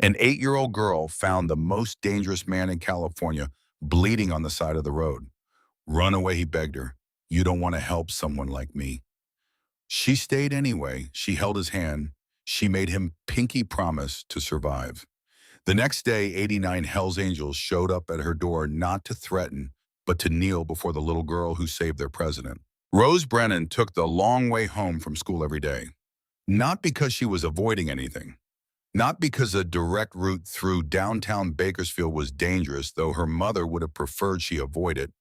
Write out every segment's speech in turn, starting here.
An 8-year-old girl found the most dangerous man in California bleeding on the side of the road. Run away, he begged her. You don't want to help someone like me. She stayed anyway. She held his hand. She made him pinky promise to survive. The next day, 89 Hells Angels showed up at her door not to threaten, but to kneel before the little girl who saved their president. Rose Brennan took the long way home from school every day. Not because she was avoiding anything. Not because a direct route through downtown Bakersfield was dangerous, though her mother would have preferred she avoid it.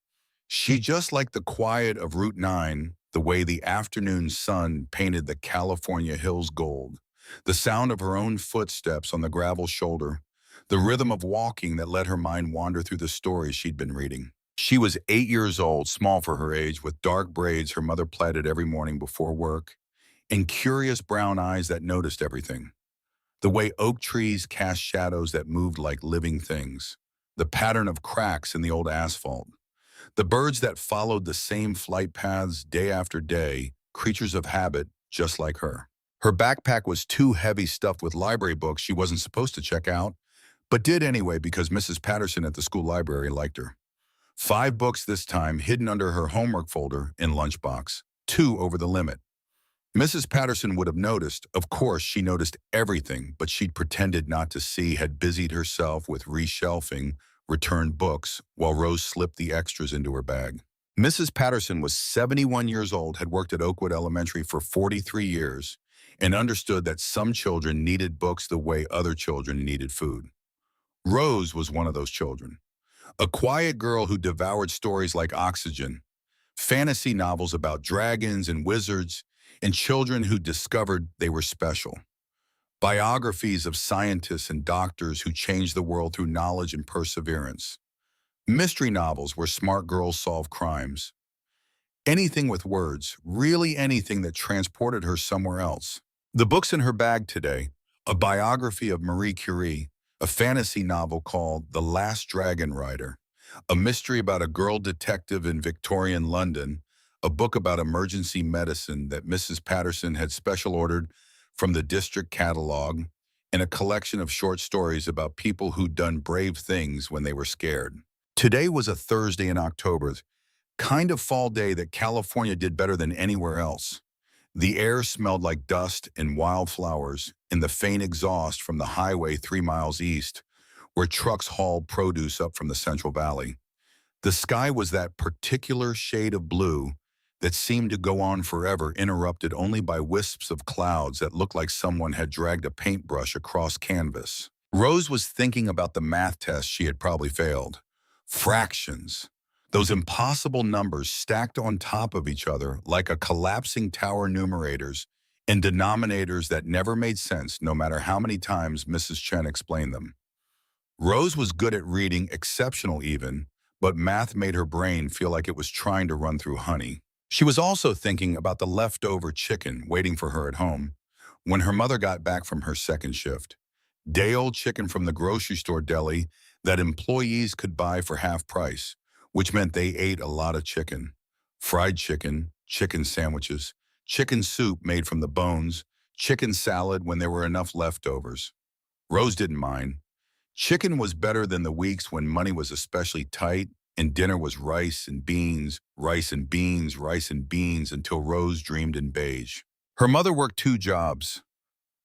She just liked the quiet of Route 9, the way the afternoon sun painted the California hills gold, the sound of her own footsteps on the gravel shoulder, the rhythm of walking that let her mind wander through the stories she'd been reading. She was 8 years old, small for her age, with dark braids her mother plaited every morning before work, and curious brown eyes that noticed everything. The way oak trees cast shadows that moved like living things, the pattern of cracks in the old asphalt, the birds that followed the same flight paths day after day, creatures of habit just like her. Her backpack was too heavy, stuffed with library books she wasn't supposed to check out, but did anyway because Mrs. Patterson at the school library liked her. 5 books this time, hidden under her homework folder in lunchbox, 2 over the limit. Mrs. Patterson would have noticed. Of course, she noticed everything, but she'd pretended not to see, had busied herself with reshelving returned books while Rose slipped the extras into her bag. Mrs. Patterson was 71 years old, had worked at Oakwood Elementary for 43 years, and understood that some children needed books the way other children needed food. Rose was one of those children. A quiet girl who devoured stories like oxygen, fantasy novels about dragons and wizards, and children who discovered they were special. Biographies of scientists and doctors who changed the world through knowledge and perseverance. Mystery novels where smart girls solve crimes. Anything with words, really anything that transported her somewhere else. The books in her bag today, a biography of Marie Curie, a fantasy novel called The Last Dragon Rider, a mystery about a girl detective in Victorian London, a book about emergency medicine that Mrs. Patterson had special ordered from the district catalog, and a collection of short stories about people who'd done brave things when they were scared. Today was a Thursday in October, kind of fall day that California did better than anywhere else. The air smelled like dust and wildflowers, and the faint exhaust from the highway 3 miles east, where trucks hauled produce up from the Central Valley. The sky was that particular shade of blue that seemed to go on forever, interrupted only by wisps of clouds that looked like someone had dragged a paintbrush across canvas. Rose was thinking about the math test she had probably failed. Fractions. Those impossible numbers stacked on top of each other like a collapsing tower, numerators and denominators that never made sense no matter how many times Mrs. Chen explained them. Rose was good at reading, exceptional even, but math made her brain feel like it was trying to run through honey. She was also thinking about the leftover chicken waiting for her at home when her mother got back from her second shift. Day-old chicken from the grocery store deli that employees could buy for half price, which meant they ate a lot of chicken. Fried chicken, chicken sandwiches, chicken soup made from the bones, chicken salad when there were enough leftovers. Rose didn't mind. Chicken was better than the weeks when money was especially tight and dinner was rice and beans, rice and beans, rice and beans until Rose dreamed in beige. Her mother worked 2 jobs.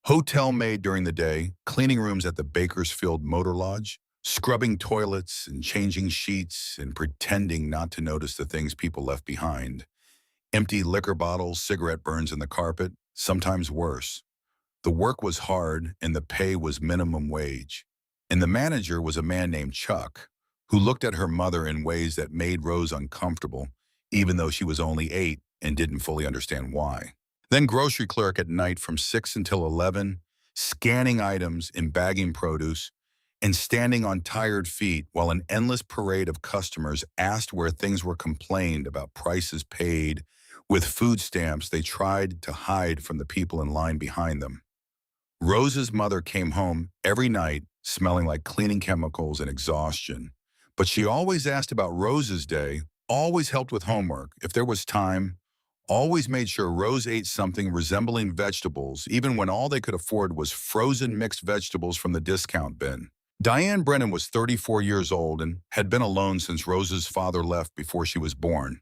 Hotel maid during the day, cleaning rooms at the Bakersfield Motor Lodge, scrubbing toilets and changing sheets and pretending not to notice the things people left behind. Empty liquor bottles, cigarette burns in the carpet, sometimes worse. The work was hard and the pay was minimum wage. And the manager was a man named Chuck, who looked at her mother in ways that made Rose uncomfortable, even though she was only 8 and didn't fully understand why. Then grocery clerk at night from 6 until 11, scanning items and bagging produce, and standing on tired feet while an endless parade of customers asked where things were, complained about prices paid with food stamps they tried to hide from the people in line behind them. Rose's mother came home every night smelling like cleaning chemicals and exhaustion. But she always asked about Rose's day, always helped with homework if there was time, always made sure Rose ate something resembling vegetables, even when all they could afford was frozen mixed vegetables from the discount bin. Diane Brennan was 34 years old and had been alone since Rose's father left before she was born.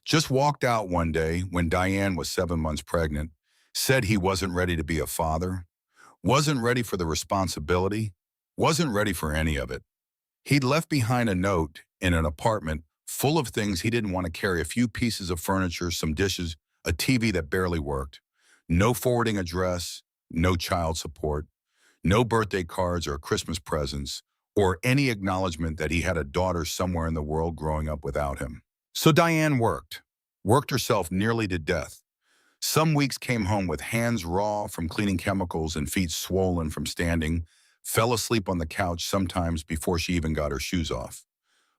Just walked out one day when Diane was 7 months pregnant, said he wasn't ready to be a father, wasn't ready for the responsibility, wasn't ready for any of it. He'd left behind a note in an apartment full of things he didn't want to carry: a few pieces of furniture, some dishes, a TV that barely worked, no forwarding address, no child support, no birthday cards or Christmas presents, or any acknowledgement that he had a daughter somewhere in the world growing up without him. So Diane worked herself nearly to death. Some weeks came home with hands raw from cleaning chemicals and feet swollen from standing, fell asleep on the couch sometimes before she even got her shoes off.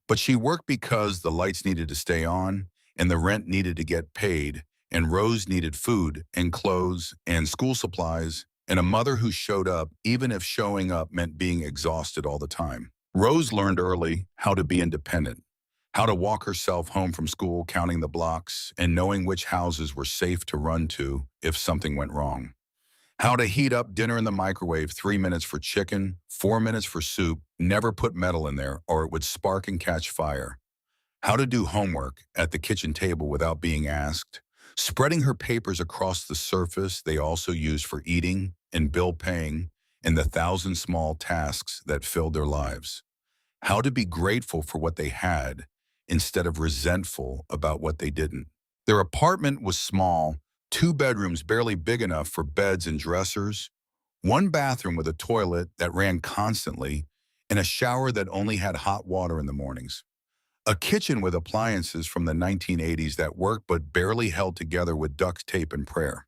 But she worked because the lights needed to stay on, and the rent needed to get paid, and Rose needed food and clothes and school supplies, and a mother who showed up, even if showing up meant being exhausted all the time. Rose learned early how to be independent, how to walk herself home from school, counting the blocks and knowing which houses were safe to run to if something went wrong. How to heat up dinner in the microwave: 3 minutes for chicken, 4 minutes for soup, never put metal in there or it would spark and catch fire. How to do homework at the kitchen table without being asked, spreading her papers across the surface they also used for eating and bill paying and the thousand small tasks that filled their lives. How to be grateful for what they had instead of resentful about what they didn't. Their apartment was small, 2 bedrooms barely big enough for beds and dressers, one bathroom with a toilet that ran constantly, and a shower that only had hot water in the mornings. A kitchen with appliances from the 1980s that worked but barely held together with duct tape and prayer.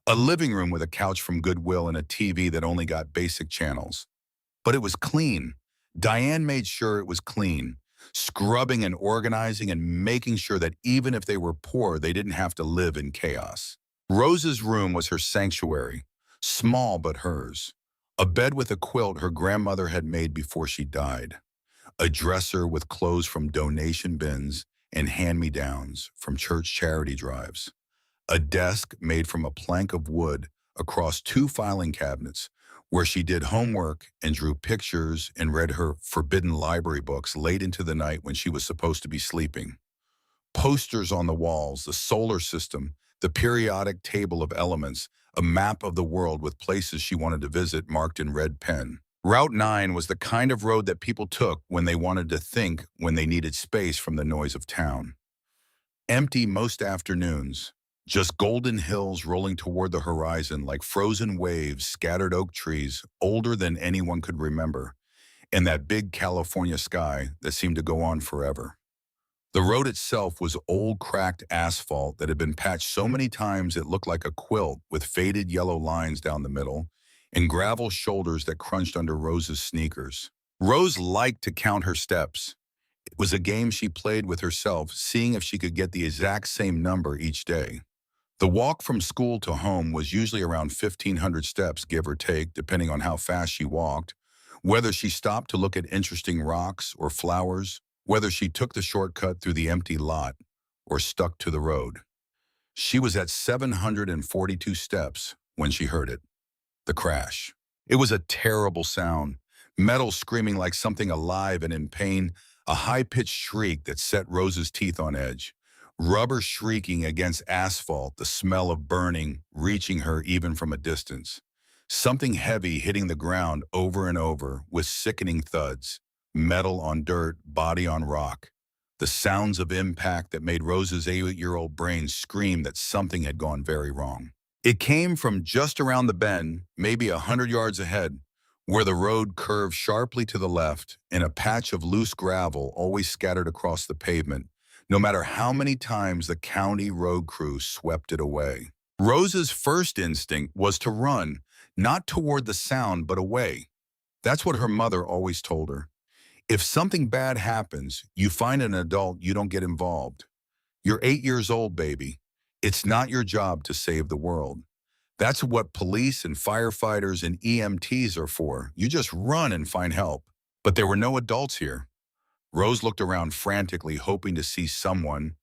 A living room with a couch from Goodwill and a TV that only got basic channels. But it was clean. Diane made sure it was clean, scrubbing and organizing and making sure that even if they were poor, they didn't have to live in chaos. Rose's room was her sanctuary, small but hers. A bed with a quilt her grandmother had made before she died. A dresser with clothes from donation bins and hand-me-downs from church charity drives. A desk made from a plank of wood across 2 filing cabinets where she did homework and drew pictures and read her forbidden library books late into the night when she was supposed to be sleeping. Posters on the walls, the solar system, the periodic table of elements, a map of the world with places she wanted to visit marked in red pen. Route 9 was the kind of road that people took when they wanted to think, when they needed space from the noise of town. Empty most afternoons, just golden hills rolling toward the horizon like frozen waves, scattered oak trees, older than anyone could remember, and that big California sky that seemed to go on forever. The road itself was old, cracked asphalt that had been patched so many times it looked like a quilt with faded yellow lines down the middle and gravel shoulders that crunched under Rose's sneakers. Rose liked to count her steps. It was a game she played with herself, seeing if she could get the exact same number each day. The walk from school to home was usually around 1,500 steps, give or take, depending on how fast she walked, whether she stopped to look at interesting rocks or flowers, whether she took the shortcut through the empty lot or stuck to the road. She was at 742 steps when she heard it. The crash. It was a terrible sound, metal screaming like something alive and in pain, a high-pitched shriek that set Rose's teeth on edge. Rubber shrieking against asphalt, the smell of burning reaching her even from a distance. Something heavy hitting the ground over and over with sickening thuds. Metal on dirt, body on rock. The sounds of impact that made Rose's 8-year-old brain scream that something had gone very wrong. It came from just around the bend, maybe 100 yards ahead, where the road curved sharply to the left and a patch of loose gravel always scattered across the pavement, no matter how many times the county road crew swept it away. Rose's first instinct was to run, not toward the sound, but away. That's what her mother always told her. If something bad happens, you find an adult, you don't get involved. You're 8 years old, baby. It's not your job to save the world. That's what police and firefighters and EMTs are for. You just run and find help. But there were no adults here. Rose looked around frantically, hoping to see someone.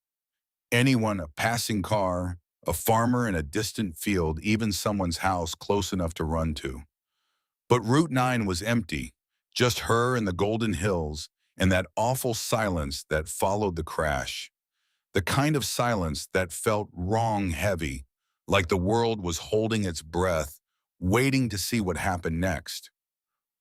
Anyone, a passing car, a farmer in a distant field, even someone's house close enough to run to. But Route 9 was empty, just her and the golden hills and that awful silence that followed the crash. The kind of silence that felt wrong heavy, like the world was holding its breath, waiting to see what happened next.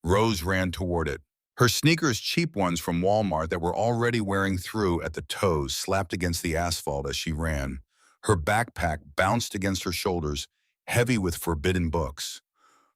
Rose ran toward it. Her sneakers, cheap ones from Walmart that were already wearing through at the toes, slapped against the asphalt as she ran. Her backpack bounced against her shoulders, heavy with forbidden books.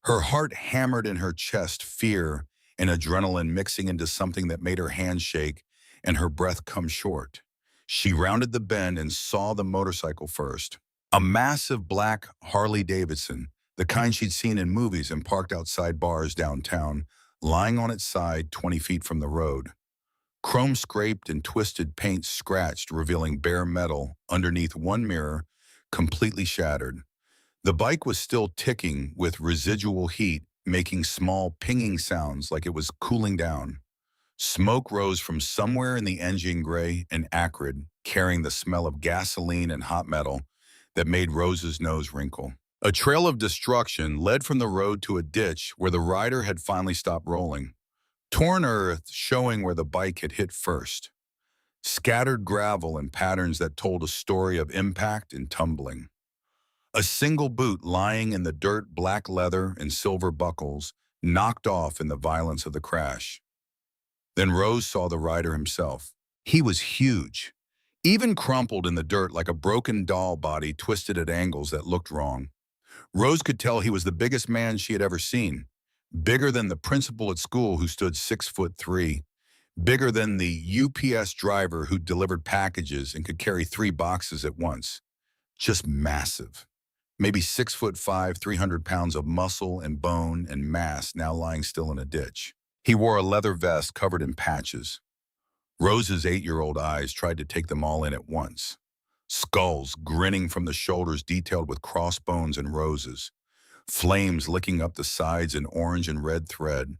Her heart hammered in her chest, fear and adrenaline mixing into something that made her hands shake and her breath come short. She rounded the bend and saw the motorcycle first. A massive black Harley Davidson, the kind she'd seen in movies and parked outside bars downtown, lying on its side 20 feet from the road. Chrome scraped and twisted paint scratched, revealing bare metal underneath one mirror, completely shattered. The bike was still ticking with residual heat, making small pinging sounds like it was cooling down. Smoke rose from somewhere in the engine, gray and acrid, carrying the smell of gasoline and hot metal that made Rose's nose wrinkle. A trail of destruction led from the road to a ditch where the rider had finally stopped rolling. Torn earth showing where the bike had hit first. Scattered gravel in patterns that told a story of impact and tumbling. A single boot lying in the dirt, black leather and silver buckles, knocked off in the violence of the crash. Then Rose saw the rider himself. He was huge, even crumpled in the dirt like a broken doll body twisted at angles that looked wrong. Rose could tell he was the biggest man she had ever seen, bigger than the principal at school who stood 6'3", bigger than the UPS driver who delivered packages and could carry 3 boxes at once. Just massive. Maybe 6'5", 300 pounds of muscle and bone and mass now lying still in a ditch. He wore a leather vest covered in patches. Rose's 8-year-old eyes tried to take them all in at once. Skulls grinning from the shoulders detailed with crossbones and roses. Flames licking up the sides in orange and red thread.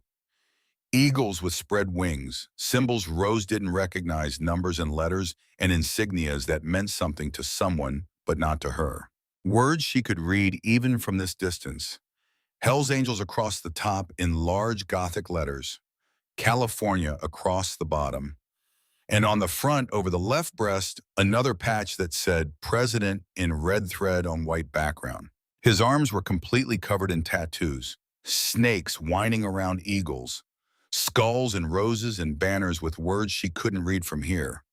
Eagles with spread wings, symbols Rose didn't recognize, numbers and letters and insignias that meant something to someone but not to her. Words she could read even from this distance. Hell's Angels across the top in large Gothic letters. California across the bottom. And on the front, over the left breast, another patch that said President in red thread on white background. His arms were completely covered in tattoos. Snakes whining around eagles. Skulls and roses and banners with words she couldn't read from here.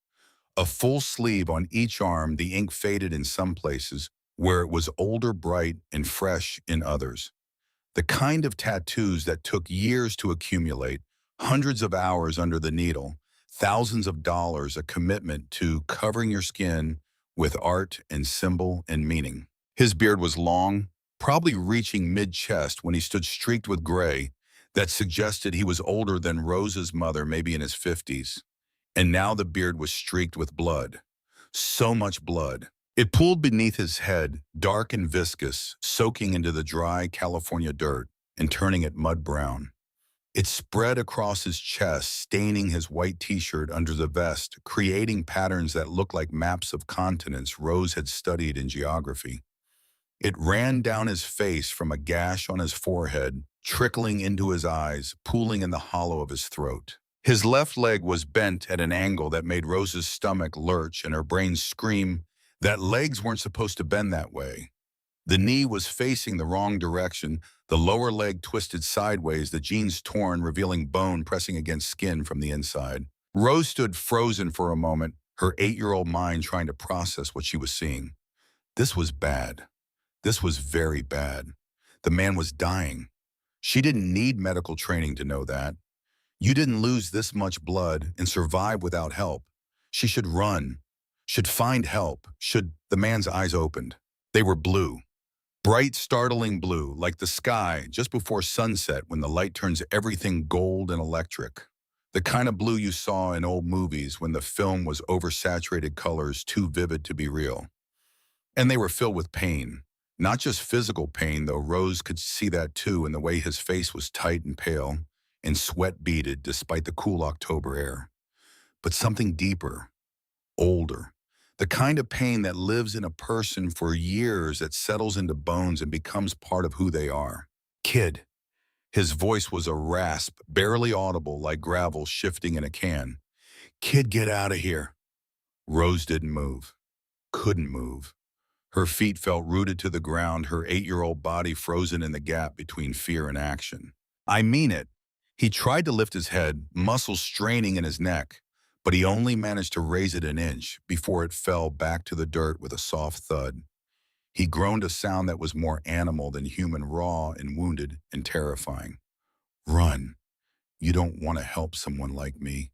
A full sleeve on each arm, the ink faded in some places, where it was older, bright, and fresh in others. The kind of tattoos that took years to accumulate, hundreds of hours under the needle, thousands of dollars, a commitment to covering your skin with art and symbol and meaning. His beard was long, probably reaching mid-chest when he stood streaked with gray that suggested he was older than Rose's mother, maybe in his 50s. And now the beard was streaked with blood. So much blood. It pooled beneath his head, dark and viscous, soaking into the dry California dirt and turning it mud brown. It spread across his chest, staining his white t-shirt under the vest, creating patterns that looked like maps of continents Rose had studied in geography. It ran down his face from a gash on his forehead, trickling into his eyes, pooling in the hollow of his throat. His left leg was bent at an angle that made Rose's stomach lurch and her brain scream that legs weren't supposed to bend that way. The knee was facing the wrong direction, the lower leg twisted sideways, the jeans torn, revealing bone pressing against skin from the inside. Rose stood frozen for a moment, her 8-year-old mind trying to process what she was seeing. This was bad. This was very bad. The man was dying. She didn't need medical training to know that. You didn't lose this much blood and survive without help. She should run. Should find help. The man's eyes opened. They were blue. Bright, startling blue, like the sky just before sunset when the light turns everything gold and electric. The kind of blue you saw in old movies when the film was oversaturated colors too vivid to be real. And they were filled with pain. Not just physical pain, though Rose could see that too in the way his face was tight and pale, and sweat beaded despite the cool October air. But something deeper, older. The kind of pain that lives in a person for years, that settles into bones and becomes part of who they are. Kid. His voice was a rasp, barely audible like gravel shifting in a can. Kid, get out of here. Rose didn't move. Couldn't move. Her feet felt rooted to the ground, her 8-year-old body frozen in the gap between fear and action. I mean it. He tried to lift his head, muscles straining in his neck, but he only managed to raise it an inch before it fell back to the dirt with a soft thud. He groaned a sound that was more animal than human, raw and wounded and terrifying. Run. You don't want to help someone like me.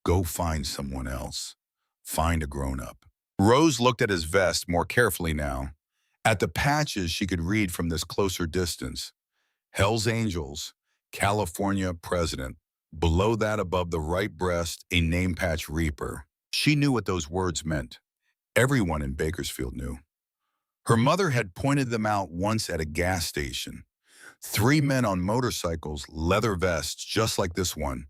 Go find someone else. Find a grown-up. Rose looked at his vest more carefully now. At the patches she could read from this closer distance. Hell's Angels, California President. Below that, above the right breast, a name patch Reaper. She knew what those words meant. Everyone in Bakersfield knew. Her mother had pointed them out once at a gas station. 3 men on motorcycles, leather vests just like this one.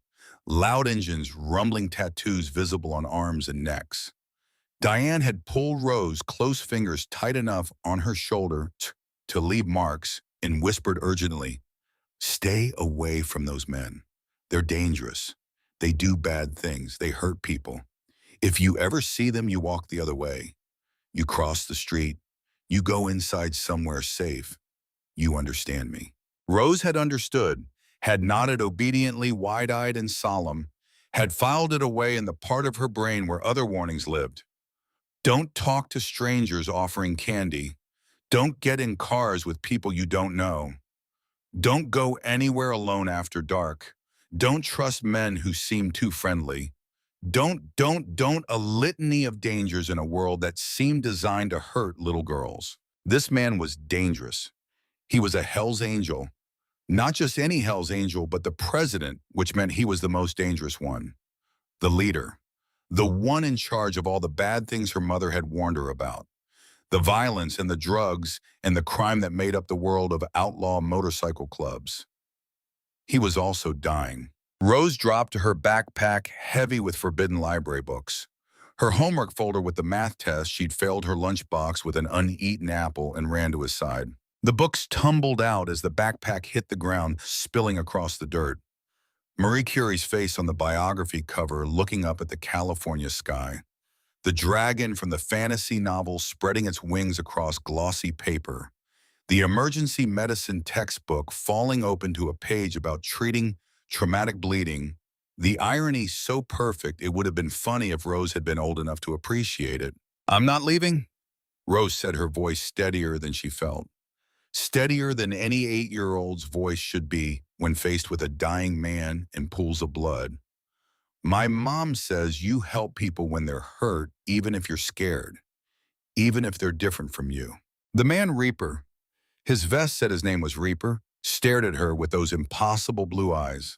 Loud engines, rumbling tattoos visible on arms and necks. Diane had pulled Rose, close fingers tight enough on her shoulder to leave marks, and whispered urgently, "Stay away from those men. They're dangerous. They do bad things. They hurt people. If you ever see them, you walk the other way. You cross the street. You go inside somewhere safe. You understand me." Rose had understood, had nodded obediently, wide-eyed and solemn, had filed it away in the part of her brain where other warnings lived. Don't talk to strangers offering candy. Don't get in cars with people you don't know. Don't go anywhere alone after dark. Don't trust men who seem too friendly. Don't, a litany of dangers in a world that seemed designed to hurt little girls. This man was dangerous. He was a Hell's Angel. Not just any Hell's Angel, but the president, which meant he was the most dangerous one. The leader. The one in charge of all the bad things her mother had warned her about. The violence and the drugs and the crime that made up the world of outlaw motorcycle clubs. He was also dying. Rose dropped to her backpack, heavy with forbidden library books. Her homework folder with the math test, she'd failed her lunchbox with an uneaten apple, and ran to his side. The books tumbled out as the backpack hit the ground, spilling across the dirt. Marie Curie's face on the biography cover, looking up at the California sky. The dragon from the fantasy novel spreading its wings across glossy paper. The emergency medicine textbook falling open to a page about treating traumatic bleeding. The irony so perfect it would have been funny if Rose had been old enough to appreciate it. "I'm not leaving," Rose said, her voice steadier than she felt. Steadier than any 8-year-old's voice should be when faced with a dying man and pools of blood. "My mom says you help people when they're hurt, even if you're scared, even if they're different from you." The man Reaper, his vest said his name was Reaper, stared at her with those impossible blue eyes.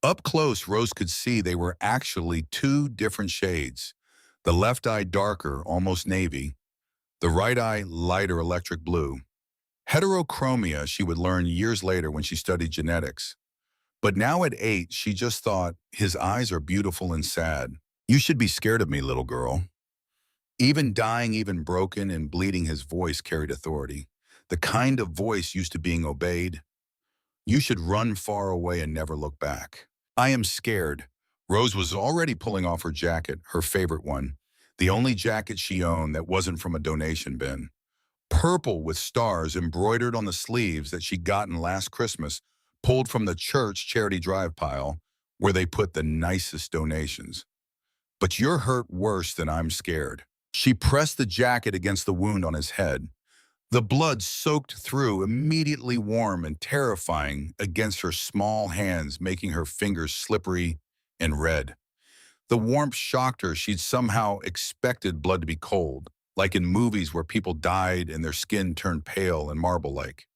Up close, Rose could see they were actually 2 different shades. The left eye darker, almost navy. The right eye lighter electric blue. Heterochromia, she would learn years later when she studied genetics. But now at 8, she just thought, his eyes are beautiful and sad. "You should be scared of me, little girl." Even dying, even broken and bleeding, his voice carried authority. The kind of voice used to being obeyed. "You should run far away and never look back." "I am scared." Rose was already pulling off her jacket, her favorite one. The only jacket she owned that wasn't from a donation bin. Purple with stars embroidered on the sleeves that she'd gotten last Christmas, pulled from the church charity drive pile, where they put the nicest donations. "But you're hurt worse than I'm scared." She pressed the jacket against the wound on his head. The blood soaked through, immediately warm and terrifying against her small hands, making her fingers slippery and red. The warmth shocked her. She'd somehow expected blood to be cold, like in movies where people died and their skin turned pale and marble-like.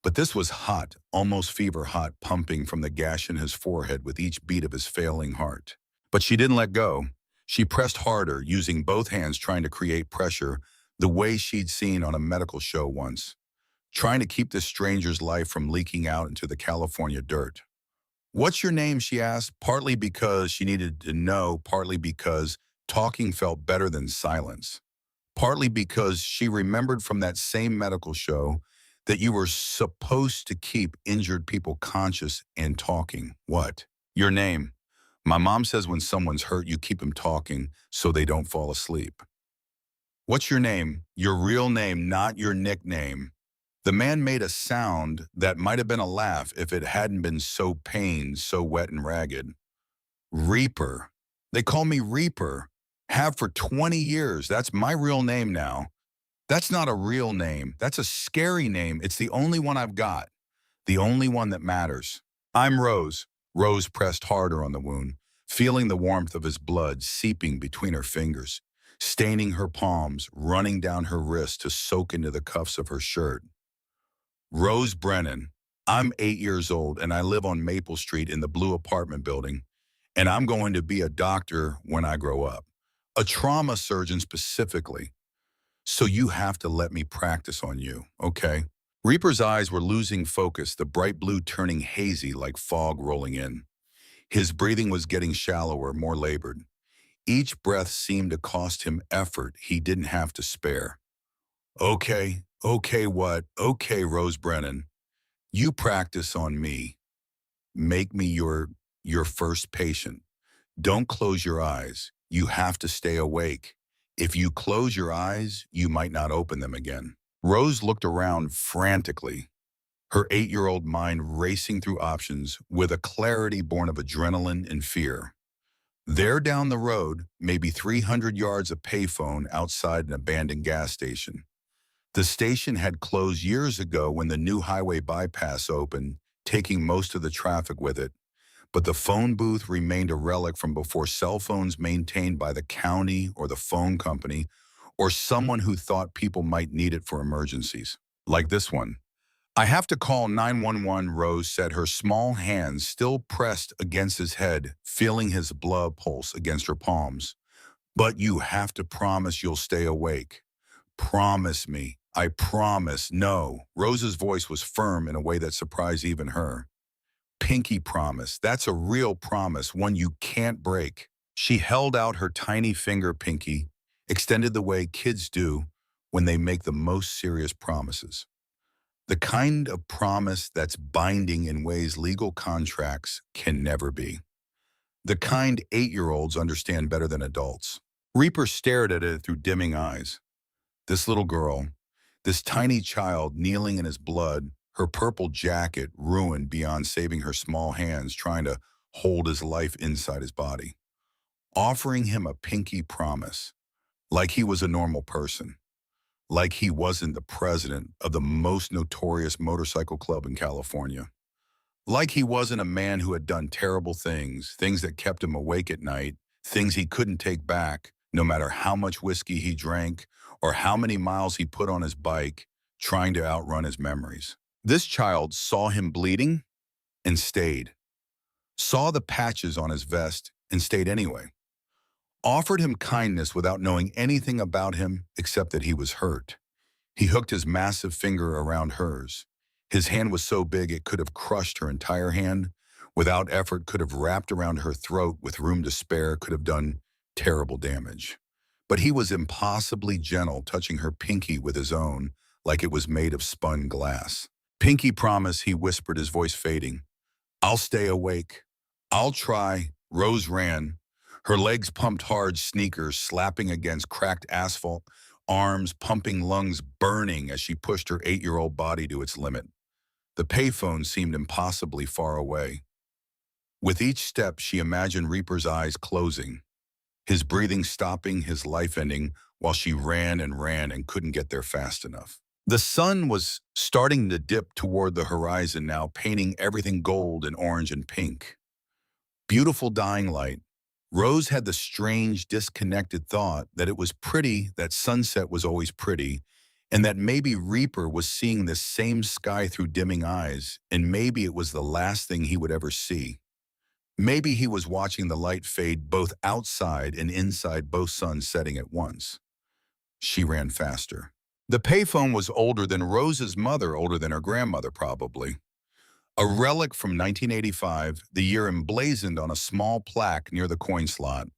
But this was hot, almost fever hot, pumping from the gash in his forehead with each beat of his failing heart. But she didn't let go. She pressed harder, using both hands, trying to create pressure, the way she'd seen on a medical show once, trying to keep this stranger's life from leaking out into the California dirt. "What's your name?" she asked, partly because she needed to know, partly because Talking felt better than silence, partly because she remembered from that same medical show that you were supposed to keep injured people conscious and talking. What? Your name. My mom says when someone's hurt, you keep them talking so they don't fall asleep. What's your name? Your real name, not your nickname. The man made a sound that might have been a laugh if it hadn't been so pained, so wet and ragged. Reaper. They call me Reaper. Have for 20 years. That's my real name now. That's not a real name. That's a scary name. It's the only one I've got. The only one that matters. I'm Rose. Rose pressed harder on the wound, feeling the warmth of his blood seeping between her fingers, staining her palms, running down her wrist to soak into the cuffs of her shirt. Rose Brennan. I'm 8 years old and I live on Maple Street in the blue apartment building, and I'm going to be a doctor when I grow up. A trauma surgeon specifically. So you have to let me practice on you, okay? Reaper's eyes were losing focus, the bright blue turning hazy like fog rolling in. His breathing was getting shallower, more labored. Each breath seemed to cost him effort he didn't have to spare. Okay, what? Okay, Rose Brennan. You practice on me. Make me your first patient. Don't close your eyes. You have to stay awake. If you close your eyes, you might not open them again. Rose looked around frantically, her 8-year-old mind racing through options with a clarity born of adrenaline and fear. There down the road, maybe 300 yards of payphone outside an abandoned gas station. The station had closed years ago when the new highway bypass opened, taking most of the traffic with it. But the phone booth remained a relic from before cell phones maintained by the county or the phone company or someone who thought people might need it for emergencies, like this one. I have to call 911, Rose said, her small hands still pressed against his head, feeling his blood pulse against her palms. But you have to promise you'll stay awake. Promise me. I promise. No. Rose's voice was firm in a way that surprised even her. Pinky promise. That's a real promise, one you can't break. She held out her tiny finger pinky, extended the way kids do when they make the most serious promises. The kind of promise that's binding in ways legal contracts can never be. The kind 8-year-olds understand better than adults. Reaper stared at it through dimming eyes. This little girl, this tiny child kneeling in his blood, her purple jacket ruined beyond saving her small hands trying to hold his life inside his body. Offering him a pinky promise, like he was a normal person, like he wasn't the president of the most notorious motorcycle club in California, like he wasn't a man who had done terrible things, things that kept him awake at night, things he couldn't take back, no matter how much whiskey he drank or how many miles he put on his bike, trying to outrun his memories. This child saw him bleeding and stayed, saw the patches on his vest and stayed anyway, offered him kindness without knowing anything about him except that he was hurt. He hooked his massive finger around hers. His hand was so big it could have crushed her entire hand. Without effort, could have wrapped around her throat with room to spare, could have done terrible damage. But he was impossibly gentle, touching her pinky with his own, like it was made of spun glass. Pinky promise, he whispered, his voice fading. I'll stay awake. I'll try. Rose ran, her legs pumped hard, sneakers slapping against cracked asphalt, arms pumping, lungs burning as she pushed her 8-year-old body to its limit. The payphone seemed impossibly far away. With each step, she imagined Reaper's eyes closing, his breathing stopping, his life ending, while she ran and couldn't get there fast enough. The sun was starting to dip toward the horizon now, painting everything gold and orange and pink. Beautiful dying light. Rose had the strange, disconnected thought that it was pretty, that sunset was always pretty, and that maybe Reaper was seeing this same sky through dimming eyes, and maybe it was the last thing he would ever see. Maybe he was watching the light fade both outside and inside both suns setting at once. She ran faster. The payphone was older than Rose's mother, older than her grandmother probably. A relic from 1985, the year emblazoned on a small plaque near the coin slot.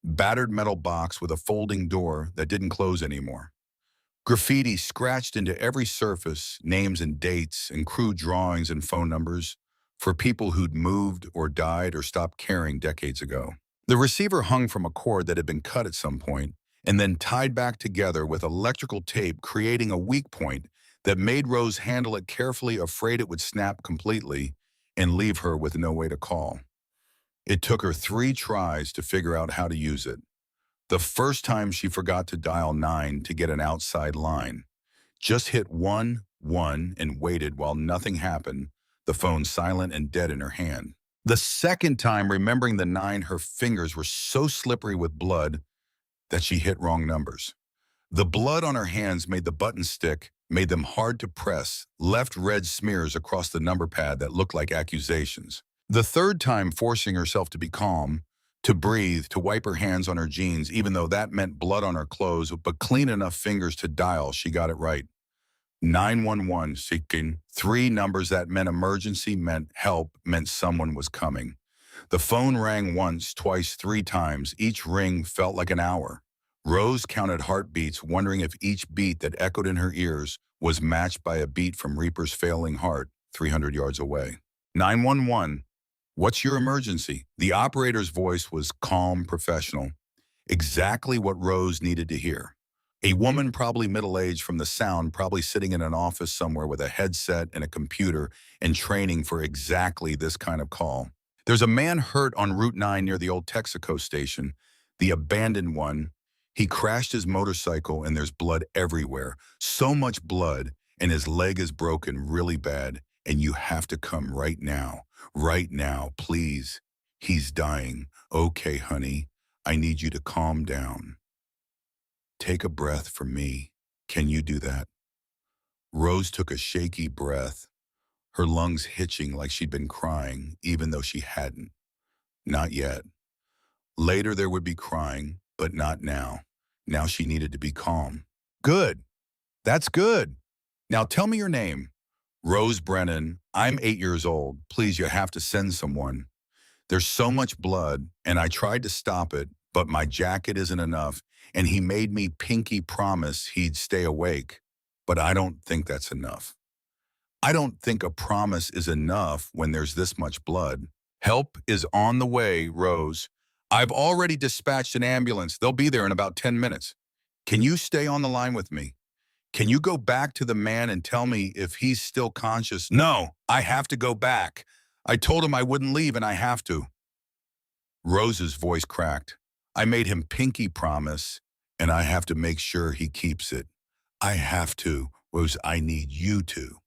Battered metal box with a folding door that didn't close anymore. Graffiti scratched into every surface, names and dates and crude drawings and phone numbers for people who'd moved or died or stopped caring decades ago. The receiver hung from a cord that had been cut at some point and then tied back together with electrical tape, creating a weak point that made Rose handle it carefully, afraid it would snap completely and leave her with no way to call. It took her 3 tries to figure out how to use it. The first time she forgot to dial 9 to get an outside line. Just hit 1-1 and waited while nothing happened, the phone silent and dead in her hand. The second time, remembering the 9, her fingers were so slippery with blood that she hit wrong numbers. The blood on her hands made the buttons stick, made them hard to press, left red smears across the number pad that looked like accusations. The third time, forcing herself to be calm, to breathe, to wipe her hands on her jeans, even though that meant blood on her clothes, but clean enough fingers to dial, she got it right. 911, seeking 3 numbers that meant emergency, meant help, meant someone was coming. The phone rang once, twice, 3 times. Each ring felt like an hour. Rose counted heartbeats, wondering if each beat that echoed in her ears was matched by a beat from Reaper's failing heart 300 yards away. 911, what's your emergency? The operator's voice was calm, professional. Exactly what Rose needed to hear. A woman, probably middle-aged from the sound, probably sitting in an office somewhere with a headset and a computer and training for exactly this kind of call. There's a man hurt on Route 9 near the old Texaco station, the abandoned one. He crashed his motorcycle and there's blood everywhere. So much blood, and his leg is broken really bad, and you have to come right now. Right now, please. He's dying. Okay, honey, I need you to calm down. Take a breath for me. Can you do that? Rose took a shaky breath, her lungs hitching like she'd been crying, even though she hadn't. Not yet. Later there would be crying, but not now. Now she needed to be calm. Good. That's good. Now tell me your name. Rose Brennan. I'm 8 years old. Please, you have to send someone. There's so much blood, and I tried to stop it, but my jacket isn't enough, and he made me pinky promise he'd stay awake. But I don't think that's enough. I don't think a promise is enough when there's this much blood. Help is on the way, Rose. I've already dispatched an ambulance. They'll be there in about 10 minutes. Can you stay on the line with me? Can you go back to the man and tell me if he's still conscious? No, I have to go back. I told him I wouldn't leave, and I have to. Rose's voice cracked. I made him pinky promise, and I have to make sure he keeps it. I have to, Rose, I need you to.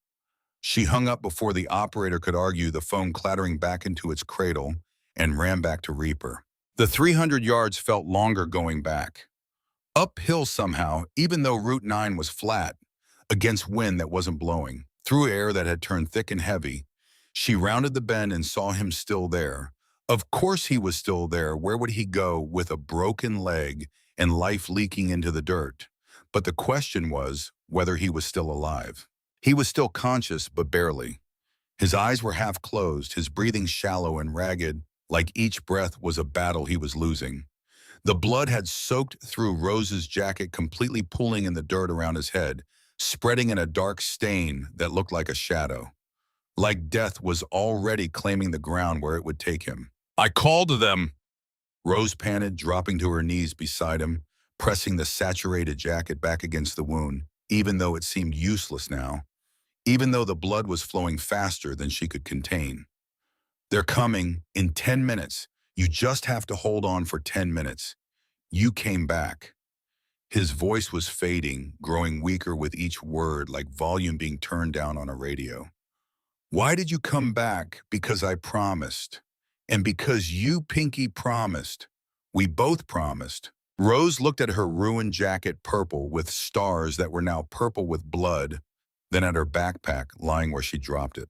She hung up before the operator could argue, the phone clattering back into its cradle, and ran back to Reaper. The 300 yards felt longer going back. Uphill somehow, even though Route 9 was flat, against wind that wasn't blowing, through air that had turned thick and heavy. She rounded the bend and saw him still there. Of course he was still there. Where would he go with a broken leg and life leaking into the dirt? But the question was whether he was still alive. He was still conscious, but barely. His eyes were half closed, his breathing shallow and ragged, like each breath was a battle he was losing. The blood had soaked through Rose's jacket, completely pooling in the dirt around his head, spreading in a dark stain that looked like a shadow. Like death was already claiming the ground where it would take him. I called them, Rose panted, dropping to her knees beside him, pressing the saturated jacket back against the wound, even though it seemed useless now, even though the blood was flowing faster than she could contain. They're coming in 10 minutes. You just have to hold on for 10 minutes. You came back. His voice was fading, growing weaker with each word, like volume being turned down on a radio. Why did you come back? Because I promised. And because you, Pinky, promised. We both promised. Rose looked at her ruined jacket, purple with stars that were now purple with blood, then at her backpack lying where she dropped it.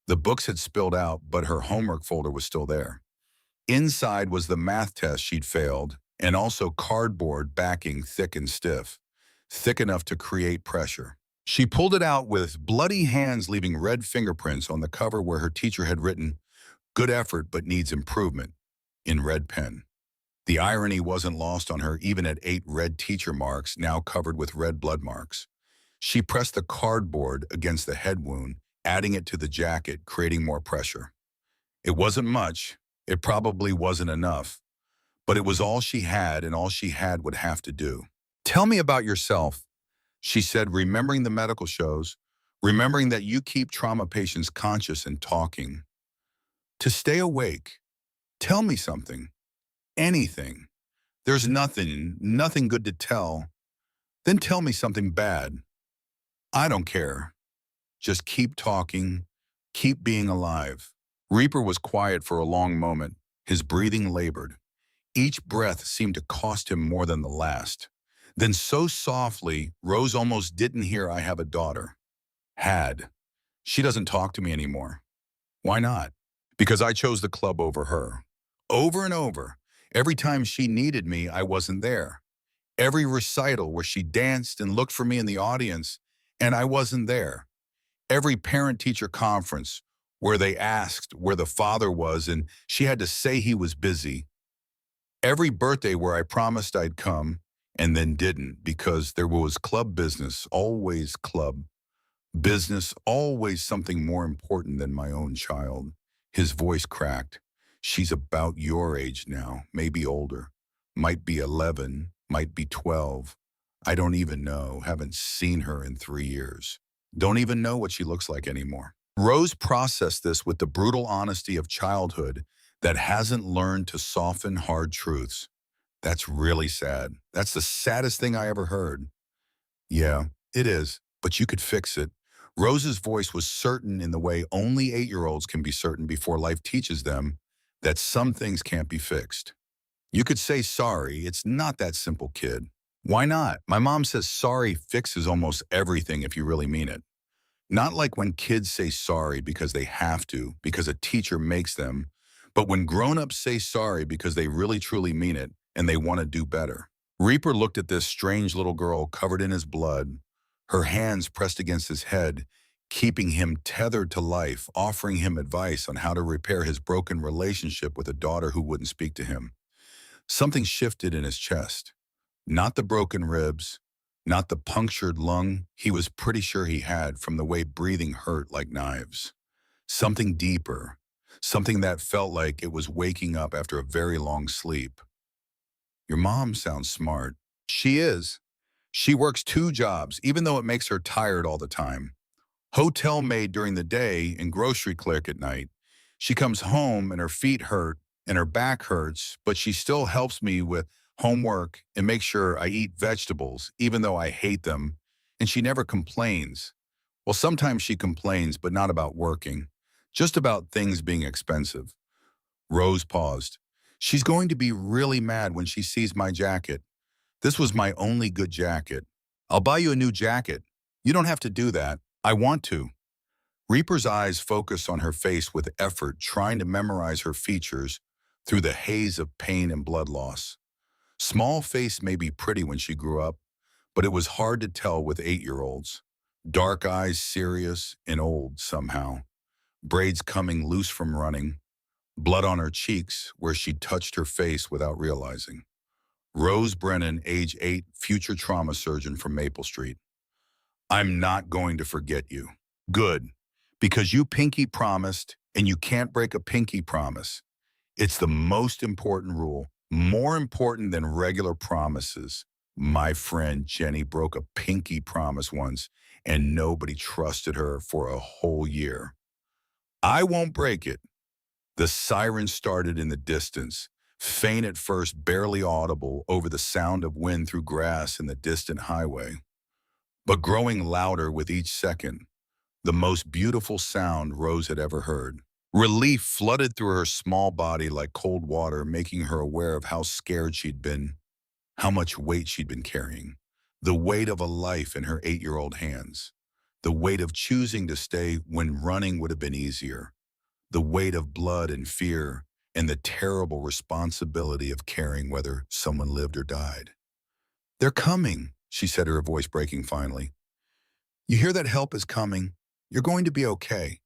The books had spilled out, but her homework folder was still there. Inside was the math test she'd failed, and also cardboard backing thick and stiff, thick enough to create pressure. She pulled it out with bloody hands, leaving red fingerprints on the cover where her teacher had written, "Good effort but needs improvement," in red pen. The irony wasn't lost on her even at 8 red teacher marks now covered with red blood marks. She pressed the cardboard against the head wound, adding it to the jacket, creating more pressure. It wasn't much. It probably wasn't enough. But it was all she had, and all she had would have to do. "Tell me about yourself," she said, remembering the medical shows, remembering that you keep trauma patients conscious and talking. "To stay awake. Tell me something. Anything. There's nothing good to tell. Then tell me something bad. I don't care. Just keep talking. Keep being alive." Reaper was quiet for a long moment, his breathing labored. Each breath seemed to cost him more than the last. Then so softly, Rose almost didn't hear, "I have a daughter." Had. "She doesn't talk to me anymore." "Why not?" "Because I chose the club over her." Over and over. Every time she needed me, I wasn't there. Every recital where she danced and looked for me in the audience, and I wasn't there. Every parent-teacher conference where they asked where the father was and she had to say he was busy. Every birthday where I promised I'd come and then didn't because there was club business, always club business, always something more important than my own child. His voice cracked. "She's about your age now, maybe older. Might be 11, might be 12. I don't even know, haven't seen her in 3 years. Don't even know what she looks like anymore." Rose processed this with the brutal honesty of childhood that hasn't learned to soften hard truths. "That's really sad. That's the saddest thing I ever heard." "Yeah, it is, but you could fix it." Rose's voice was certain in the way only 8-year-olds can be certain before life teaches them that some things can't be fixed. "You could say sorry. It's not that simple, kid." "Why not? My mom says sorry fixes almost everything if you really mean it." "Not like when kids say sorry because they have to, because a teacher makes them, but when grown-ups say sorry because they really truly mean it and they want to do better." Reaper looked at this strange little girl covered in his blood, her hands pressed against his head, keeping him tethered to life, offering him advice on how to repair his broken relationship with a daughter who wouldn't speak to him. Something shifted in his chest. Not the broken ribs, not the punctured lung he was pretty sure he had from the way breathing hurt like knives. Something deeper, something that felt like it was waking up after a very long sleep. "Your mom sounds smart." "She is. She works 2 jobs, even though it makes her tired all the time. Hotel maid during the day and grocery clerk at night. She comes home and her feet hurt and her back hurts, but she still helps me with homework and makes sure I eat vegetables, even though I hate them. And she never complains. Well, sometimes she complains, but not about working, just about things being expensive." Rose paused. "She's going to be really mad when she sees my jacket. This was my only good jacket. I'll buy you a new jacket. You don't have to do that. I want to." Reaper's eyes focused on her face with effort, trying to memorize her features through the haze of pain and blood loss. Small face may be pretty when she grew up, but it was hard to tell with 8-year-olds. Dark eyes, serious and old somehow. Braids coming loose from running. Blood on her cheeks where she touched her face without realizing. Rose Brennan, age 8, future trauma surgeon from Maple Street. "I'm not going to forget you." "Good, because you pinky promised, and you can't break a pinky promise. It's the most important rule, more important than regular promises." My friend Jenny broke a pinky promise once, and nobody trusted her for a whole year. "I won't break it." The siren started in the distance, faint at first, barely audible over the sound of wind through grass in the distant highway, but growing louder with each second, the most beautiful sound Rose had ever heard. Relief flooded through her small body like cold water, making her aware of how scared she'd been, how much weight she'd been carrying, the weight of a life in her 8-year-old hands, the weight of choosing to stay when running would have been easier, the weight of blood and fear, and the terrible responsibility of caring whether someone lived or died. "They're coming," she said, her voice breaking finally. "You hear that help is coming? You're going to be okay."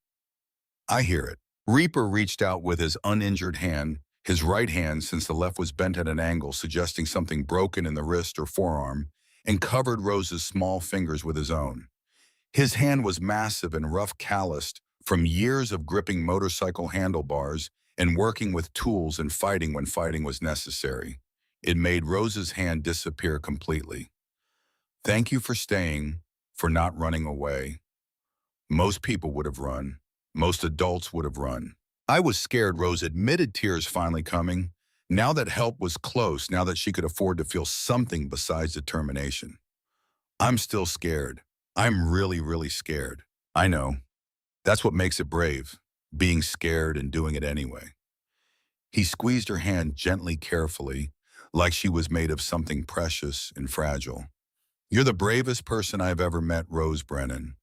"I hear it." Reaper reached out with his uninjured hand, his right hand, since the left was bent at an angle, suggesting something broken in the wrist or forearm, and covered Rose's small fingers with his own. His hand was massive and rough, calloused from years of gripping motorcycle handlebars and working with tools and fighting when fighting was necessary. It made Rose's hand disappear completely. Thank you for staying, for not running away. Most people would have run. Most adults would have run. I was scared, Rose admitted, tears finally coming. Now that help was close, now that she could afford to feel something besides determination. I'm still scared. I'm really, really scared. I know. That's what makes it brave, being scared and doing it anyway. He squeezed her hand gently, carefully, like she was made of something precious and fragile. You're the bravest person I've ever met, Rose Brennan.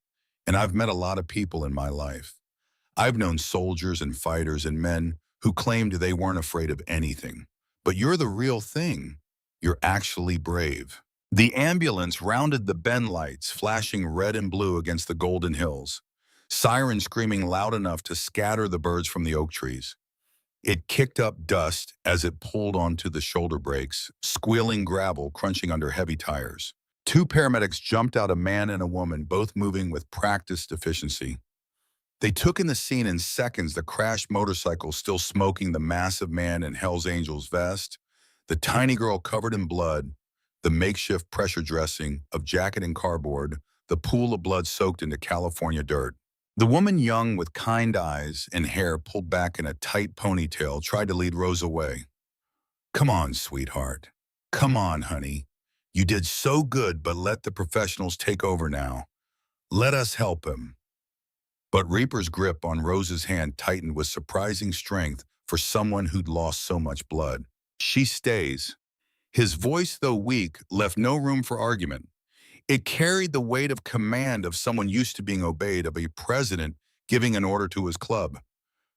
And I've met a lot of people in my life. I've known soldiers and fighters and men who claimed they weren't afraid of anything. But you're the real thing. You're actually brave. The ambulance rounded the bend, lights flashing red and blue against the golden hills, sirens screaming loud enough to scatter the birds from the oak trees. It kicked up dust as it pulled onto the shoulder brakes, squealing gravel crunching under heavy tires. Two paramedics jumped out, a man and a woman, both moving with practiced efficiency. They took in the scene in seconds, the crashed motorcycle still smoking, the massive man in Hell's Angels vest, the tiny girl covered in blood, the makeshift pressure dressing of jacket and cardboard, the pool of blood soaked into California dirt. The woman, young with kind eyes and hair pulled back in a tight ponytail, tried to lead Rose away. Come on, sweetheart. Come on, honey. You did so good, but let the professionals take over now. Let us help him. But Reaper's grip on Rose's hand tightened with surprising strength for someone who'd lost so much blood. She stays. His voice, though weak, left no room for argument. It carried the weight of command of someone used to being obeyed, of a president giving an order to his club.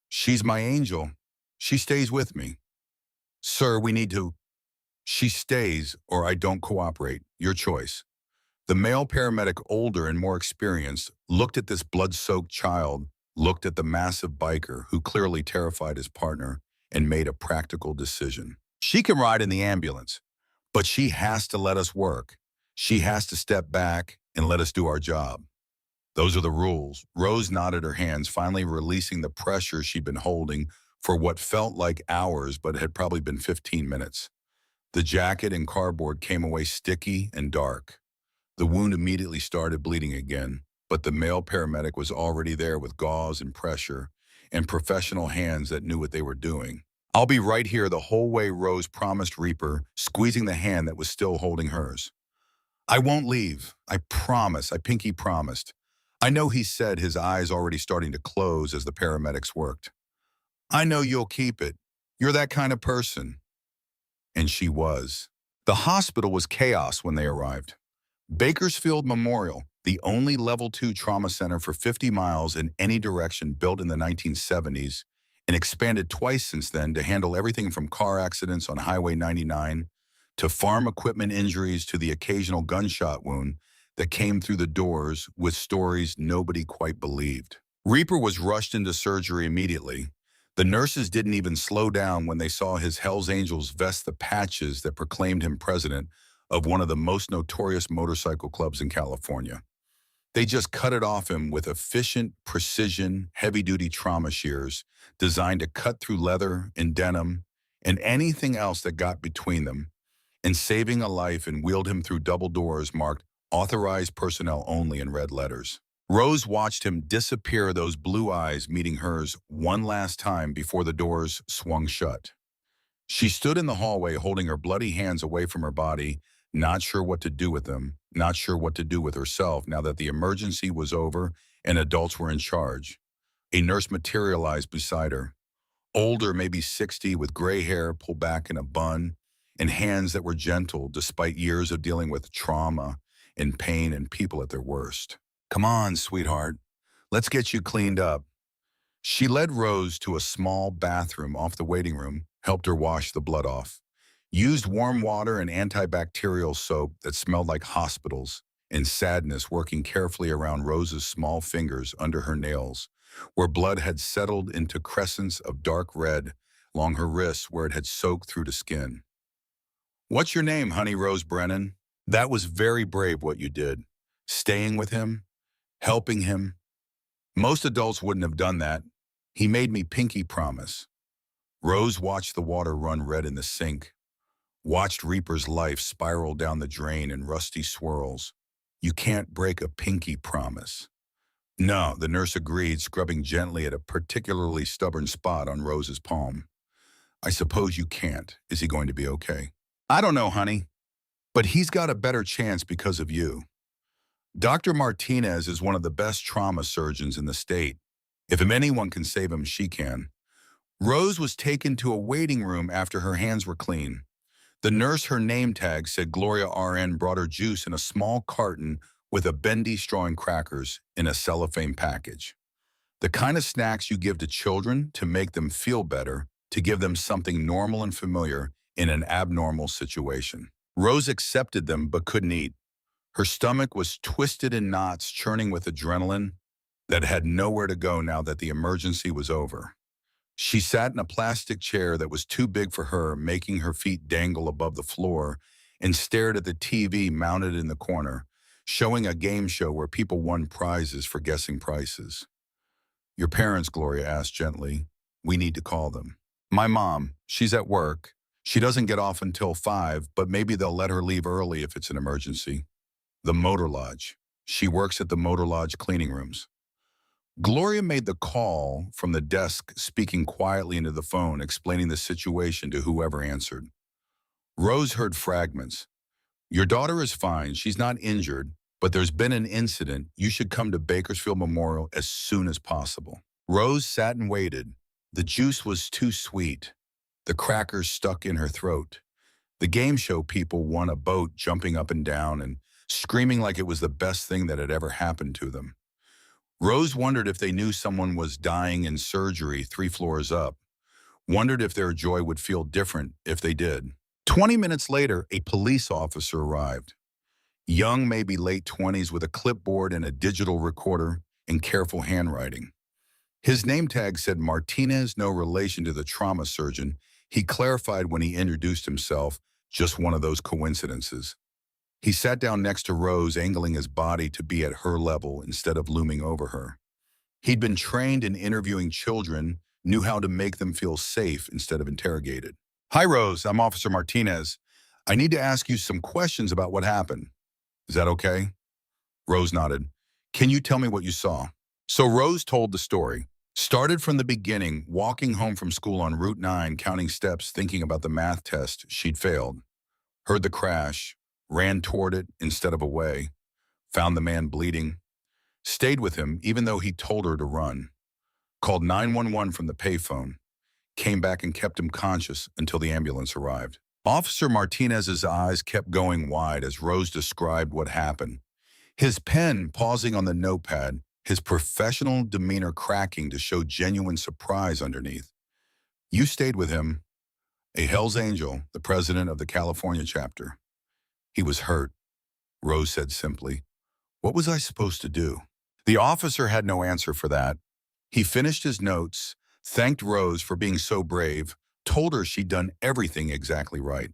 She's my angel. She stays with me. Sir, we need to. She stays, or I don't cooperate. Your choice. The male paramedic, older and more experienced, looked at this blood-soaked child, looked at the massive biker who clearly terrified his partner, and made a practical decision. She can ride in the ambulance, but she has to let us work. She has to step back and let us do our job. Those are the rules. Rose nodded, her hands finally releasing the pressure she'd been holding for what felt like hours but had probably been 15 minutes. The jacket and cardboard came away sticky and dark. The wound immediately started bleeding again, but the male paramedic was already there with gauze and pressure and professional hands that knew what they were doing. I'll be right here the whole way, Rose promised Reaper, squeezing the hand that was still holding hers. I won't leave. I promise. I pinky promised. I know, he said, his eyes already starting to close as the paramedics worked. I know you'll keep it. You're that kind of person. And she was. The hospital was chaos when they arrived. Bakersfield Memorial, the only level 2 trauma center for 50 miles in any direction, built in the 1970s and expanded twice since then to handle everything from car accidents on Highway 99 to farm equipment injuries to the occasional gunshot wound that came through the doors with stories nobody quite believed. Reaper was rushed into surgery immediately. The nurses didn't even slow down when they saw his Hells Angels vest, the patches that proclaimed him president of one of the most notorious motorcycle clubs in California. They just cut it off him with efficient, precision, heavy-duty trauma shears designed to cut through leather and denim and anything else that got between them, and saving a life, and wheeled him through double doors marked "Authorized Personnel Only" in red letters. Rose watched him disappear, those blue eyes meeting hers one last time before the doors swung shut. She stood in the hallway holding her bloody hands away from her body, not sure what to do with them, not sure what to do with herself now that the emergency was over and adults were in charge. A nurse materialized beside her, older, maybe 60, with gray hair pulled back in a bun and hands that were gentle despite years of dealing with trauma and pain and people at their worst. Come on, sweetheart. Let's get you cleaned up. She led Rose to a small bathroom off the waiting room, helped her wash the blood off, used warm water and antibacterial soap that smelled like hospitals, and sadness working carefully around Rose's small fingers under her nails, where blood had settled into crescents of dark red, along her wrists where it had soaked through to skin. "What's your name, Honey Rose Brennan?" That was very brave what you did. Staying with him, helping him. Most adults wouldn't have done that. He made me pinky promise. Rose watched the water run red in the sink, watched Reaper's life spiral down the drain in rusty swirls. "You can't break a pinky promise." "No," the nurse agreed, scrubbing gently at a particularly stubborn spot on Rose's palm. "I suppose you can't. Is he going to be okay?" "I don't know, honey, but he's got a better chance because of you. Dr. Martinez is one of the best trauma surgeons in the state. If anyone can save him, she can." Rose was taken to a waiting room after her hands were clean. The nurse, her name tag said Gloria RN, brought her juice in a small carton with a bendy straw and crackers in a cellophane package. The kind of snacks you give to children to make them feel better, to give them something normal and familiar in an abnormal situation. Rose accepted them but couldn't eat. Her stomach was twisted in knots, churning with adrenaline that had nowhere to go now that the emergency was over. She sat in a plastic chair that was too big for her, making her feet dangle above the floor, and stared at the TV mounted in the corner, showing a game show where people won prizes for guessing prices. "Your parents," Gloria asked gently. "We need to call them." "My mom. She's at work. She doesn't get off until 5, but maybe they'll let her leave early if it's an emergency." "The Motor Lodge. She works at the Motor Lodge cleaning rooms." Gloria made the call from the desk, speaking quietly into the phone, explaining the situation to whoever answered. Rose heard fragments. "Your daughter is fine. She's not injured, but there's been an incident. You should come to Bakersfield Memorial as soon as possible." Rose sat and waited. The juice was too sweet. The crackers stuck in her throat. The game show people won a boat, jumping up and down and screaming like it was the best thing that had ever happened to them. Rose wondered if they knew someone was dying in surgery 3 floors up, wondered if their joy would feel different if they did. 20 minutes later, a police officer arrived. Young, maybe late 20s, with a clipboard and a digital recorder and careful handwriting. His name tag said Martinez, no relation to the trauma surgeon. He clarified when he introduced himself, just one of those coincidences. He sat down next to Rose, angling his body to be at her level instead of looming over her. He'd been trained in interviewing children, knew how to make them feel safe instead of interrogated. "Hi, Rose. I'm Officer Martinez. I need to ask you some questions about what happened. Is that okay?" Rose nodded. "Can you tell me what you saw?" So Rose told the story. Started from the beginning, walking home from school on Route 9, counting steps, thinking about the math test she'd failed. Heard the crash, ran toward it instead of away, found the man bleeding, stayed with him even though he told her to run, called 911 from the payphone, came back and kept him conscious until the ambulance arrived. Officer Martinez's eyes kept going wide as Rose described what happened. His pen pausing on the notepad, his professional demeanor cracking to show genuine surprise underneath. "You stayed with him, a Hell's Angel, the president of the California chapter. He was hurt," Rose said simply. "What was I supposed to do?" The officer had no answer for that. He finished his notes, thanked Rose for being so brave, told her she'd done everything exactly right.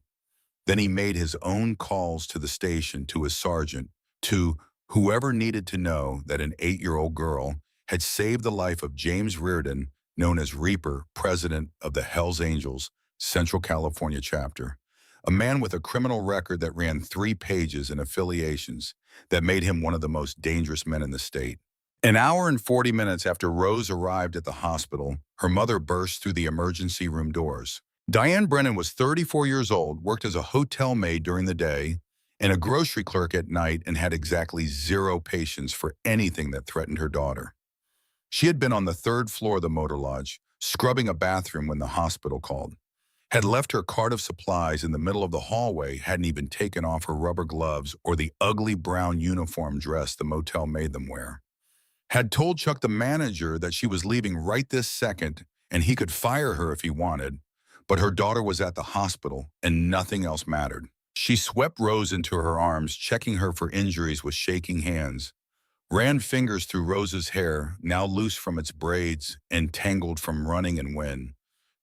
Then he made his own calls to the station, to his sergeant, to whoever needed to know that an 8-year-old girl had saved the life of James Reardon, known as Reaper, president of the Hells Angels, Central California chapter. A man with a criminal record that ran 3 pages in affiliations that made him one of the most dangerous men in the state. An hour and 40 minutes after Rose arrived at the hospital, her mother burst through the emergency room doors. Diane Brennan was 34 years old, worked as a hotel maid during the day and a grocery clerk at night, and had exactly 0 patience for anything that threatened her daughter. She had been on the 3rd floor of the Motor Lodge, scrubbing a bathroom when the hospital called. Had left her cart of supplies in the middle of the hallway, hadn't even taken off her rubber gloves or the ugly brown uniform dress the motel made them wear. Had told Chuck, the manager, that she was leaving right this second and he could fire her if he wanted, but her daughter was at the hospital and nothing else mattered. She swept Rose into her arms, checking her for injuries with shaking hands, ran fingers through Rose's hair, now loose from its braids and tangled from running and wind,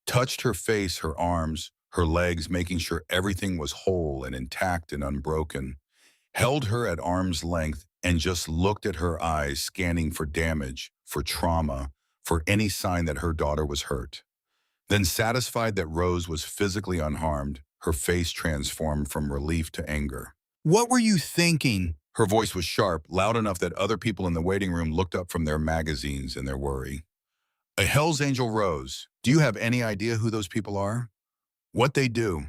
touched her face, her arms, her legs, making sure everything was whole and intact and unbroken, held her at arm's length and just looked at her eyes, scanning for damage, for trauma, for any sign that her daughter was hurt. Then, satisfied that Rose was physically unharmed, her face transformed from relief to anger. "What were you thinking?" Her voice was sharp, loud enough that other people in the waiting room looked up from their magazines in their worry. "A Hell's Angel Rose. Do you have any idea who those people are? What they do?"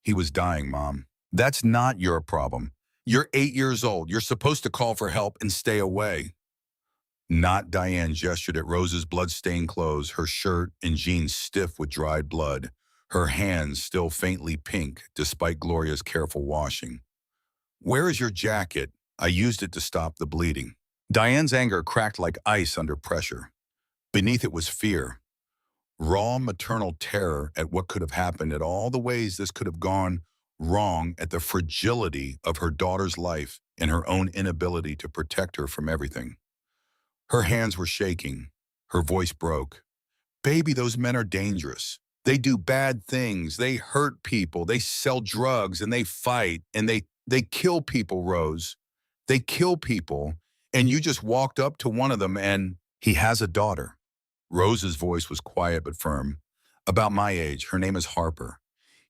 "He was dying, Mom." "That's not your problem. You're 8 years old. You're supposed to call for help and stay away." Not Diane gestured at Rose's blood-stained clothes, her shirt and jeans stiff with dried blood, her hands still faintly pink despite Gloria's careful washing. "Where is your jacket? I used it to stop the bleeding." Diane's anger cracked like ice under pressure. Beneath it was fear, raw maternal terror at what could have happened, at all the ways this could have gone wrong, at the fragility of her daughter's life and her own inability to protect her from everything. Her hands were shaking. Her voice broke. "Baby, those men are dangerous. They do bad things. They hurt people. They sell drugs and they fight and they kill people, Rose. They kill people. And you just walked up to one of them and he has a daughter." Rose's voice was quiet but firm. "About my age. Her name is Harper.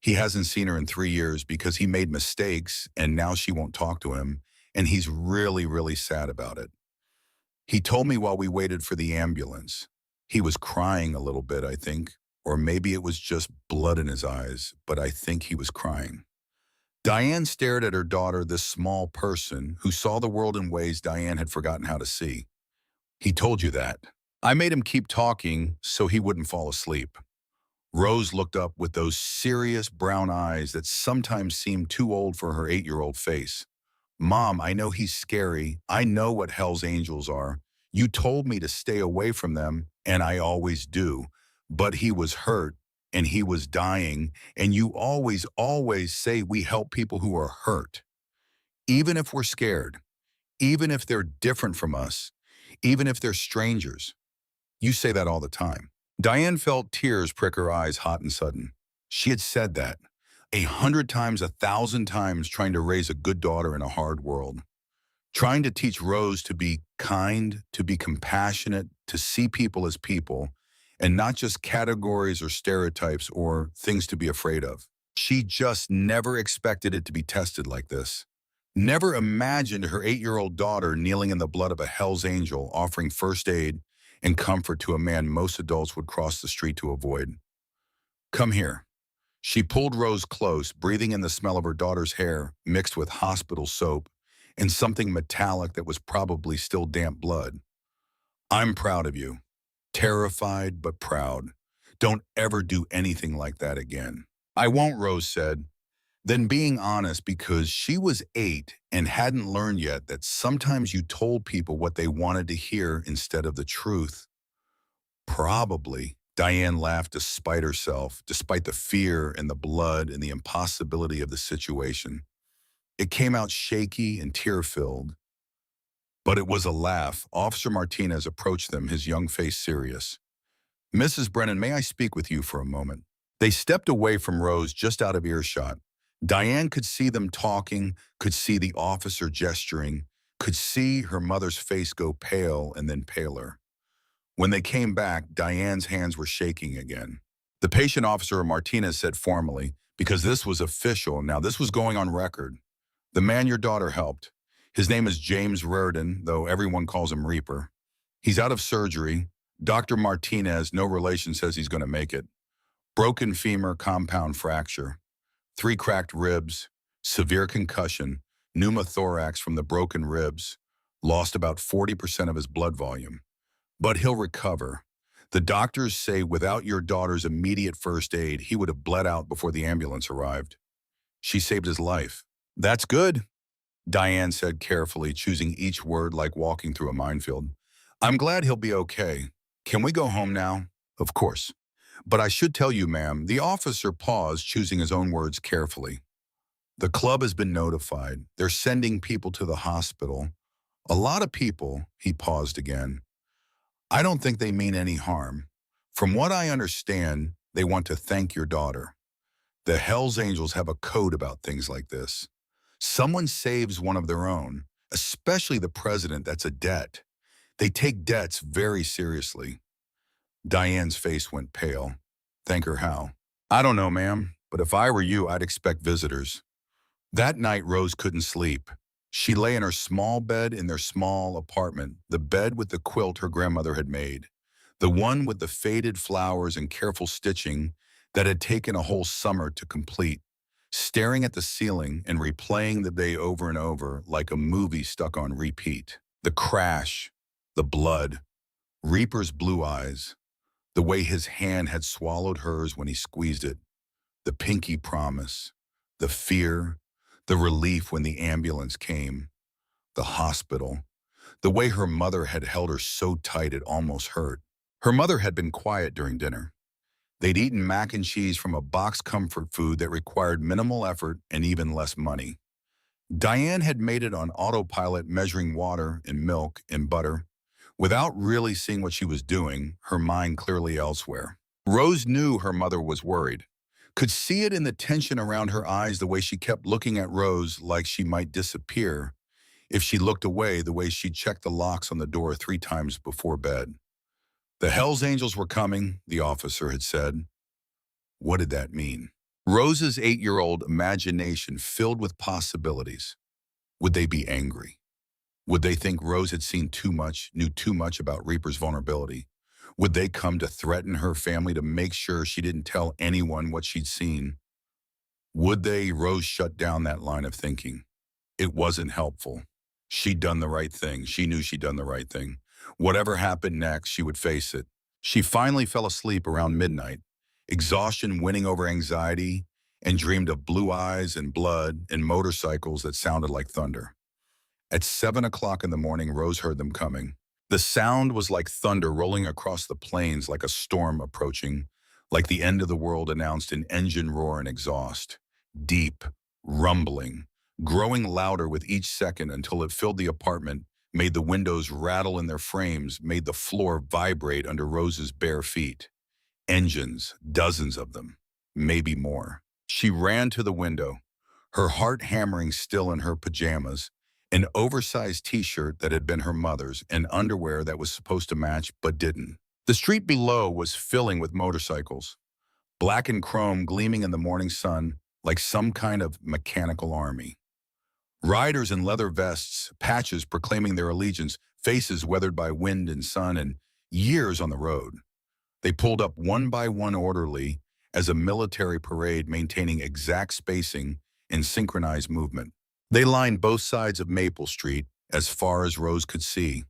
He hasn't seen her in 3 years because he made mistakes and now she won't talk to him. And he's really, really sad about it. He told me while we waited for the ambulance. He was crying a little bit, I think, or maybe it was just blood in his eyes, but I think he was crying." Diane stared at her daughter, this small person who saw the world in ways Diane had forgotten how to see. "He told you that." "I made him keep talking so he wouldn't fall asleep." Rose looked up with those serious brown eyes that sometimes seemed too old for her 8-year-old face. "Mom, I know he's scary. I know what Hell's Angels are. You told me to stay away from them, and I always do. But he was hurt, and he was dying, and you always, always say we help people who are hurt. Even if we're scared, even if they're different from us, even if they're strangers. You say that all the time." Diane felt tears prick her eyes hot and sudden. She had said that 100 times, 1,000 times, trying to raise a good daughter in a hard world. Trying to teach Rose to be kind, to be compassionate, to see people as people, and not just categories or stereotypes or things to be afraid of. She just never expected it to be tested like this. Never imagined her 8-year-old daughter kneeling in the blood of a Hell's Angel, offering first aid and comfort to a man most adults would cross the street to avoid. "Come here." She pulled Rose close, breathing in the smell of her daughter's hair, mixed with hospital soap, and something metallic that was probably still damp blood. "I'm proud of you. Terrified, but proud. Don't ever do anything like that again." "I won't," Rose said. Then, being honest, because she was 8 and hadn't learned yet that sometimes you told people what they wanted to hear instead of the truth. "Probably." Diane laughed despite herself, despite the fear and the blood and the impossibility of the situation. It came out shaky and tear-filled. But it was a laugh. Officer Martinez approached them, his young face serious. "Mrs. Brennan, may I speak with you for a moment?" They stepped away from Rose just out of earshot. Diane could see them talking, could see the officer gesturing, could see her mother's face go pale and then paler. When they came back, Diane's hands were shaking again. The patient officer Martinez said formally, because this was official, now this was going on record. "The man your daughter helped. His name is James Reardon, though everyone calls him Reaper. He's out of surgery. Dr. Martinez, no relation, says he's going to make it. Broken femur, compound fracture. 3 cracked ribs, severe concussion, pneumothorax from the broken ribs. Lost about 40% of his blood volume. But he'll recover. The doctors say without your daughter's immediate first aid, he would have bled out before the ambulance arrived. She saved his life." "That's good," Diane said carefully, choosing each word like walking through a minefield. "I'm glad he'll be okay. Can we go home now?" "Of course. But I should tell you, ma'am," the officer paused, choosing his own words carefully. "The club has been notified. They're sending people to the hospital. A lot of people," he paused again. "I don't think they mean any harm. From what I understand, They want to thank your daughter. The Hells Angels have a code about things like this. Someone saves one of their own, especially the president that's a debt. They take debts very seriously. Diane's face went pale. Thank her how? I don't know, ma'am, but if I were you, I'd expect visitors. That night, Rose couldn't sleep. She lay in her small bed in their small apartment, the bed with the quilt her grandmother had made, the one with the faded flowers and careful stitching that had taken a whole summer to complete, staring at the ceiling and replaying the day over and over like a movie stuck on repeat. The crash, the blood, Reaper's blue eyes, the way his hand had swallowed hers when he squeezed it, the pinky promise, the fear, the relief when the ambulance came, the hospital, the way her mother had held her so tight it almost hurt. Her mother had been quiet during dinner. They'd eaten mac and cheese from a box comfort food that required minimal effort and even less money. Diane had made it on autopilot, measuring water and milk and butter, without really seeing what she was doing, her mind clearly elsewhere. Rose knew her mother was worried, could see it in the tension around her eyes, the way she kept looking at Rose like she might disappear if she looked away, the way she checked the locks on the door 3 times before bed. The Hells Angels were coming, the officer had said. What did that mean? Rose's 8-year-old imagination filled with possibilities. Would they be angry? Would they think Rose had seen too much, knew too much about Reaper's vulnerability? Would they come to threaten her family to make sure she didn't tell anyone what she'd seen? Would they? Rose shut down that line of thinking. It wasn't helpful. She'd done the right thing. She knew she'd done the right thing. Whatever happened next, she would face it. She finally fell asleep around midnight, exhaustion winning over anxiety, and dreamed of blue eyes and blood and motorcycles that sounded like thunder. At 7 o'clock in the morning, Rose heard them coming. The sound was like thunder rolling across the plains, like a storm approaching, like the end of the world announced in engine roar and exhaust. Deep, rumbling, growing louder with each second until it filled the apartment, made the windows rattle in their frames, made the floor vibrate under Rose's bare feet. Engines, dozens of them, maybe more. She ran to the window, her heart hammering still in her pajamas, an oversized t-shirt that had been her mother's, and underwear that was supposed to match but didn't. The street below was filling with motorcycles, black and chrome gleaming in the morning sun like some kind of mechanical army. Riders in leather vests, patches proclaiming their allegiance, faces weathered by wind and sun and years on the road. They pulled up one by one orderly as a military parade, maintaining exact spacing and synchronized movement. They lined both sides of Maple Street as far as Rose could see,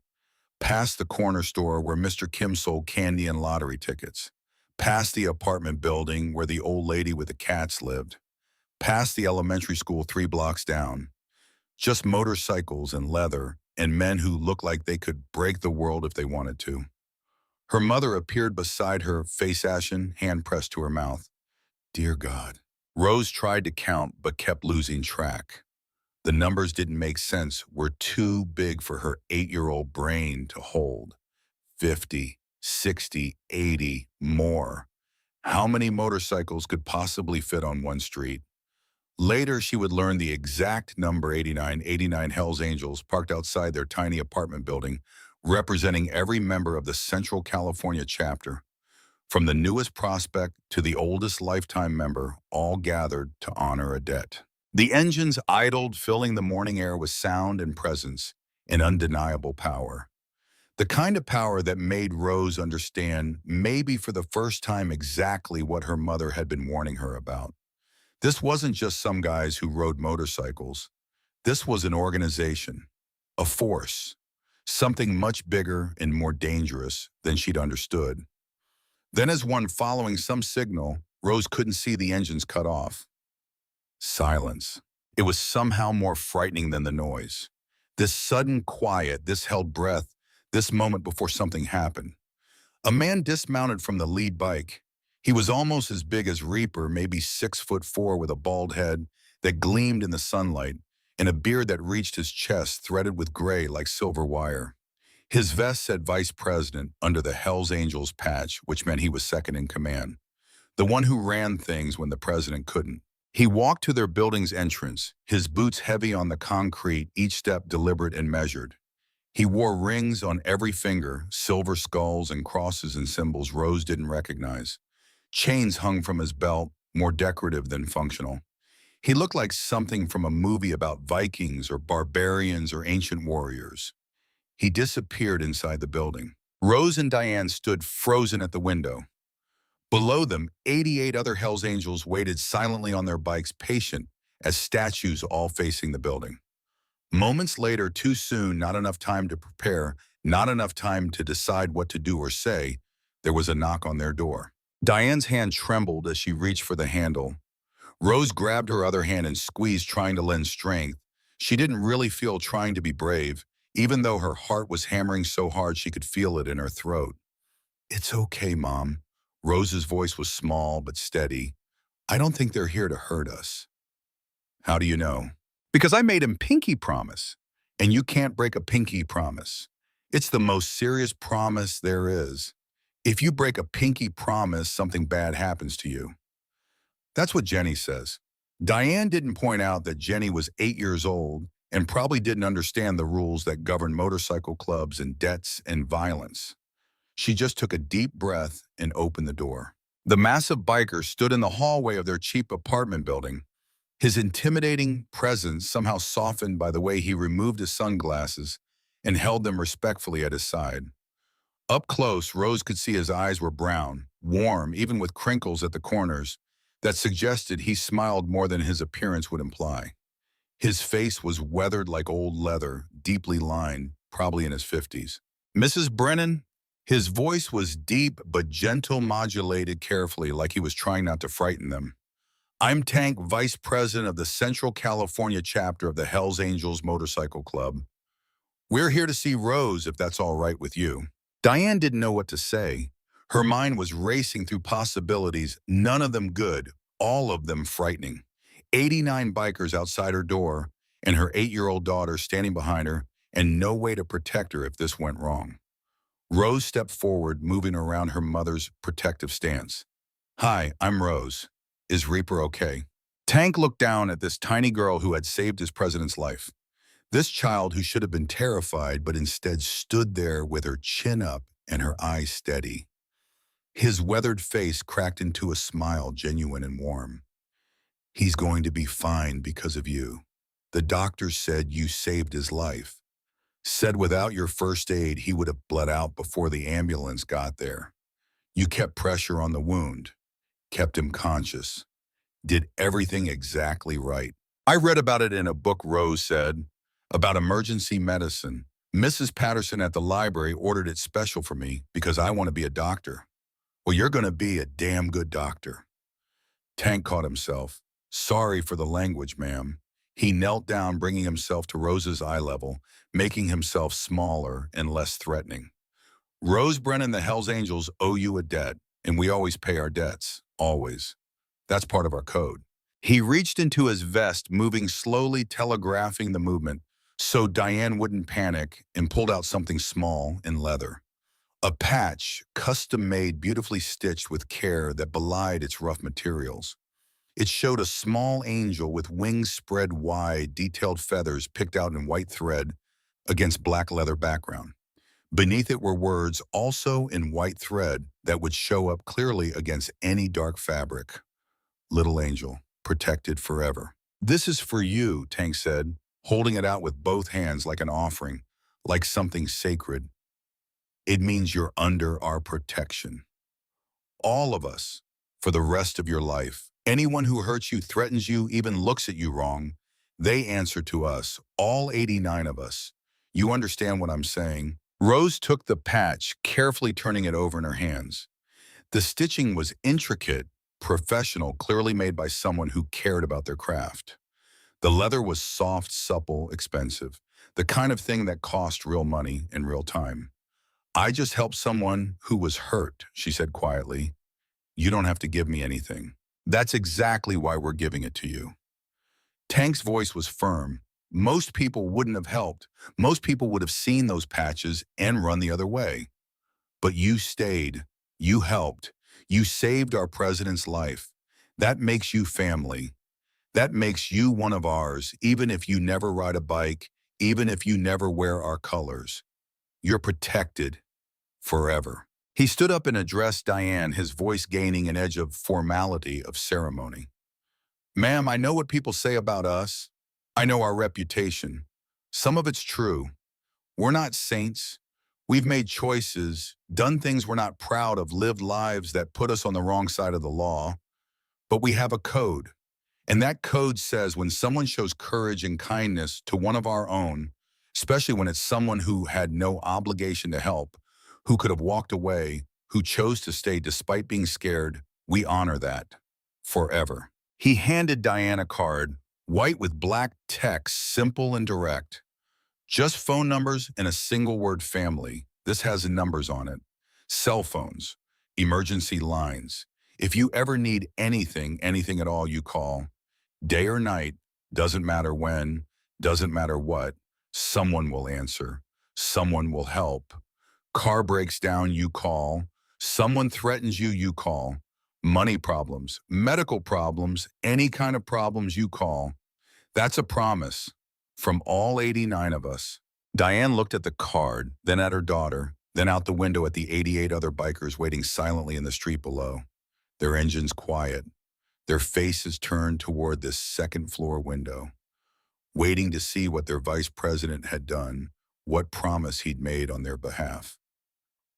past the corner store where Mr. Kim sold candy and lottery tickets, past the apartment building where the old lady with the cats lived, past the elementary school 3 blocks down. Just motorcycles and leather and men who looked like they could break the world if they wanted to. Her mother appeared beside her, face ashen, hand pressed to her mouth. Dear God. Rose tried to count but kept losing track. The numbers didn't make sense, were too big for her 8-year-old brain to hold. 50, 60, 80, more. How many motorcycles could possibly fit on one street? Later, she would learn the exact number 89 Hells Angels parked outside their tiny apartment building, representing every member of the Central California chapter. From the newest prospect to the oldest lifetime member, all gathered to honor a debt. The engines idled, filling the morning air with sound and presence and undeniable power. The kind of power that made Rose understand, maybe for the first time, exactly what her mother had been warning her about. This wasn't just some guys who rode motorcycles. This was an organization, a force, something much bigger and more dangerous than she'd understood. Then as one following some signal, Rose couldn't see the engines cut off. Silence. It was somehow more frightening than the noise. This sudden quiet, this held breath, this moment before something happened. A man dismounted from the lead bike. He was almost as big as Reaper, maybe 6'4", with a bald head that gleamed in the sunlight and a beard that reached his chest, threaded with gray like silver wire. His vest said Vice President under the Hells Angels patch, which meant he was second in command. the one who ran things when the president couldn't. He walked to their building's entrance, his boots heavy on the concrete, each step deliberate and measured. He wore rings on every finger, silver skulls and crosses and symbols Rose didn't recognize. Chains hung from his belt, more decorative than functional. He looked like something from a movie about Vikings or barbarians or ancient warriors. He disappeared inside the building. Rose and Diane stood frozen at the window. Below them, 88 other Hells Angels waited silently on their bikes, patient as statues, all facing the building. Moments later, too soon, not enough time to prepare, not enough time to decide what to do or say, there was a knock on their door. Diane's hand trembled as she reached for the handle. Rose grabbed her other hand and squeezed, trying to lend strength. She didn't really feel trying to be brave, even though her heart was hammering so hard she could feel it in her throat. "It's okay, Mom." Rose's voice was small but steady. "I don't think they're here to hurt us." "How do you know?" "Because I made him pinky promise. And you can't break a pinky promise. It's the most serious promise there is. If you break a pinky promise, something bad happens to you." That's what Jenny says. Diane didn't point out that Jenny was 8 years old and probably didn't understand the rules that govern motorcycle clubs and debts and violence. She just took a deep breath and opened the door. The massive biker stood in the hallway of their cheap apartment building, his intimidating presence somehow softened by the way he removed his sunglasses and held them respectfully at his side. Up close, Rose could see his eyes were brown, warm, even with crinkles at the corners that suggested he smiled more than his appearance would imply. His face was weathered like old leather, deeply lined, probably in his 50s. "Mrs. Brennan?" His voice was deep but gentle, modulated carefully, like he was trying not to frighten them. "I'm Tank, Vice President of the Central California chapter of the Hells Angels Motorcycle Club. We're here to see Rose, if that's all right with you." Diane didn't know what to say. Her mind was racing through possibilities, none of them good, all of them frightening. 89 bikers outside her door, and her 8-year-old daughter standing behind her, and no way to protect her if this went wrong. Rose stepped forward, moving around her mother's protective stance. "Hi, I'm Rose. Is Reaper okay?" Tank looked down at this tiny girl who had saved his president's life. This child who should have been terrified, but instead stood there with her chin up and her eyes steady. His weathered face cracked into a smile, genuine and warm. "He's going to be fine because of you. The doctor said you saved his life. Said without your first aid, he would have bled out before the ambulance got there. You kept pressure on the wound, kept him conscious, did everything exactly right. I read about it in a book," Rose said, "about emergency medicine. Mrs. Patterson at the library ordered it special for me because I want to be a doctor." "Well, you're going to be a damn good doctor." Tank caught himself. "Sorry for the language, ma'am." He knelt down, bringing himself to Rose's eye level, making himself smaller and less threatening. "Rose Brennan, the Hells Angels owe you a debt, and we always pay our debts. Always. That's part of our code." He reached into his vest, moving slowly, telegraphing the movement, so Diane wouldn't panic, and pulled out something small in leather. A patch, custom-made, beautifully stitched with care that belied its rough materials. It showed a small angel with wings spread wide, detailed feathers picked out in white thread against black leather background. Beneath it were words, also in white thread, that would show up clearly against any dark fabric. "Little angel, protected forever." "This is for you," Tank said, holding it out with both hands like an offering, like something sacred. "It means you're under our protection. All of us, for the rest of your life. Anyone who hurts you, threatens you, even looks at you wrong, they answer to us, all 89 of us. You understand what I'm saying?" Rose took the patch, carefully turning it over in her hands. The stitching was intricate, professional, clearly made by someone who cared about their craft. The leather was soft, supple, expensive, the kind of thing that cost real money and real time. "I just helped someone who was hurt," she said quietly. "You don't have to give me anything. That's exactly why we're giving it to you." Tank's voice was firm. Most people wouldn't have helped. Most people would have seen those patches and run the other way. But you stayed. You helped. You saved our president's life. That makes you family. That makes you one of ours, even if you never ride a bike, even if you never wear our colors. You're protected forever." He stood up and addressed Diane, his voice gaining an edge of formality, of ceremony. "Ma'am, I know what people say about us. I know our reputation. Some of it's true. We're not saints. We've made choices, done things we're not proud of, lived lives that put us on the wrong side of the law. But we have a code. And that code says when someone shows courage and kindness to one of our own, especially when it's someone who had no obligation to help, who could have walked away, who chose to stay despite being scared, we honor that forever." He handed Diane a card, white with black text, simple and direct. "Just phone numbers and a single word family. This has numbers on it. Cell phones, emergency lines. If you ever need anything, anything at all, you call. Day or night, doesn't matter when, doesn't matter what, someone will answer. Someone will help. Car breaks down, you call. Someone threatens you, you call. Money problems, medical problems, any kind of problems, you call. That's a promise from all 89 of us." Diane looked at the card, then at her daughter, then out the window at the 88 other bikers waiting silently in the street below, their engines quiet, their faces turned toward this second-floor window, waiting to see what their vice president had done, what promise he'd made on their behalf.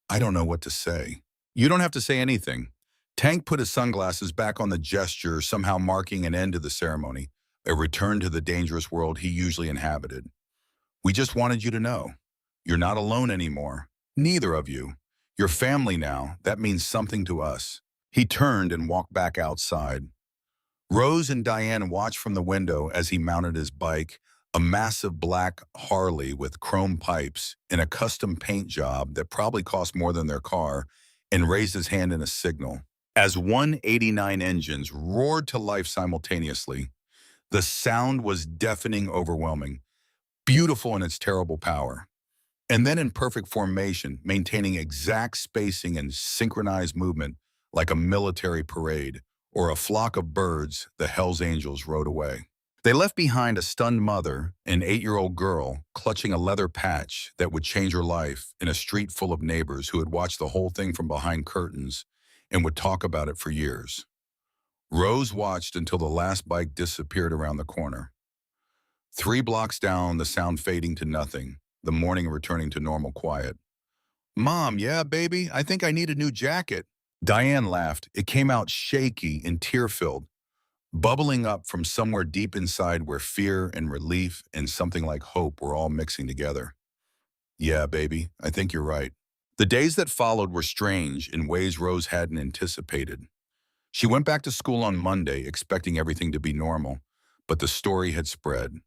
"I don't know what to say." "You don't have to say anything." Tank put his sunglasses back on, the gesture somehow marking an end to the ceremony, a return to the dangerous world he usually inhabited. "We just wanted you to know. You're not alone anymore. Neither of you. You're family now. That means something to us." He turned and walked back outside. Rose and Diane watched from the window as he mounted his bike, a massive black Harley with chrome pipes and a custom paint job that probably cost more than their car, and raised his hand in a signal. As 189 engines roared to life simultaneously, the sound was deafening, overwhelming, beautiful in its terrible power. And then in perfect formation, maintaining exact spacing and synchronized movement like a military parade or a flock of birds, the Hells Angels rode away. They left behind a stunned mother, an 8-year-old girl clutching a leather patch that would change her life, in a street full of neighbors who had watched the whole thing from behind curtains and would talk about it for years. Rose watched until the last bike disappeared around the corner. 3 blocks down, the sound fading to nothing, the morning returning to normal quiet. "Mom, yeah, baby, I think I need a new jacket." Diane laughed. It came out shaky and tear-filled, bubbling up from somewhere deep inside where fear and relief and something like hope were all mixing together. "Yeah, baby, I think you're right." The days that followed were strange in ways Rose hadn't anticipated. She went back to school on Monday, expecting everything to be normal, but the story had spread.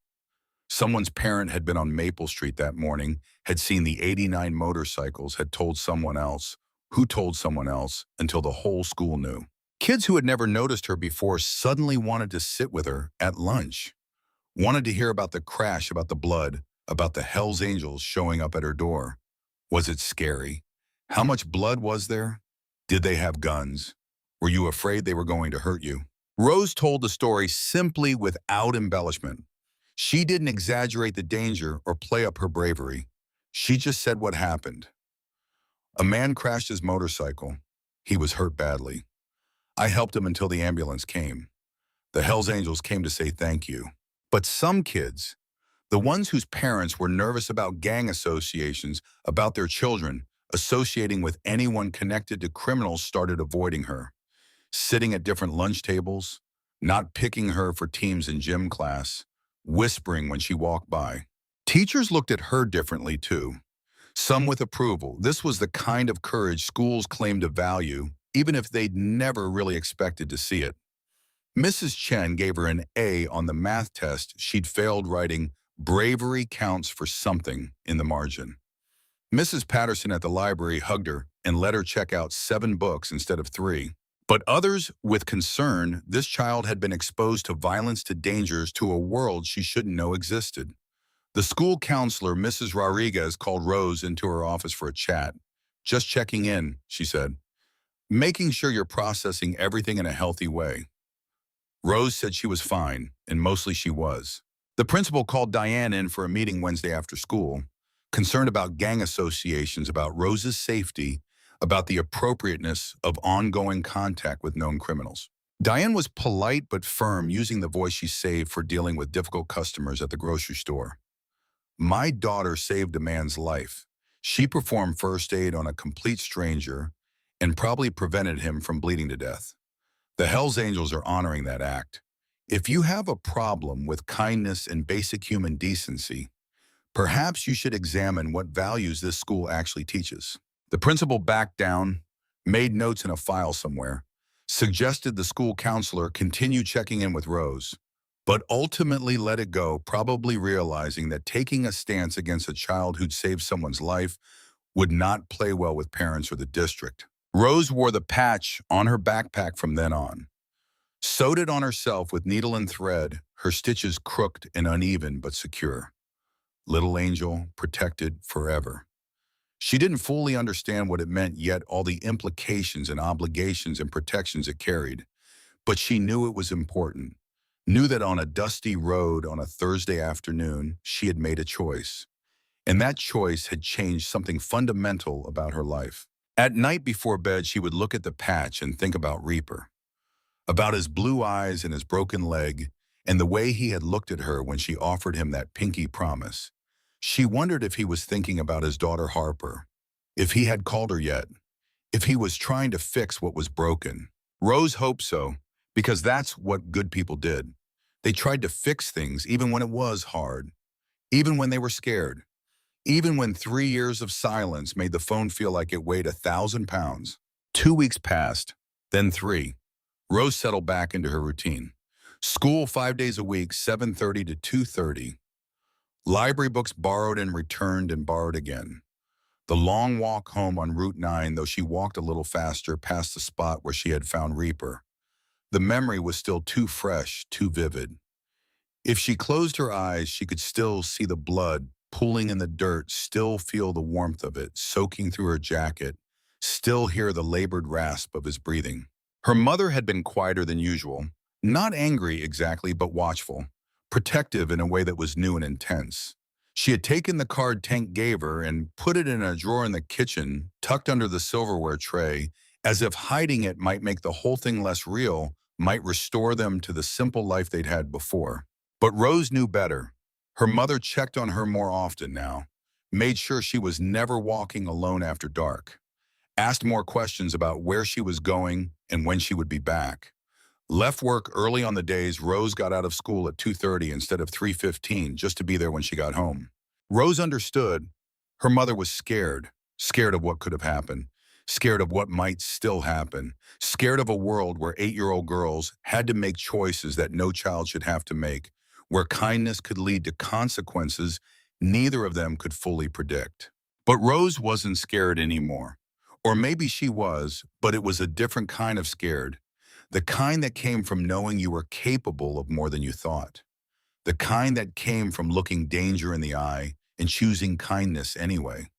Someone's parent had been on Maple Street that morning, had seen the 89 motorcycles, had told someone else, who told someone else, until the whole school knew. Kids who had never noticed her before suddenly wanted to sit with her at lunch, wanted to hear about the crash, about the blood, about the Hells Angels showing up at her door. Was it scary? How much blood was there? Did they have guns? Were you afraid they were going to hurt you? Rose told the story simply, without embellishment. She didn't exaggerate the danger or play up her bravery. She just said what happened. "A man crashed his motorcycle. He was hurt badly. I helped him until the ambulance came. The Hells Angels came to say thank you." But some kids, the ones whose parents were nervous about gang associations, about their children associating with anyone connected to criminals, started avoiding her, sitting at different lunch tables, not picking her for teams in gym class, whispering when she walked by. Teachers looked at her differently too, some with approval. This was the kind of courage schools claimed to value, even if they'd never really expected to see it. Mrs. Chen gave her an A on the math test she'd failed, writing "bravery counts for something" in the margin. Mrs. Patterson at the library hugged her and let her check out 7 books instead of 3. But others, with concern, this child had been exposed to violence, to dangers, to a world she shouldn't know existed. The school counselor, Mrs. Rodriguez, called Rose into her office for a chat. "Just checking in," she said. Making sure you're processing everything in a healthy way. Rose said she was fine, and mostly she was. The principal called Diane in for a meeting Wednesday after school, concerned about gang associations, about Rose's safety, about the appropriateness of ongoing contact with known criminals. Diane was polite but firm, using the voice she saved for dealing with difficult customers at the grocery store. My daughter saved a man's life. She performed first aid on a complete stranger and probably prevented him from bleeding to death. The Hells Angels are honoring that act. If you have a problem with kindness and basic human decency, perhaps you should examine what values this school actually teaches. The principal backed down, made notes in a file somewhere, suggested the school counselor continue checking in with Rose, but ultimately let it go, probably realizing that taking a stance against a child who'd saved someone's life would not play well with parents or the district. Rose wore the patch on her backpack from then on, sewed it on herself with needle and thread, her stitches crooked and uneven but secure. Little angel, protected forever. She didn't fully understand what it meant yet, all the implications and obligations and protections it carried, but she knew it was important. Knew that on a dusty road on a Thursday afternoon, she had made a choice. And that choice had changed something fundamental about her life. At night before bed, she would look at the patch and think about Reaper, about his blue eyes and his broken leg, and the way he had looked at her when she offered him that pinky promise. She wondered if he was thinking about his daughter Harper, if he had called her yet, if he was trying to fix what was broken. Rose hoped so, because that's what good people did. They tried to fix things even when it was hard, even when they were scared, even when 3 years of silence made the phone feel like it weighed 1,000 pounds. 2 weeks passed, then 3. Rose settled back into her routine. School 5 days a week, 7:30 to 2:30. Library books borrowed and returned and borrowed again. The long walk home on Route 9, though she walked a little faster past the spot where she had found Reaper. The memory was still too fresh, too vivid. If she closed her eyes, she could still see the blood pooling in the dirt, still feel the warmth of it soaking through her jacket, still hear the labored rasp of his breathing. Her mother had been quieter than usual, not angry exactly, but watchful, protective in a way that was new and intense. She had taken the card Tank gave her and put it in a drawer in the kitchen, tucked under the silverware tray, as if hiding it might make the whole thing less real, might restore them to the simple life they'd had before. But Rose knew better. Her mother checked on her more often now, made sure she was never walking alone after dark, asked more questions about where she was going and when she would be back. Left work early on the days Rose got out of school at 2:30 instead of 3:15, just to be there when she got home. Rose understood. Her mother was scared, scared of what could have happened, scared of what might still happen, scared of a world where 8-year-old girls had to make choices that no child should have to make, where kindness could lead to consequences neither of them could fully predict. But Rose wasn't scared anymore. Or maybe she was, but it was a different kind of scared. The kind that came from knowing you were capable of more than you thought. The kind that came from looking danger in the eye and choosing kindness anyway.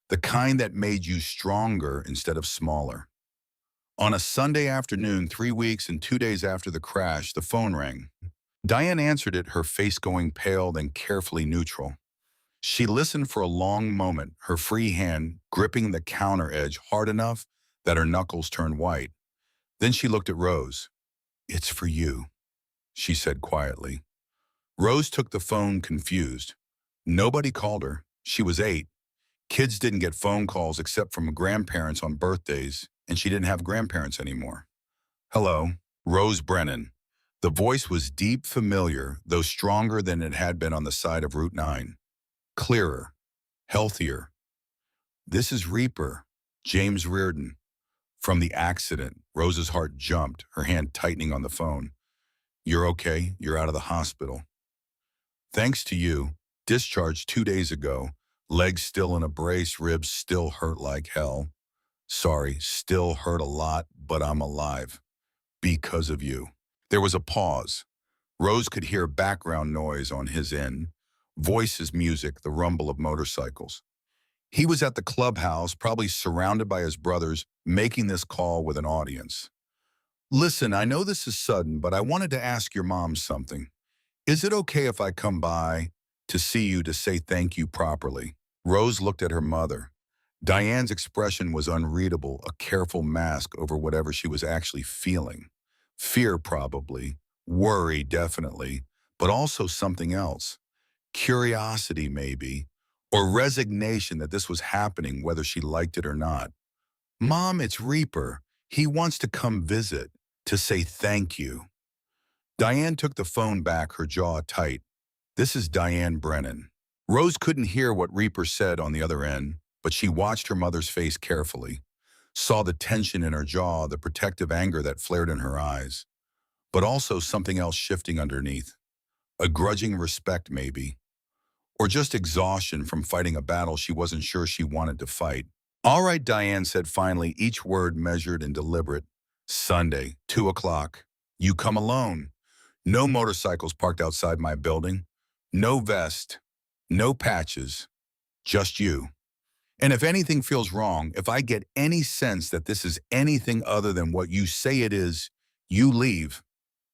The kind that made you stronger instead of smaller. On a Sunday afternoon, 3 weeks and 2 days after the crash, the phone rang. Diane answered it, her face going pale, then carefully neutral. She listened for a long moment, her free hand gripping the counter edge hard enough that her knuckles turned white. Then she looked at Rose. "It's for you," she said quietly. Rose took the phone, confused. Nobody called her. She was 8. Kids didn't get phone calls except from grandparents on birthdays, and she didn't have grandparents anymore. "Hello, Rose Brennan." The voice was deep, familiar, though stronger than it had been on the side of Route 9. Clearer, healthier. "This is Reaper, James Reardon." From the accident, Rose's heart jumped, her hand tightening on the phone. "You're okay. You're out of the hospital." "Thanks to you. Discharged 2 days ago. Legs still in a brace, ribs still hurt like hell. Sorry, still hurt a lot, but I'm alive. Because of you." There was a pause. Rose could hear background noise on his end. Voices, music, the rumble of motorcycles. He was at the clubhouse, probably surrounded by his brothers, making this call with an audience. Listen, I know this is sudden, but I wanted to ask your mom something. Is it okay if I come by to see you to say thank you properly? Rose looked at her mother. Diane's expression was unreadable, a careful mask over whatever she was actually feeling. Fear, probably. Worry, definitely. But also something else. Curiosity, maybe. Or resignation that this was happening, whether she liked it or not. Mom, it's Reaper. He wants to come visit, to say thank you. Diane took the phone back, her jaw tight. This is Diane Brennan. Rose couldn't hear what Reaper said on the other end, but she watched her mother's face carefully, saw the tension in her jaw, the protective anger that flared in her eyes, but also something else shifting underneath. A grudging respect, maybe, or just exhaustion from fighting a battle she wasn't sure she wanted to fight. All right, Diane said finally, each word measured and deliberate. Sunday, 2 o'clock. You come alone. No motorcycles parked outside my building. No vest. No patches. Just you. And if anything feels wrong, if I get any sense that this is anything other than what you say it is, you leave.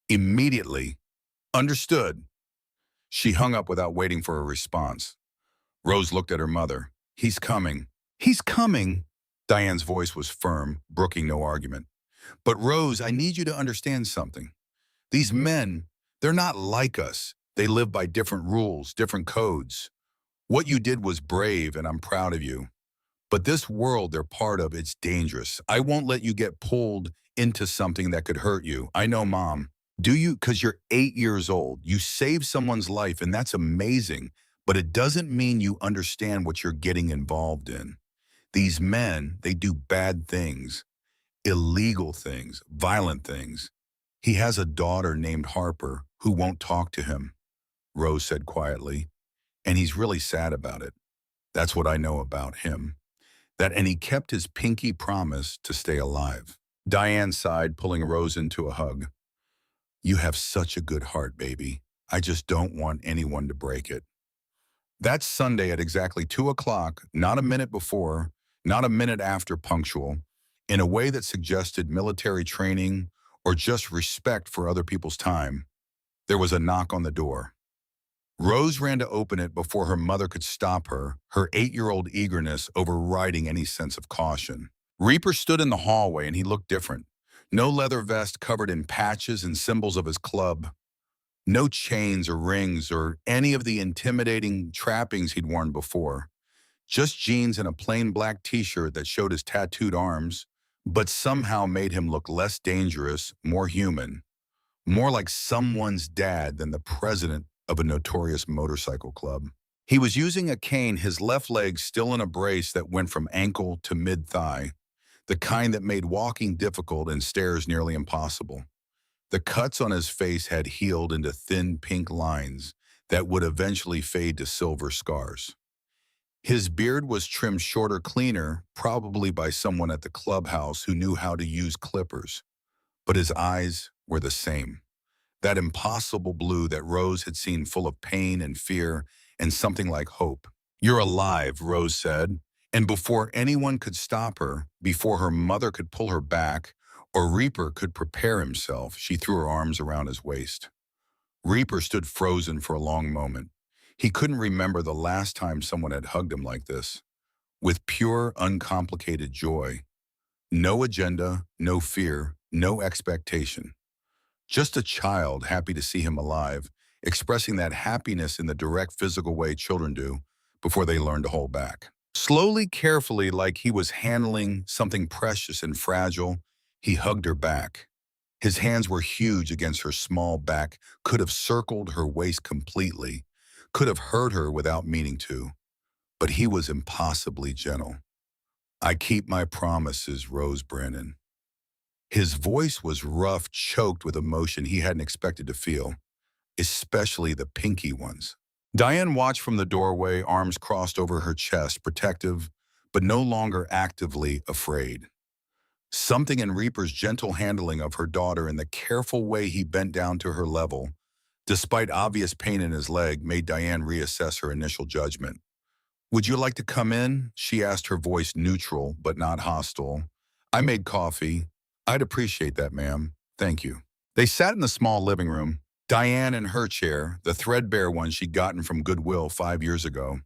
Immediately. Understood. She hung up without waiting for a response. Rose looked at her mother. He's coming. He's coming. Diane's voice was firm, brooking no argument. But Rose, I need you to understand something. These men, they're not like us. They live by different rules, different codes. What you did was brave, and I'm proud of you. But this world they're part of, it's dangerous. I won't let you get pulled into something that could hurt you. I know, Mom. Do you? Because you're 8 years old. You saved someone's life, and that's amazing. But it doesn't mean you understand what you're getting involved in. These men, they do bad things, illegal things, violent things. He has a daughter named Harper who won't talk to him, Rose said quietly, and he's really sad about it. That's what I know about him. And he kept his pinky promise to stay alive. Diane sighed, pulling Rose into a hug. You have such a good heart, baby. I just don't want anyone to break it. That's Sunday at exactly 2 o'clock, not a minute before, not a minute after punctual, in a way that suggested military training or just respect for other people's time. There was a knock on the door. Rose ran to open it before her mother could stop her, her 8-year-old eagerness overriding any sense of caution. Reaper stood in the hallway and he looked different. No leather vest covered in patches and symbols of his club. No chains or rings or any of the intimidating trappings he'd worn before. Just jeans and a plain black t-shirt that showed his tattooed arms, but somehow made him look less dangerous, more human. More like someone's dad than the president of a notorious motorcycle club. He was using a cane, his left leg still in a brace that went from ankle to mid-thigh, the kind that made walking difficult and stairs nearly impossible. The cuts on his face had healed into thin pink lines that would eventually fade to silver scars. His beard was trimmed shorter, cleaner, probably by someone at the clubhouse who knew how to use clippers. But his eyes were the same. That impossible blue that Rose had seen, full of pain and fear and something like hope. You're alive, Rose said. And before anyone could stop her, before her mother could pull her back, or Reaper could prepare himself, she threw her arms around his waist. Reaper stood frozen for a long moment. He couldn't remember the last time someone had hugged him like this. With pure, uncomplicated joy. No agenda, no fear, no expectation. Just a child happy to see him alive, expressing that happiness in the direct physical way children do before they learn to hold back. Slowly, carefully, like he was handling something precious and fragile, he hugged her back. His hands were huge against her small back, could have circled her waist completely, could have hurt her without meaning to. But he was impossibly gentle. I keep my promises, Rose Brennan. His voice was rough, choked with emotion he hadn't expected to feel, especially the pinky ones. Diane watched from the doorway, arms crossed over her chest, protective, but no longer actively afraid. Something in Reaper's gentle handling of her daughter and the careful way he bent down to her level, despite obvious pain in his leg, made Diane reassess her initial judgment. Would you like to come in? She asked, her voice neutral but not hostile. I made coffee. I'd appreciate that, ma'am. Thank you. They sat in the small living room, Diane in her chair, the threadbare one she'd gotten from Goodwill 5 years ago,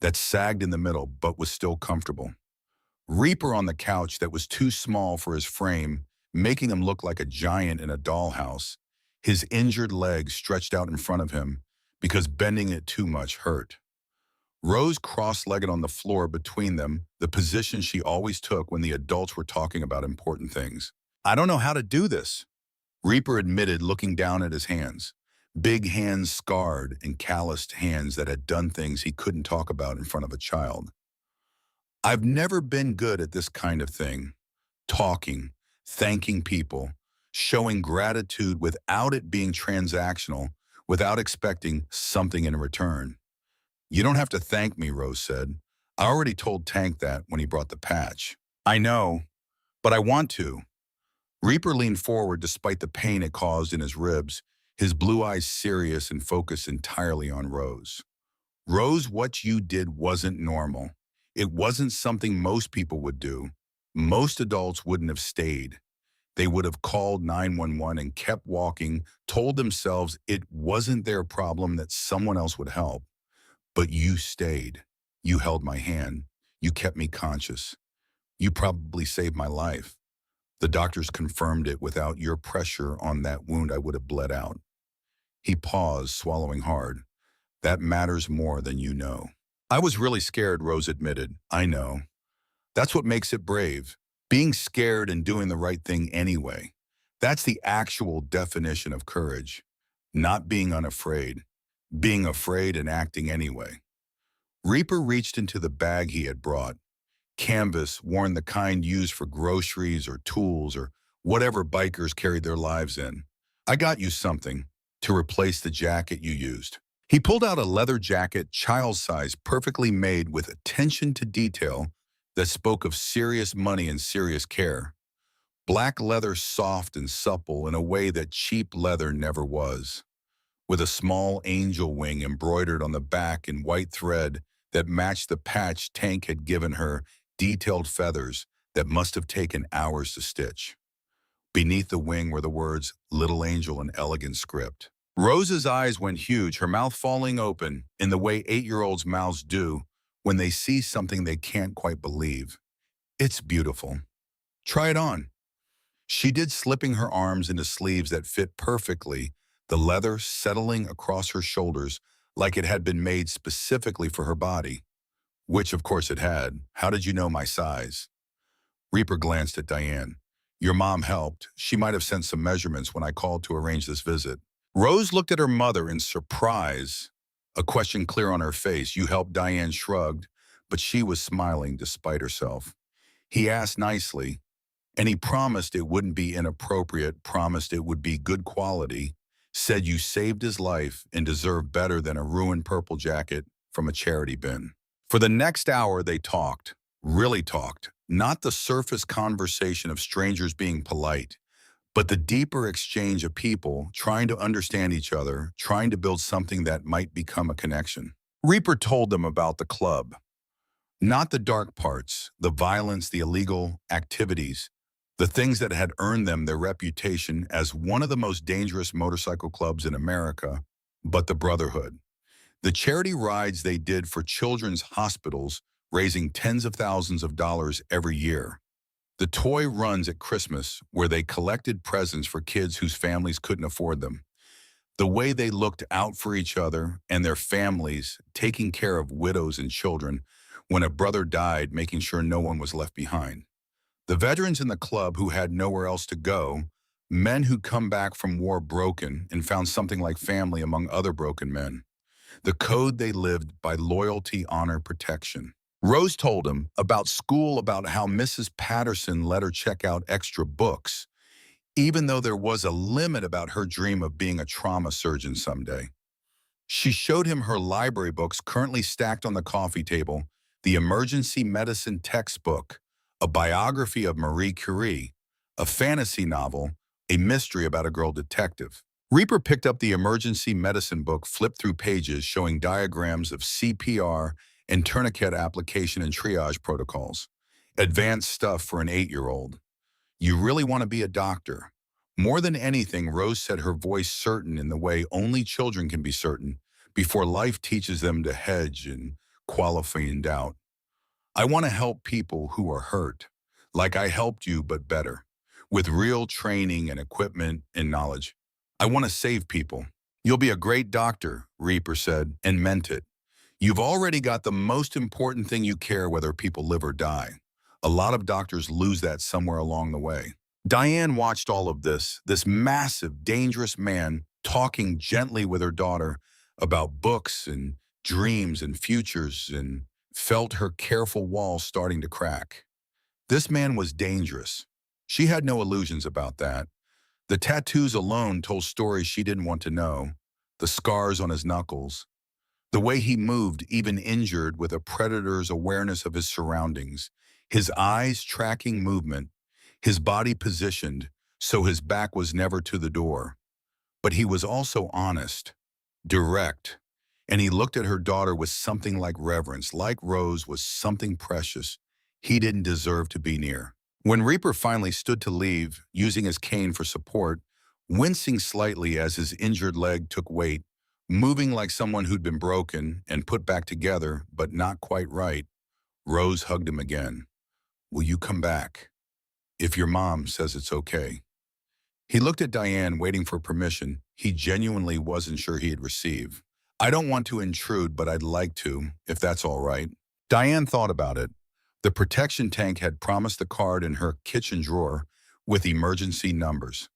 that sagged in the middle but was still comfortable. Reaper on the couch that was too small for his frame, making him look like a giant in a dollhouse, his injured legs stretched out in front of him because bending it too much hurt. Rose cross-legged on the floor between them, the position she always took when the adults were talking about important things. I don't know how to do this, Reaper admitted, looking down at his hands. Big hands, scarred and calloused hands that had done things he couldn't talk about in front of a child. I've never been good at this kind of thing. Talking, thanking people, showing gratitude without it being transactional, without expecting something in return. You don't have to thank me, Rose said. I already told Tank that when he brought the patch. I know, but I want to. Reaper leaned forward despite the pain it caused in his ribs, his blue eyes serious and focused entirely on Rose. Rose, what you did wasn't normal. It wasn't something most people would do. Most adults wouldn't have stayed. They would have called 911 and kept walking, told themselves it wasn't their problem, that someone else would help. But you stayed. You held my hand. You kept me conscious. You probably saved my life. The doctors confirmed it. Without your pressure on that wound, I would have bled out. He paused, swallowing hard. That matters more than you know. I was really scared, Rose admitted. I know. That's what makes it brave. Being scared and doing the right thing anyway. That's the actual definition of courage. Not being unafraid. Being afraid and acting anyway. Reaper reached into the bag he had brought. Canvas, worn the kind used for groceries or tools or whatever bikers carried their lives in. I got you something to replace the jacket you used. He pulled out a leather jacket, child size, perfectly made with attention to detail that spoke of serious money and serious care. Black leather, soft and supple in a way that cheap leather never was, with a small angel wing embroidered on the back in white thread that matched the patch Tank had given her, detailed feathers that must have taken hours to stitch. Beneath the wing were the words, "Little Angel," in elegant script. Rose's eyes went huge, her mouth falling open in the way 8-year-olds' mouths do when they see something they can't quite believe. It's beautiful. Try it on. She did, slipping her arms into sleeves that fit perfectly, the leather settling across her shoulders like it had been made specifically for her body. Which, of course, it had. How did you know my size? Reaper glanced at Diane. Your mom helped. She might have sent some measurements when I called to arrange this visit. Rose looked at her mother in surprise, a question clear on her face. You helped? Diane shrugged, but she was smiling despite herself. He asked nicely, and he promised it wouldn't be inappropriate, promised it would be good quality, said you saved his life and deserve better than a ruined purple jacket from a charity bin. For the next hour, they talked, really talked, not the surface conversation of strangers being polite, but the deeper exchange of people trying to understand each other, trying to build something that might become a connection. Reaper told them about the club. Not the dark parts, the violence, the illegal activities, the things that had earned them their reputation as one of the most dangerous motorcycle clubs in America, but the Brotherhood. The charity rides they did for children's hospitals, raising tens of thousands of dollars every year. The toy runs at Christmas, where they collected presents for kids whose families couldn't afford them. The way they looked out for each other and their families, taking care of widows and children when a brother died, making sure no one was left behind. The veterans in the club who had nowhere else to go, men who come back from war broken and found something like family among other broken men. The code they lived by: loyalty, honor, protection. Rose told him about school, about how Mrs. Patterson let her check out extra books, even though there was a limit, about her dream of being a trauma surgeon someday. She showed him her library books currently stacked on the coffee table, the emergency medicine textbook, a biography of Marie Curie, a fantasy novel, a mystery about a girl detective. Reaper picked up the emergency medicine book, flipped through pages showing diagrams of CPR and tourniquet application and triage protocols. Advanced stuff for an 8-year-old. You really want to be a doctor. More than anything, Rose said, her voice certain in the way only children can be certain before life teaches them to hedge and qualify in doubt. I want to help people who are hurt, like I helped you, but better, with real training and equipment and knowledge. I want to save people. You'll be a great doctor, Reaper said, and meant it. You've already got the most important thing, you care whether people live or die. A lot of doctors lose that somewhere along the way. Diane watched all of this massive, dangerous man talking gently with her daughter about books and dreams and futures, and felt her careful walls starting to crack. This man was dangerous. She had no illusions about that. The tattoos alone told stories she didn't want to know. The scars on his knuckles, the way he moved, even injured, with a predator's awareness of his surroundings, his eyes tracking movement, his body positioned so his back was never to the door. But he was also honest, direct, and he looked at her daughter with something like reverence, like Rose was something precious he didn't deserve to be near. When Reaper finally stood to leave, using his cane for support, wincing slightly as his injured leg took weight, moving like someone who'd been broken and put back together, but not quite right, Rose hugged him again. Will you come back? If your mom says it's okay. He looked at Diane, waiting for permission he genuinely wasn't sure he'd receive. I don't want to intrude, but I'd like to, if that's all right. Diane thought about it. The protection tank had promised the card in her kitchen drawer with emergency numbers.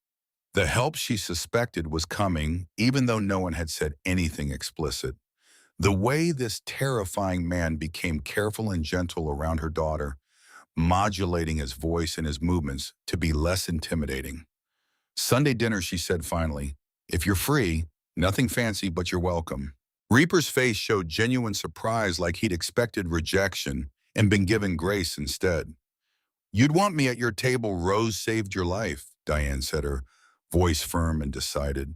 The help she suspected was coming, even though no one had said anything explicit. The way this terrifying man became careful and gentle around her daughter, modulating his voice and his movements to be less intimidating. Sunday dinner, she said finally. If you're free, nothing fancy, but you're welcome. Reaper's face showed genuine surprise, like he'd expected rejection and been given grace instead. You'd want me at your table. Rose saved your life, Diane said, her voice firm and decided.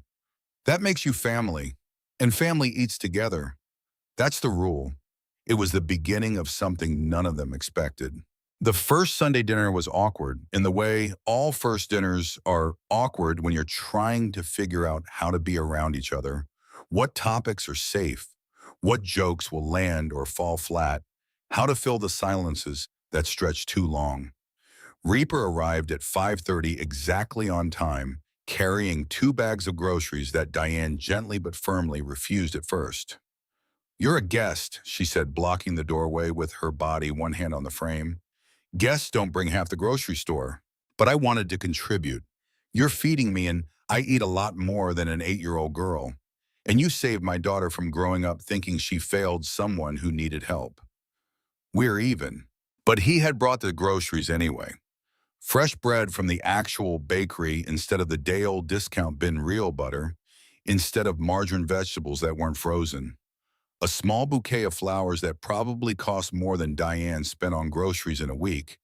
That makes you family, and family eats together. That's the rule. It was the beginning of something none of them expected. The first Sunday dinner was awkward in the way all first dinners are awkward when you're trying to figure out how to be around each other, what topics are safe, what jokes will land or fall flat, how to fill the silences that stretch too long. Reaper arrived at 5:30 exactly on time, carrying 2 bags of groceries that Diane gently but firmly refused at first. You're a guest, she said, blocking the doorway with her body, one hand on the frame. Guests don't bring half the grocery store, but I wanted to contribute. You're feeding me, and I eat a lot more than an 8-year-old girl. And you saved my daughter from growing up thinking she failed someone who needed help. We're even. But he had brought the groceries anyway. Fresh bread from the actual bakery instead of the day-old discount bin real butter, instead of margarine vegetables that weren't frozen. A small bouquet of flowers that probably cost more than Diane spent on groceries in a week.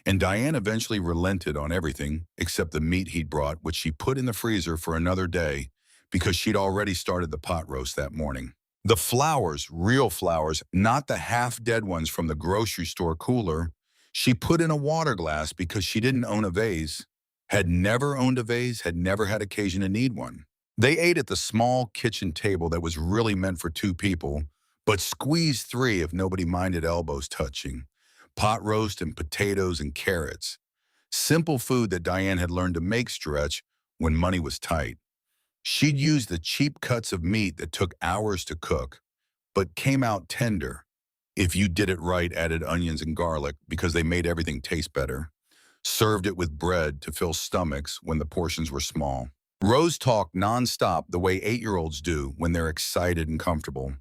And Diane eventually relented on everything except the meat he'd brought, which she put in the freezer for another day because she'd already started the pot roast that morning. The flowers, real flowers, not the half-dead ones from the grocery store cooler, she put in a water glass because she didn't own a vase, had never owned a vase, had never had occasion to need one. They ate at the small kitchen table that was really meant for 2 people, but squeezed 3 if nobody minded elbows touching. Pot roast and potatoes and carrots. Simple food that Diane had learned to make stretch when money was tight. She'd use the cheap cuts of meat that took hours to cook, but came out tender. If you did it right, added onions and garlic because they made everything taste better. Served it with bread to fill stomachs when the portions were small. Rose talked nonstop the way 8-year-olds do when they're excited and comfortable.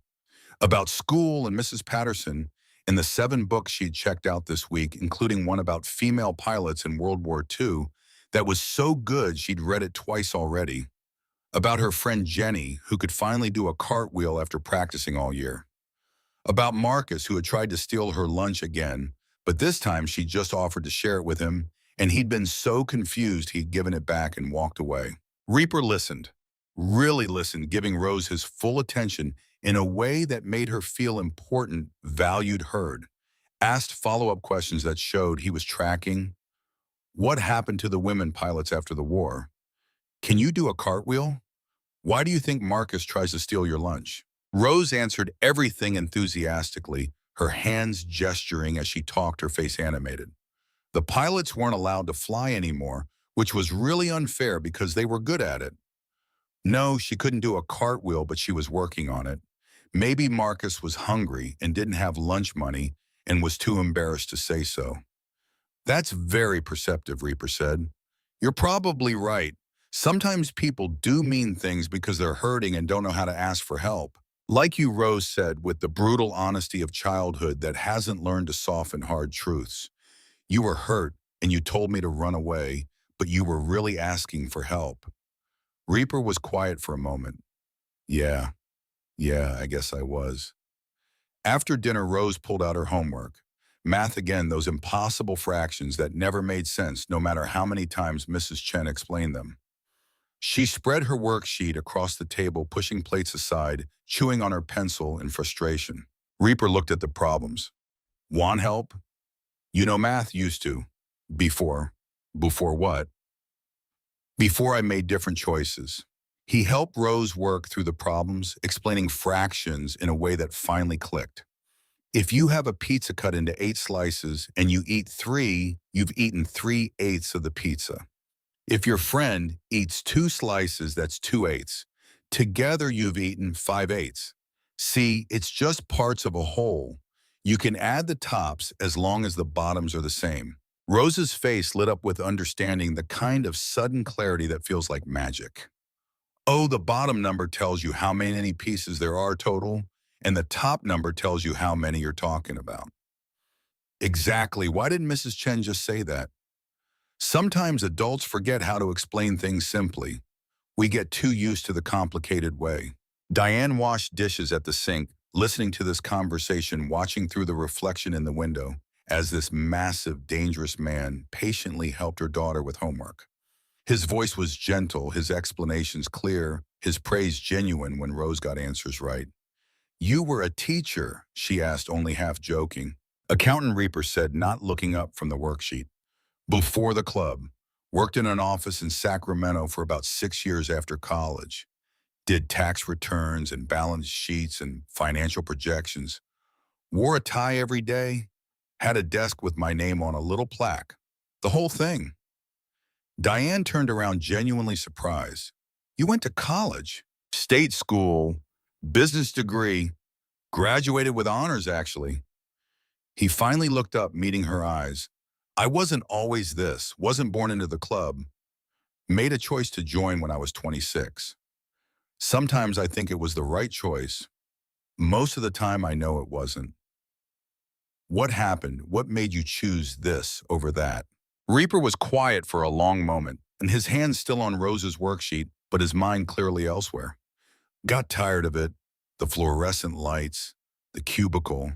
About school and Mrs. Patterson and the 7 books she'd checked out this week, including one about female pilots in World War II that was so good she'd read it twice already. About her friend Jenny, who could finally do a cartwheel after practicing all year. About Marcus, who had tried to steal her lunch again, but this time she just offered to share it with him, and he'd been so confused he'd given it back and walked away. Reaper listened, really listened, giving Rose his full attention in a way that made her feel important, valued, heard. Asked follow-up questions that showed he was tracking. What happened to the women pilots after the war? Can you do a cartwheel? Why do you think Marcus tries to steal your lunch? Rose answered everything enthusiastically, her hands gesturing as she talked, her face animated. The pilots weren't allowed to fly anymore, which was really unfair because they were good at it. No, she couldn't do a cartwheel, but she was working on it. Maybe Marcus was hungry and didn't have lunch money and was too embarrassed to say so. That's very perceptive, Reaper said. You're probably right. Sometimes people do mean things because they're hurting and don't know how to ask for help. Like you, Rose said, with the brutal honesty of childhood that hasn't learned to soften hard truths. You were hurt and you told me to run away, but you were really asking for help. Reaper was quiet for a moment. Yeah, I guess I was. After dinner, Rose pulled out her homework. Math again, those impossible fractions that never made sense no matter how many times Mrs. Chen explained them. She spread her worksheet across the table, pushing plates aside, chewing on her pencil in frustration. Reaper looked at the problems. Want help? You know math used to. Before. Before what? Before I made different choices. He helped Rose work through the problems, explaining fractions in a way that finally clicked. If you have a pizza cut into 8 slices and you eat 3, you've eaten 3/8 of the pizza. If your friend eats 2 slices, that's 2/8. Together you've eaten 5/8. See, it's just parts of a whole. You can add the tops as long as the bottoms are the same. Rose's face lit up with understanding, the kind of sudden clarity that feels like magic. Oh, the bottom number tells you how many pieces there are total, and the top number tells you how many you're talking about. Exactly. Why didn't Mrs. Chen just say that? Sometimes adults forget how to explain things simply. We get too used to the complicated way. Diane washed dishes at the sink, listening to this conversation, watching through the reflection in the window as this massive, dangerous man patiently helped her daughter with homework. His voice was gentle, his explanations clear, his praise genuine when Rose got answers right. You were a teacher, she asked, only half joking. Accountant Reaper said, not looking up from the worksheet. Before the club, worked in an office in Sacramento for about 6 years after college. Did tax returns and balance sheets and financial projections. Wore a tie every day. Had a desk with my name on a little plaque. The whole thing. Diane turned around genuinely surprised. You went to college? State school, business degree, graduated with honors actually. He finally looked up, meeting her eyes. I wasn't always this, wasn't born into the club. Made a choice to join when I was 26. Sometimes I think it was the right choice. Most of the time I know it wasn't. What happened? What made you choose this over that? Reaper was quiet for a long moment, and his hands still on Rose's worksheet, but his mind clearly elsewhere. Got tired of it, the fluorescent lights, the cubicle,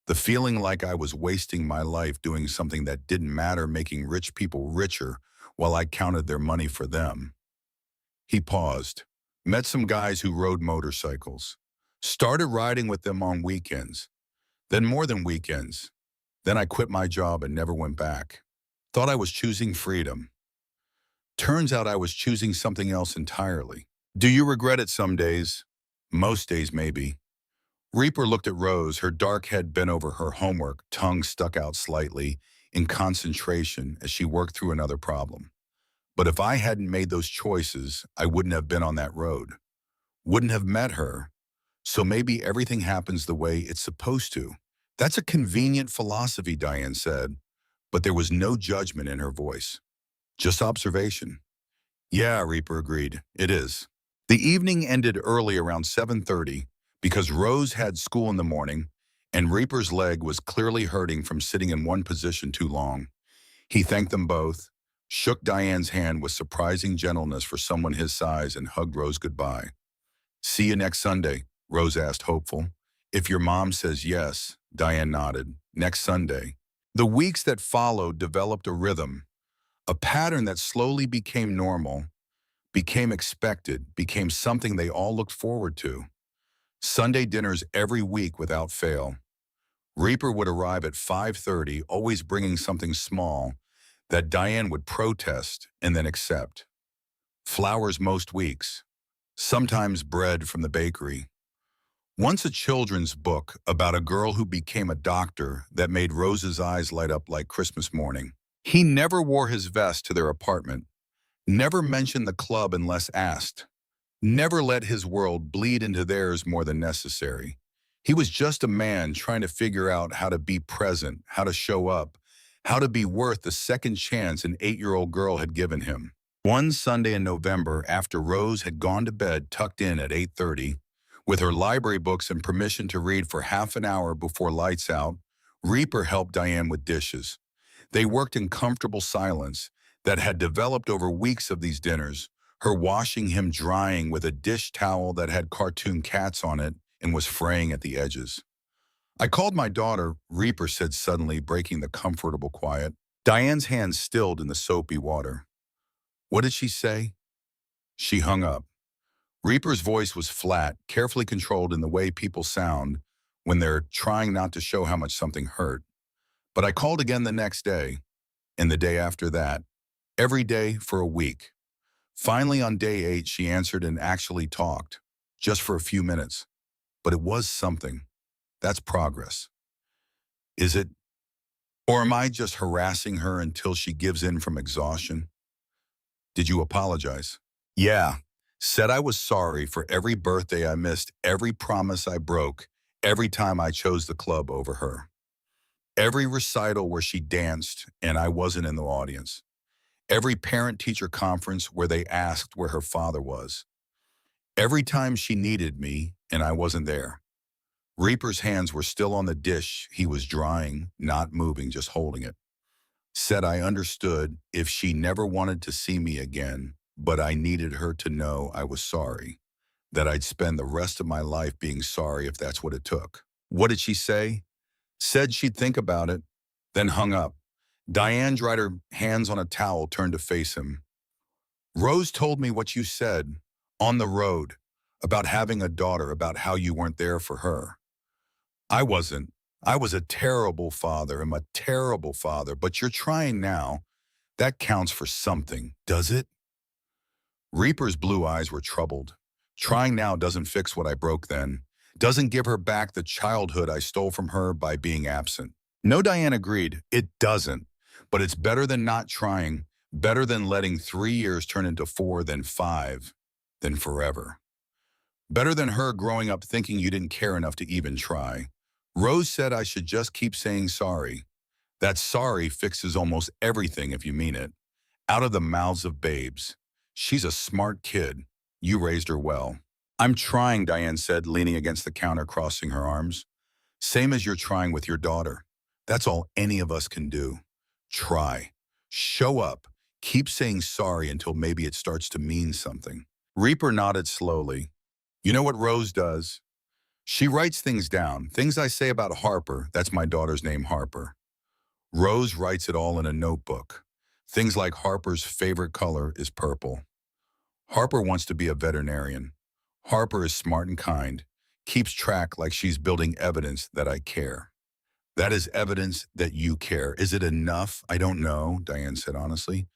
the feeling like I was wasting my life doing something that didn't matter, making rich people richer while I counted their money for them. He paused, met some guys who rode motorcycles, started riding with them on weekends, then more than weekends. Then I quit my job and never went back. Thought I was choosing freedom. Turns out I was choosing something else entirely. Do you regret it some days? Most days, maybe. Reaper looked at Rose, her dark head bent over her homework, tongue stuck out slightly, in concentration as she worked through another problem. But if I hadn't made those choices, I wouldn't have been on that road. Wouldn't have met her. So maybe everything happens the way it's supposed to. That's a convenient philosophy, Diane said, but there was no judgment in her voice. Just observation. Yeah, Reaper agreed. It is. The evening ended early, around 7:30, because Rose had school in the morning, and Reaper's leg was clearly hurting from sitting in one position too long. He thanked them both, shook Diane's hand with surprising gentleness for someone his size, and hugged Rose goodbye. See you next Sunday, Rose asked, hopeful. If your mom says yes, Diane nodded. Next Sunday. The weeks that followed developed a rhythm, a pattern that slowly became normal, became expected, became something they all looked forward to. Sunday dinners every week without fail. Reaper would arrive at 5:30, always bringing something small that Diane would protest and then accept. Flowers most weeks, sometimes bread from the bakery. Once a children's book about a girl who became a doctor that made Rose's eyes light up like Christmas morning. He never wore his vest to their apartment, never mentioned the club unless asked, never let his world bleed into theirs more than necessary. He was just a man trying to figure out how to be present, how to show up, how to be worth the second chance an 8-year-old girl had given him. One Sunday in November, after Rose had gone to bed tucked in at 8:30, with her library books and permission to read for half an hour before lights out, Reaper helped Diane with dishes. They worked in comfortable silence that had developed over weeks of these dinners, her washing him drying with a dish towel that had cartoon cats on it and was fraying at the edges. I called my daughter, Reaper said suddenly, breaking the comfortable quiet. Diane's hands stilled in the soapy water. What did she say? She hung up. Reaper's voice was flat, carefully controlled in the way people sound when they're trying not to show how much something hurt. But I called again the next day, and the day after that, every day for a week. Finally, on day 8, she answered and actually talked, just for a few minutes. But it was something. That's progress. Is it? Or am I just harassing her until she gives in from exhaustion? Did you apologize? Yeah. Said I was sorry for every birthday I missed, every promise I broke, every time I chose the club over her. Every recital where she danced and I wasn't in the audience. Every parent-teacher conference where they asked where her father was. Every time she needed me and I wasn't there. Reaper's hands were still on the dish he was drying, not moving, just holding it. Said I understood if she never wanted to see me again, but I needed her to know I was sorry, that I'd spend the rest of my life being sorry if that's what it took. What did she say? Said she'd think about it, then hung up. Diane dried her hands on a towel, turned to face him. Rose told me what you said, on the road, about having a daughter, about how you weren't there for her. I wasn't. I was a terrible father. I'm a terrible father, but you're trying now. That counts for something, does it? Reaper's blue eyes were troubled. Trying now doesn't fix what I broke then. Doesn't give her back the childhood I stole from her by being absent. No, Diane agreed. It doesn't. But it's better than not trying, better than letting 3 years turn into 4, then 5, then forever. Better than her growing up thinking you didn't care enough to even try. Rose said I should just keep saying sorry. That sorry fixes almost everything if you mean it. Out of the mouths of babes. She's a smart kid. You raised her well. I'm trying, Diane said, leaning against the counter, crossing her arms. Same as you're trying with your daughter. That's all any of us can do. Try. Show up. Keep saying sorry until maybe it starts to mean something. Reaper nodded slowly. You know what Rose does? She writes things down, things I say about Harper. That's my daughter's name, Harper. Rose writes it all in a notebook. Things like Harper's favorite color is purple. Harper wants to be a veterinarian. Harper is smart and kind, keeps track like she's building evidence that I care. That is evidence that you care. Is it enough? I don't know, Diane said honestly.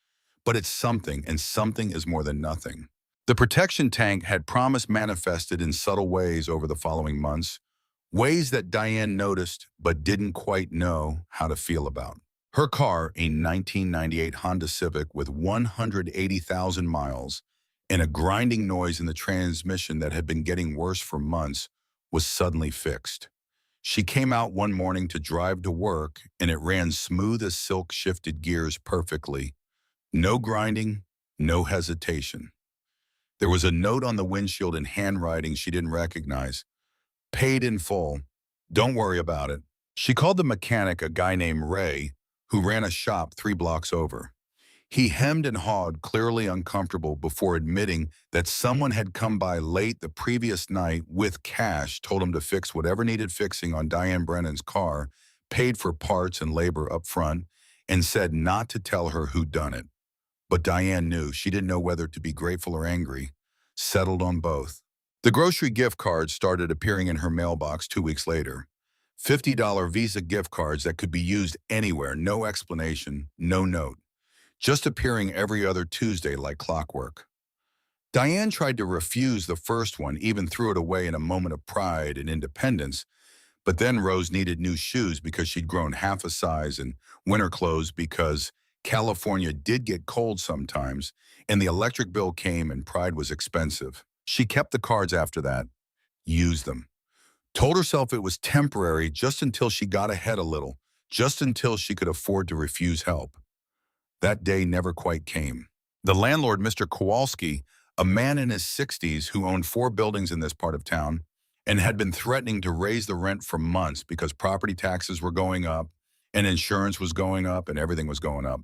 But it's something, and something is more than nothing. The protection tank had promise manifested in subtle ways over the following months, ways that Diane noticed but didn't quite know how to feel about. Her car, a 1998 Honda Civic with 180,000 miles and a grinding noise in the transmission that had been getting worse for months, was suddenly fixed. She came out one morning to drive to work, and it ran smooth as silk, shifted gears perfectly. No grinding, no hesitation. There was a note on the windshield in handwriting she didn't recognize. Paid in full. Don't worry about it. She called the mechanic, a guy named Ray, who ran a shop 3 blocks over. He hemmed and hawed, clearly uncomfortable, before admitting that someone had come by late the previous night with cash, told him to fix whatever needed fixing on Diane Brennan's car, paid for parts and labor up front, and said not to tell her who'd done it. But Diane knew. She didn't know whether to be grateful or angry. Settled on both. The grocery gift cards started appearing in her mailbox 2 weeks later. $50 Visa gift cards that could be used anywhere, no explanation, no note, just appearing every other Tuesday like clockwork. Diane tried to refuse the first one, even threw it away in a moment of pride and independence, but then Rose needed new shoes because she'd grown half a size and winter clothes because California did get cold sometimes, and the electric bill came and pride was expensive. She kept the cards after that, used them. Told herself it was temporary just until she got ahead a little, just until she could afford to refuse help. That day never quite came. The landlord, Mr. Kowalski, a man in his 60s who owned 4 buildings in this part of town and had been threatening to raise the rent for months because property taxes were going up and insurance was going up and everything was going up,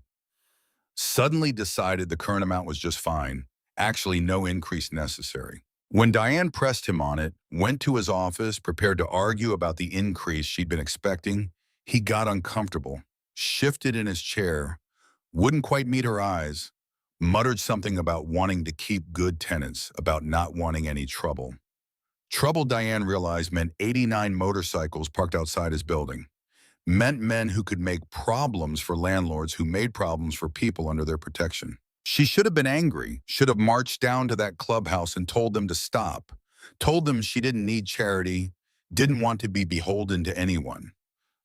suddenly decided the current amount was just fine, actually no increase necessary. When Diane pressed him on it, went to his office, prepared to argue about the increase she'd been expecting, he got uncomfortable, shifted in his chair, wouldn't quite meet her eyes, muttered something about wanting to keep good tenants, about not wanting any trouble. Trouble, Diane realized, meant 89 motorcycles parked outside his building. Meant men who could make problems for landlords who made problems for people under their protection. She should have been angry, should have marched down to that clubhouse and told them to stop, told them she didn't need charity, didn't want to be beholden to anyone,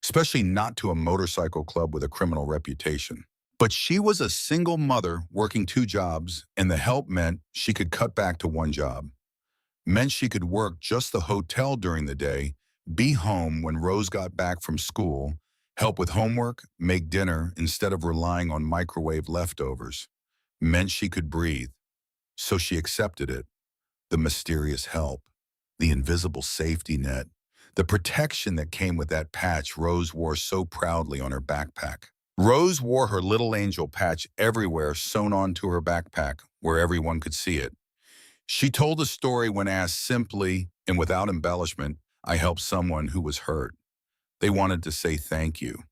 especially not to a motorcycle club with a criminal reputation. But she was a single mother working 2 jobs, and the help meant she could cut back to 1 job. Meant she could work just the hotel during the day, be home when Rose got back from school, help with homework, make dinner instead of relying on microwave leftovers. Meant she could breathe. So she accepted it. The mysterious help, the invisible safety net, the protection that came with that patch Rose wore so proudly on her backpack. Rose wore her little angel patch everywhere, sewn onto her backpack where everyone could see it. She told a story when asked simply and without embellishment, "I helped someone who was hurt. They wanted to say thank you."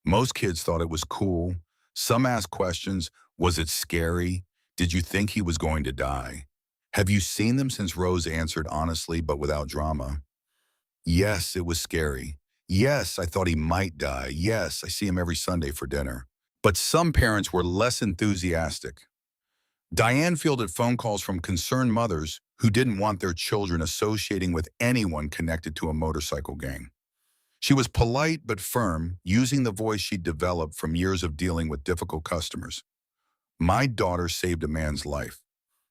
Most kids thought it was cool. Some asked questions. Was it scary? Did you think he was going to die? Have you seen them since? Rose answered honestly but without drama. Yes, it was scary. Yes, I thought he might die. Yes, I see him every Sunday for dinner. But some parents were less enthusiastic. Diane fielded phone calls from concerned mothers who didn't want their children associating with anyone connected to a motorcycle gang. She was polite but firm, using the voice she'd developed from years of dealing with difficult customers. My daughter saved a man's life.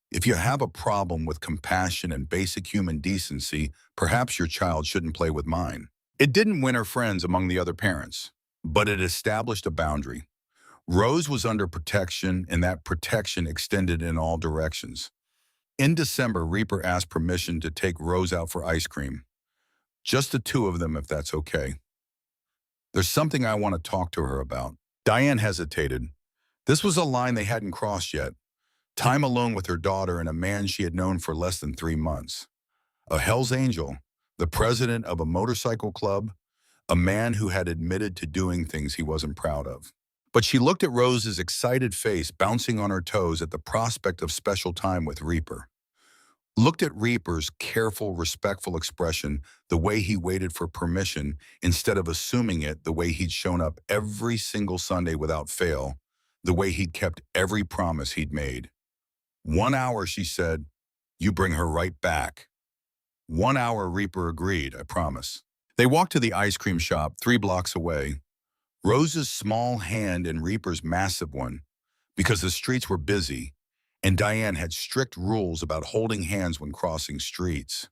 If you have a problem with compassion and basic human decency, perhaps your child shouldn't play with mine. It didn't win her friends among the other parents, but it established a boundary. Rose was under protection, and that protection extended in all directions. In December, Reaper asked permission to take Rose out for ice cream. Just the 2 of them, if that's okay. There's something I want to talk to her about. Diane hesitated. This was a line they hadn't crossed yet. Time alone with her daughter and a man she had known for less than 3 months. A Hell's Angel, the president of a motorcycle club, a man who had admitted to doing things he wasn't proud of. But she looked at Rose's excited face bouncing on her toes at the prospect of special time with Reaper. Looked at Reaper's careful, respectful expression, the way he waited for permission instead of assuming it, the way he'd shown up every single Sunday without fail, the way he'd kept every promise he'd made. 1 hour, she said, you bring her right back. 1 hour, Reaper agreed, I promise. They walked to the ice cream shop 3 blocks away. Rose's small hand and Reaper's massive one, because the streets were busy, and Diane had strict rules about holding hands when crossing streets.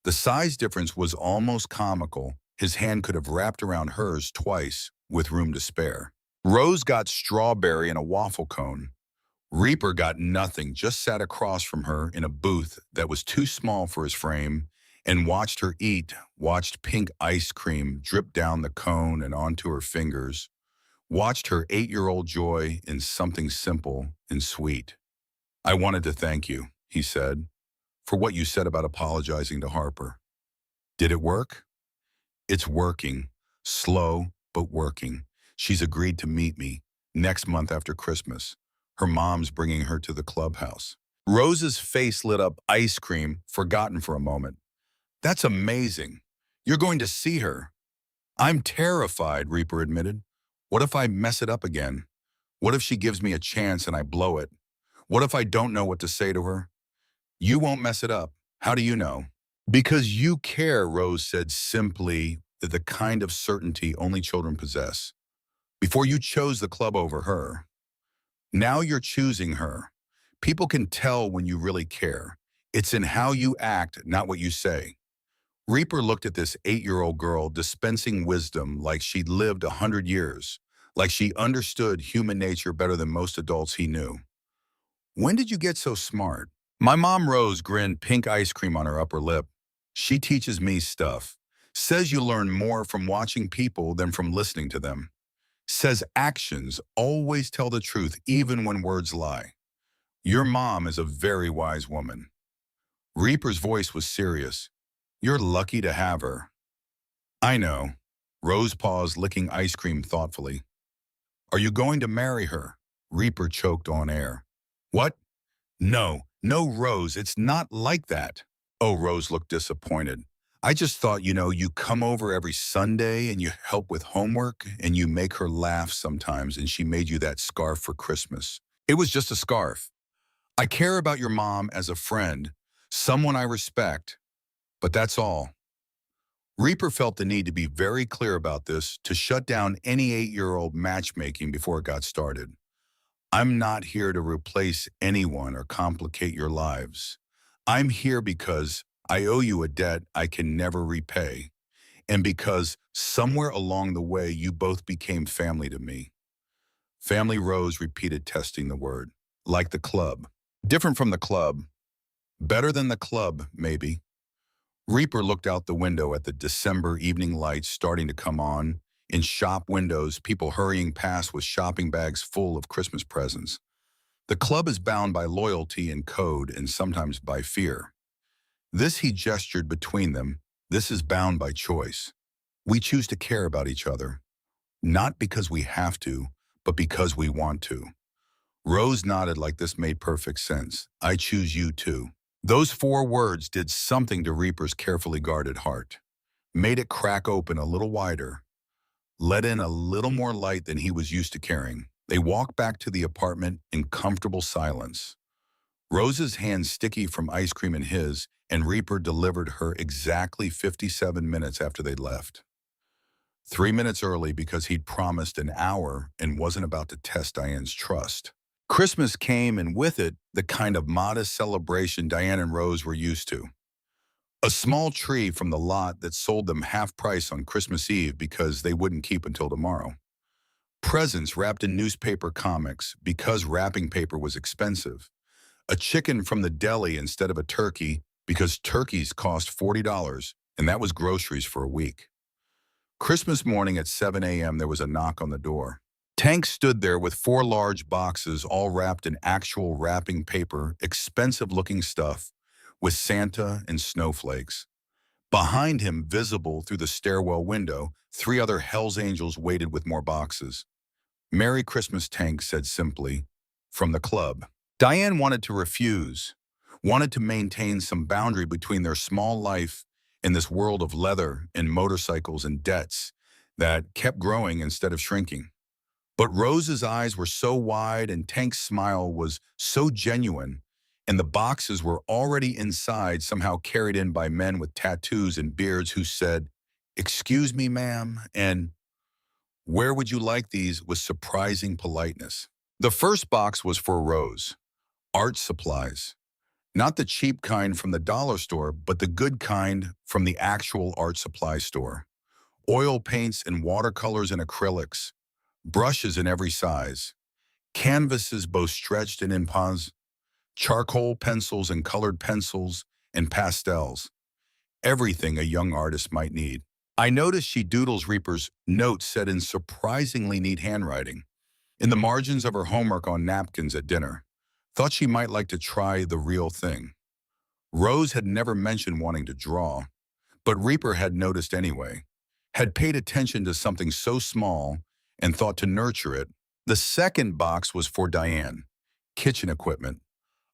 The size difference was almost comical. His hand could have wrapped around hers twice, with room to spare. Rose got strawberry and a waffle cone. Reaper got nothing, just sat across from her in a booth that was too small for his frame, and watched her eat, watched pink ice cream drip down the cone and onto her fingers, watched her 8-year-old joy in something simple and sweet. I wanted to thank you, he said, for what you said about apologizing to Harper. Did it work? It's working. Slow, but working. She's agreed to meet me next month after Christmas. Her mom's bringing her to the clubhouse. Rose's face lit up. Ice cream, forgotten for a moment. That's amazing. You're going to see her. I'm terrified, Reaper admitted. What if I mess it up again? What if she gives me a chance and I blow it? What if I don't know what to say to her? You won't mess it up. How do you know? Because you care, Rose said simply, the kind of certainty only children possess. Before you chose the club over her, now you're choosing her. People can tell when you really care. It's in how you act, not what you say. Reaper looked at this 8-year-old girl dispensing wisdom like she'd lived 100 years, like she understood human nature better than most adults he knew. When did you get so smart? My mom Rose grinned, pink ice cream on her upper lip. She teaches me stuff. Says you learn more from watching people than from listening to them. Says actions always tell the truth even when words lie. Your mom is a very wise woman. Reaper's voice was serious. You're lucky to have her. I know. Rose paused, licking ice cream thoughtfully. Are you going to marry her? Reaper choked on air. What? No, Rose, it's not like that. Oh, Rose looked disappointed. I just thought, you come over every Sunday and you help with homework and you make her laugh sometimes and she made you that scarf for Christmas. It was just a scarf. I care about your mom as a friend, someone I respect, but that's all. Reaper felt the need to be very clear about this to shut down any 8-year-old matchmaking before it got started. I'm not here to replace anyone or complicate your lives. I'm here because I owe you a debt I can never repay, and because somewhere along the way you both became family to me. Family Rose repeated, testing the word. Like the club. Different from the club. Better than the club, maybe. Reaper looked out the window at the December evening lights starting to come on. In shop windows, people hurrying past with shopping bags full of Christmas presents. The club is bound by loyalty and code and sometimes by fear. This, he gestured between them, this is bound by choice. We choose to care about each other, not because we have to, but because we want to. Rose nodded like this made perfect sense. I choose you too. Those 4 words did something to Reaper's carefully guarded heart. Made it crack open a little wider, let in a little more light than he was used to carrying. They walked back to the apartment in comfortable silence. Rose's hands sticky from ice cream in his, and Reaper delivered her exactly 57 minutes after they'd left. 3 minutes early because he'd promised an hour and wasn't about to test Diane's trust. Christmas came, and with it, the kind of modest celebration Diane and Rose were used to. A small tree from the lot that sold them half price on Christmas Eve because they wouldn't keep until tomorrow. Presents wrapped in newspaper comics because wrapping paper was expensive. A chicken from the deli instead of a turkey because turkeys cost $40, and that was groceries for a week. Christmas morning at 7 a.m. there was a knock on the door. Tank stood there with 4 large boxes all wrapped in actual wrapping paper, expensive-looking stuff, with Santa and snowflakes. Behind him, visible through the stairwell window, 3 other Hell's Angels waited with more boxes. Merry Christmas, Tank said simply, from the club. Diane wanted to refuse, wanted to maintain some boundary between their small life and this world of leather and motorcycles and debts that kept growing instead of shrinking. But Rose's eyes were so wide and Tank's smile was so genuine, and the boxes were already inside, somehow carried in by men with tattoos and beards who said, "Excuse me, ma'am," and "Where would you like these?" with surprising politeness. The first box was for Rose. Art supplies. Not the cheap kind from the dollar store, but the good kind from the actual art supply store. Oil paints and watercolors and acrylics. Brushes in every size. Canvases both stretched and in pause. Charcoal pencils and colored pencils and pastels. Everything a young artist might need. I noticed she doodles Reaper's notes said in surprisingly neat handwriting, in the margins of her homework on napkins at dinner. Thought she might like to try the real thing. Rose had never mentioned wanting to draw, but Reaper had noticed anyway, had paid attention to something so small and thought to nurture it. The second box was for Diane, kitchen equipment,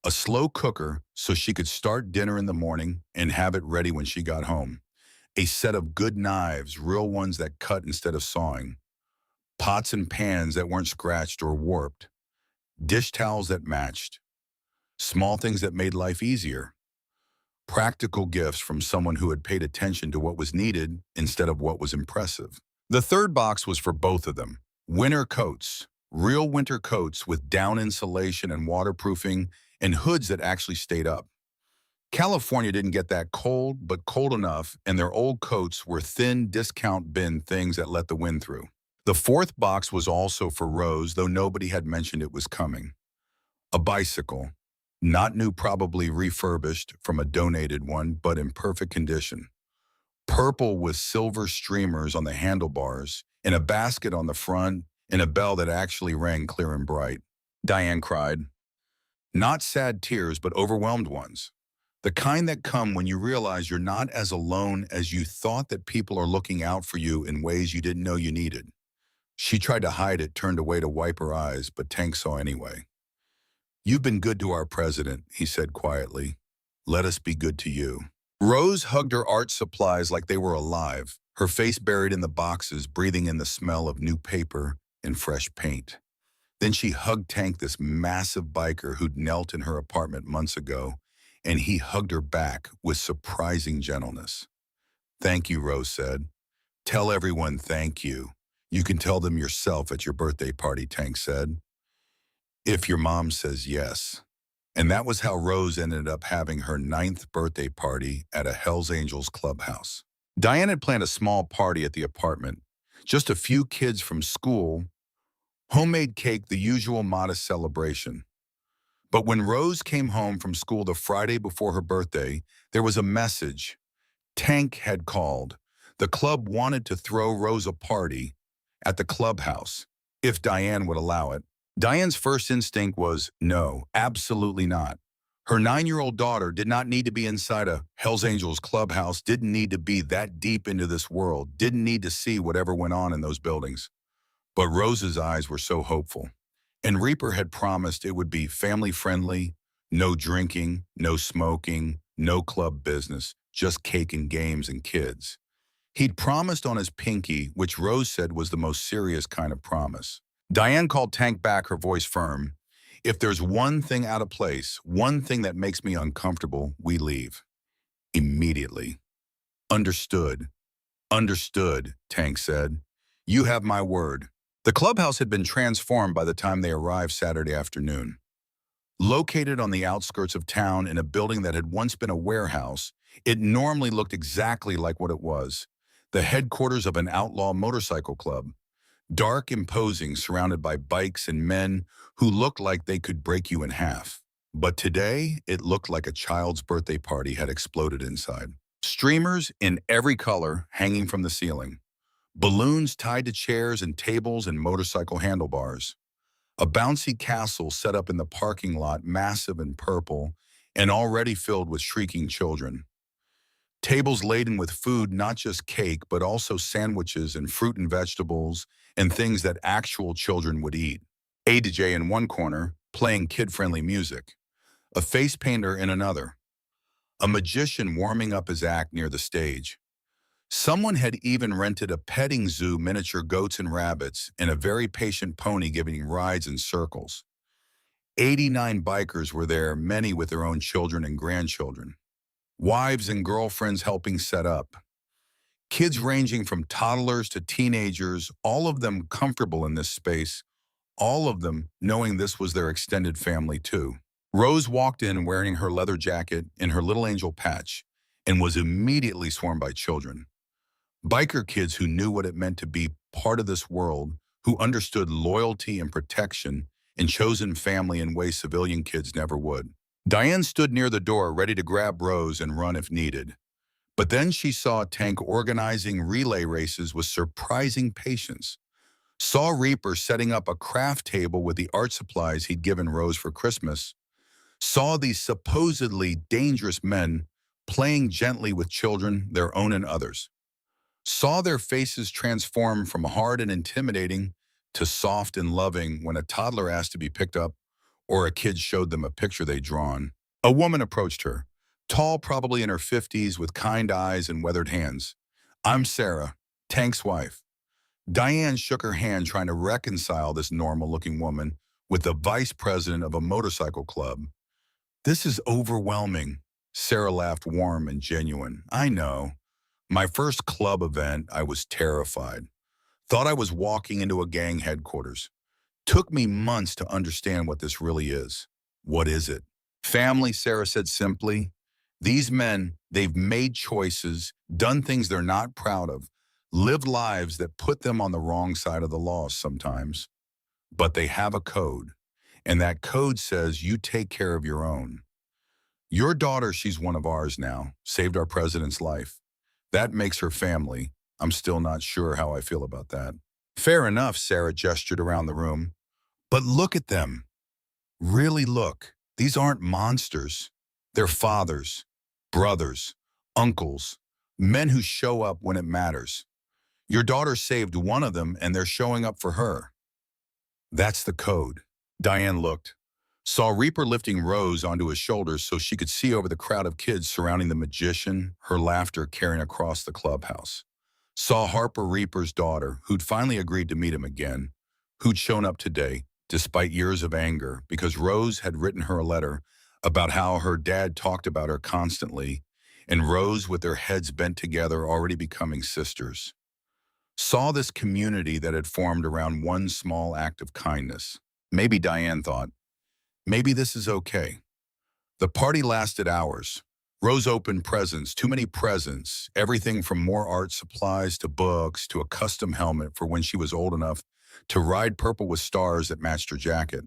A slow cooker so she could start dinner in the morning and have it ready when she got home. A set of good knives, real ones that cut instead of sawing. Pots and pans that weren't scratched or warped. Dish towels that matched. Small things that made life easier. Practical gifts from someone who had paid attention to what was needed instead of what was impressive. The third box was for both of them. Winter coats. Real winter coats with down insulation and waterproofing and hoods that actually stayed up. California didn't get that cold, but cold enough, and their old coats were thin discount bin things that let the wind through. The fourth box was also for Rose, though nobody had mentioned it was coming. A bicycle. Not new, probably refurbished from a donated one, but in perfect condition. Purple with silver streamers on the handlebars, and a basket on the front, and a bell that actually rang clear and bright. Diane cried. Not sad tears, but overwhelmed ones. The kind that come when you realize you're not as alone as you thought, that people are looking out for you in ways you didn't know you needed. She tried to hide it, turned away to wipe her eyes, but Tank saw anyway. You've been good to our president, he said quietly. Let us be good to you. Rose hugged her art supplies like they were alive, her face buried in the boxes, breathing in the smell of new paper and fresh paint. Then she hugged Tank, this massive biker who'd knelt in her apartment months ago, and he hugged her back with surprising gentleness. Thank you, Rose said. Tell everyone thank you. You can tell them yourself at your birthday party, Tank said. If your mom says yes. And that was how Rose ended up having her 9th birthday party at a Hells Angels clubhouse. Diane had planned a small party at the apartment. Just a few kids from school, homemade cake, the usual modest celebration. But when Rose came home from school the Friday before her birthday, there was a message. Tank had called. The club wanted to throw Rose a party at the clubhouse, if Diane would allow it. Diane's first instinct was, no, absolutely not. Her 9-year-old daughter did not need to be inside a Hells Angels clubhouse, didn't need to be that deep into this world, didn't need to see whatever went on in those buildings. But Rose's eyes were so hopeful. And Reaper had promised it would be family-friendly, no drinking, no smoking, no club business, just cake and games and kids. He'd promised on his pinky, which Rose said was the most serious kind of promise. Diane called Tank back, her voice firm. If there's one thing out of place, one thing that makes me uncomfortable, we leave. Immediately. Understood. Understood, Tank said. You have my word. The clubhouse had been transformed by the time they arrived Saturday afternoon. Located on the outskirts of town in a building that had once been a warehouse, it normally looked exactly like what it was, the headquarters of an outlaw motorcycle club. Dark, imposing, surrounded by bikes and men who looked like they could break you in half. But today, it looked like a child's birthday party had exploded inside. Streamers in every color hanging from the ceiling. Balloons tied to chairs and tables and motorcycle handlebars. A bouncy castle set up in the parking lot, massive and purple, and already filled with shrieking children. Tables laden with food, not just cake, but also sandwiches and fruit and vegetables and things that actual children would eat. A DJ in one corner, playing kid-friendly music. A face painter in another. A magician warming up his act near the stage. Someone had even rented a petting zoo, miniature goats and rabbits, and a very patient pony giving rides in circles. 89 bikers were there, many with their own children and grandchildren. Wives and girlfriends helping set up. Kids ranging from toddlers to teenagers, all of them comfortable in this space, all of them knowing this was their extended family too. Rose walked in wearing her leather jacket and her little angel patch and was immediately swarmed by children. Biker kids who knew what it meant to be part of this world, who understood loyalty and protection and chosen family in ways civilian kids never would. Diane stood near the door, ready to grab Rose and run if needed. But then she saw Tank organizing relay races with surprising patience. Saw Reaper setting up a craft table with the art supplies he'd given Rose for Christmas. Saw these supposedly dangerous men playing gently with children, their own and others. Saw their faces transform from hard and intimidating to soft and loving when a toddler asked to be picked up or a kid showed them a picture they'd drawn. A woman approached her, tall, probably in her 50s, with kind eyes and weathered hands. "I'm Sarah, Tank's wife." Diane shook her hand, trying to reconcile this normal-looking woman with the vice president of a motorcycle club. "This is overwhelming." Sarah laughed, warm and genuine. "I know. My first club event, I was terrified. Thought I was walking into a gang headquarters. Took me months to understand what this really is." "What is it?" "Family," Sarah said simply. "These men, they've made choices, done things they're not proud of, lived lives that put them on the wrong side of the law sometimes. But they have a code, and that code says you take care of your own. Your daughter, she's one of ours now, saved our president's life. That makes her family. I'm still not sure how I feel about that." "Fair enough," Sarah gestured around the room. "But look at them. Really look. These aren't monsters. They're fathers, brothers, uncles, men who show up when it matters. Your daughter saved one of them, and they're showing up for her. That's the code." Diane looked, saw Reaper lifting Rose onto his shoulders so she could see over the crowd of kids surrounding the magician, her laughter carrying across the clubhouse. Saw Harper, Reaper's daughter, who'd finally agreed to meet him again, who'd shown up today, despite years of anger, because Rose had written her a letter about how her dad talked about her constantly, and Rose, with their heads bent together, already becoming sisters. Saw this community that had formed around one small act of kindness. Maybe, Diane thought, maybe this is okay. The party lasted hours. Rose opened presents, too many presents, everything from more art supplies to books to a custom helmet for when she was old enough to ride purple with stars that matched her jacket.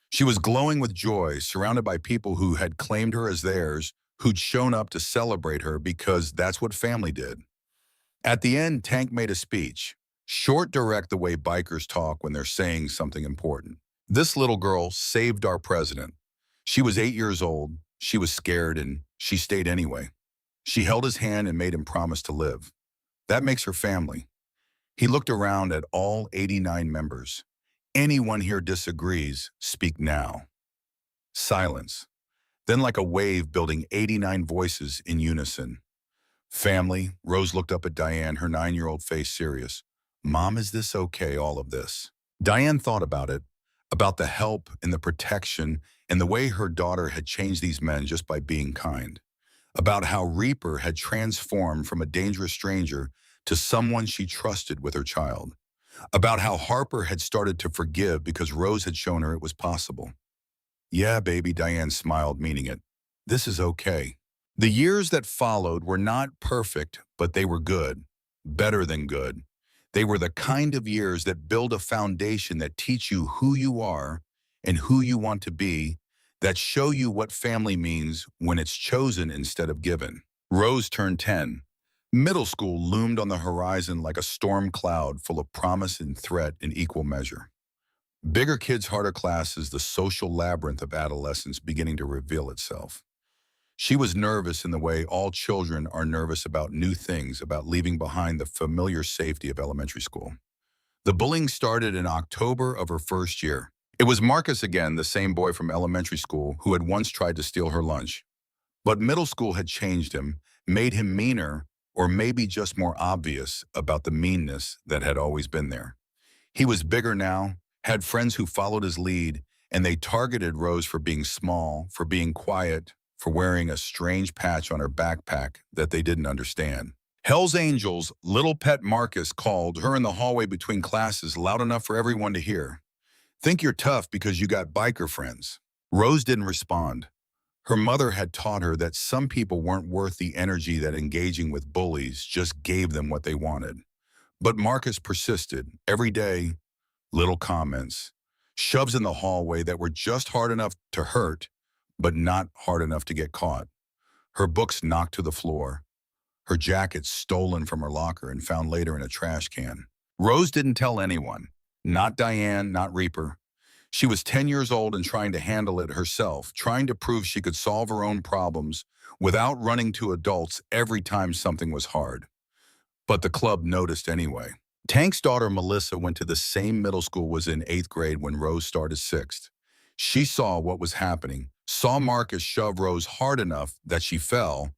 She was glowing with joy, surrounded by people who had claimed her as theirs, who'd shown up to celebrate her because that's what family did. At the end, Tank made a speech, short, direct, the way bikers talk when they're saying something important. "This little girl saved our president. She was 8 years old, she was scared, and she stayed anyway. She held his hand and made him promise to live. That makes her family." He looked around at all 89 members. "Anyone here disagrees, speak now." Silence. Then, like a wave, building 89 voices in unison. "Family," Rose looked up at Diane, her 9-year-old face serious. "Mom, is this okay, all of this?" Diane thought about it, about the help and the protection and the way her daughter had changed these men just by being kind. About how Reaper had transformed from a dangerous stranger to someone she trusted with her child. About how Harper had started to forgive because Rose had shown her it was possible. "Yeah, baby," Diane smiled, meaning it. "This is okay." The years that followed were not perfect, but they were good, better than good. They were the kind of years that build a foundation that teach you who you are and who you want to be, that show you what family means when it's chosen instead of given. Rose turned 10. Middle school loomed on the horizon like a storm cloud full of promise and threat in equal measure. Bigger kids, harder classes, the social labyrinth of adolescence beginning to reveal itself. She was nervous in the way all children are nervous about new things, about leaving behind the familiar safety of elementary school. The bullying started in October of her first year. It was Marcus again, the same boy from elementary school who had once tried to steal her lunch. But middle school had changed him, made him meaner, or maybe just more obvious about the meanness that had always been there. He was bigger now, had friends who followed his lead, and they targeted Rose for being small, for being quiet, for wearing a strange patch on her backpack that they didn't understand. Hell's Angels, little pet Marcus called her in the hallway between classes loud enough for everyone to hear. "Think you're tough because you got biker friends." Rose didn't respond. Her mother had taught her that some people weren't worth the energy that engaging with bullies just gave them what they wanted. But Marcus persisted. Every day, little comments, shoves in the hallway that were just hard enough to hurt, but not hard enough to get caught. Her books knocked to the floor. Her jacket stolen from her locker and found later in a trash can. Rose didn't tell anyone. Not Diane, not Reaper. She was 10 years old and trying to handle it herself, trying to prove she could solve her own problems without running to adults every time something was hard. But the club noticed anyway. Tank's daughter Melissa went to the same middle school, was in 8th grade when Rose started 6th. She saw what was happening, saw Marcus shove Rose hard enough that she fell,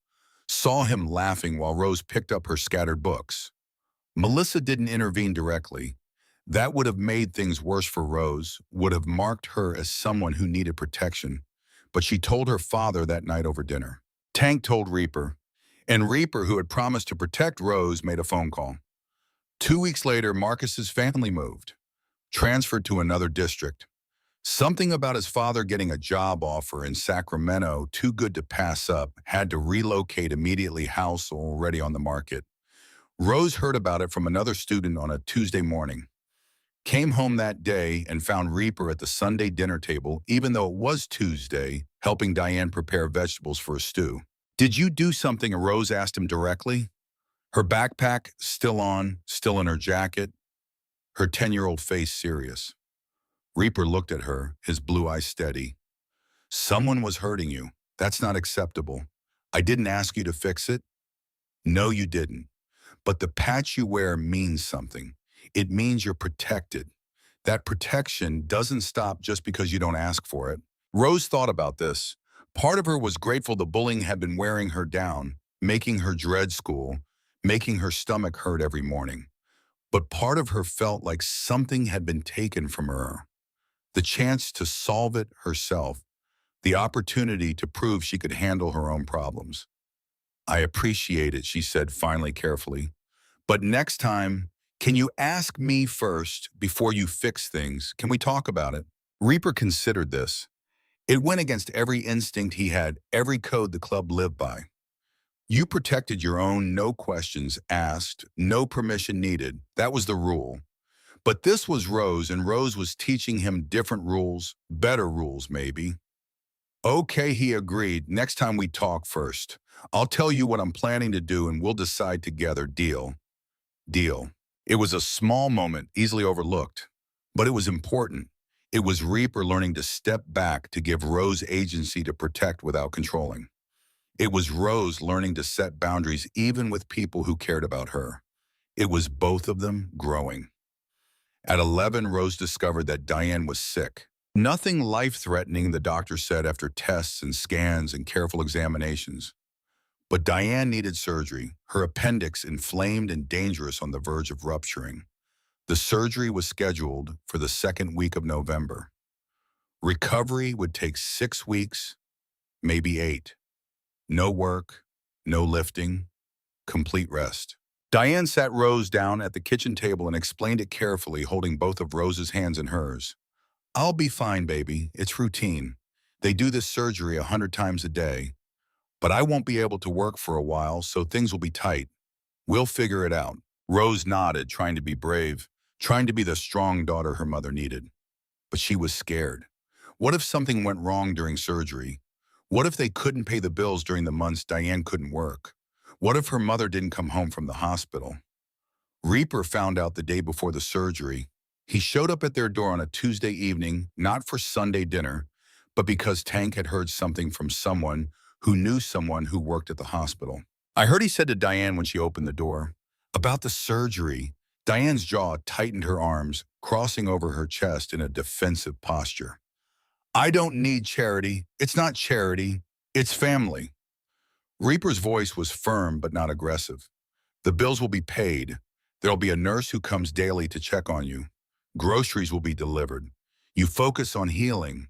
saw him laughing while Rose picked up her scattered books. Melissa didn't intervene directly. That would have made things worse for Rose, would have marked her as someone who needed protection. But she told her father that night over dinner. Tank told Reaper, and Reaper, who had promised to protect Rose, made a phone call. 2 weeks later, Marcus's family moved, transferred to another district. Something about his father getting a job offer in Sacramento, too good to pass up, had to relocate immediately, house already on the market. Rose heard about it from another student on a Tuesday morning. Came home that day and found Reaper at the Sunday dinner table, even though it was Tuesday, helping Diane prepare vegetables for a stew. "Did you do something?" Rose asked him directly. Her backpack still on, still in her jacket, her 10-year-old face serious. Reaper looked at her, his blue eyes steady. "Someone was hurting you. That's not acceptable. I didn't ask you to fix it." "No, you didn't. But the patch you wear means something. It means you're protected. That protection doesn't stop just because you don't ask for it." Rose thought about this. Part of her was grateful the bullying had been wearing her down, making her dread school, making her stomach hurt every morning. But part of her felt like something had been taken from her. The chance to solve it herself, the opportunity to prove she could handle her own problems. "I appreciate it," she said finally carefully. "But next time, can you ask me first before you fix things? Can we talk about it?" Reaper considered this. It went against every instinct he had, every code the club lived by. You protected your own, no questions asked, no permission needed. That was the rule. But this was Rose, and Rose was teaching him different rules, better rules maybe. "Okay," he agreed. "Next time we talk first. I'll tell you what I'm planning to do and we'll decide together. Deal?" Deal. It was a small moment, easily overlooked. But it was important. It was Reaper learning to step back to give Rose agency to protect without controlling. It was Rose learning to set boundaries even with people who cared about her. It was both of them growing. At 11, Rose discovered that Diane was sick. Nothing life-threatening, the doctor said after tests and scans and careful examinations. But Diane needed surgery, her appendix inflamed and dangerous on the verge of rupturing. The surgery was scheduled for the second week of November. Recovery would take 6 weeks, maybe 8. No work, no lifting, complete rest. Diane sat Rose down at the kitchen table and explained it carefully, holding both of Rose's hands in hers. "I'll be fine, baby. It's routine. They do this surgery 100 times a day. But I won't be able to work for a while, so things will be tight. We'll figure it out." Rose nodded, trying to be brave, trying to be the strong daughter her mother needed. But she was scared. What if something went wrong during surgery? What if they couldn't pay the bills during the months Diane couldn't work? What if her mother didn't come home from the hospital? Reaper found out the day before the surgery. He showed up at their door on a Tuesday evening, not for Sunday dinner, but because Tank had heard something from someone who knew someone who worked at the hospital. "I heard," he said to Diane when she opened the door, "about the surgery." Diane's jaw tightened, her arms crossing over her chest in a defensive posture. "I don't need charity. It's not charity. It's family." Reaper's voice was firm but not aggressive. "The bills will be paid. There'll be a nurse who comes daily to check on you. Groceries will be delivered. You focus on healing.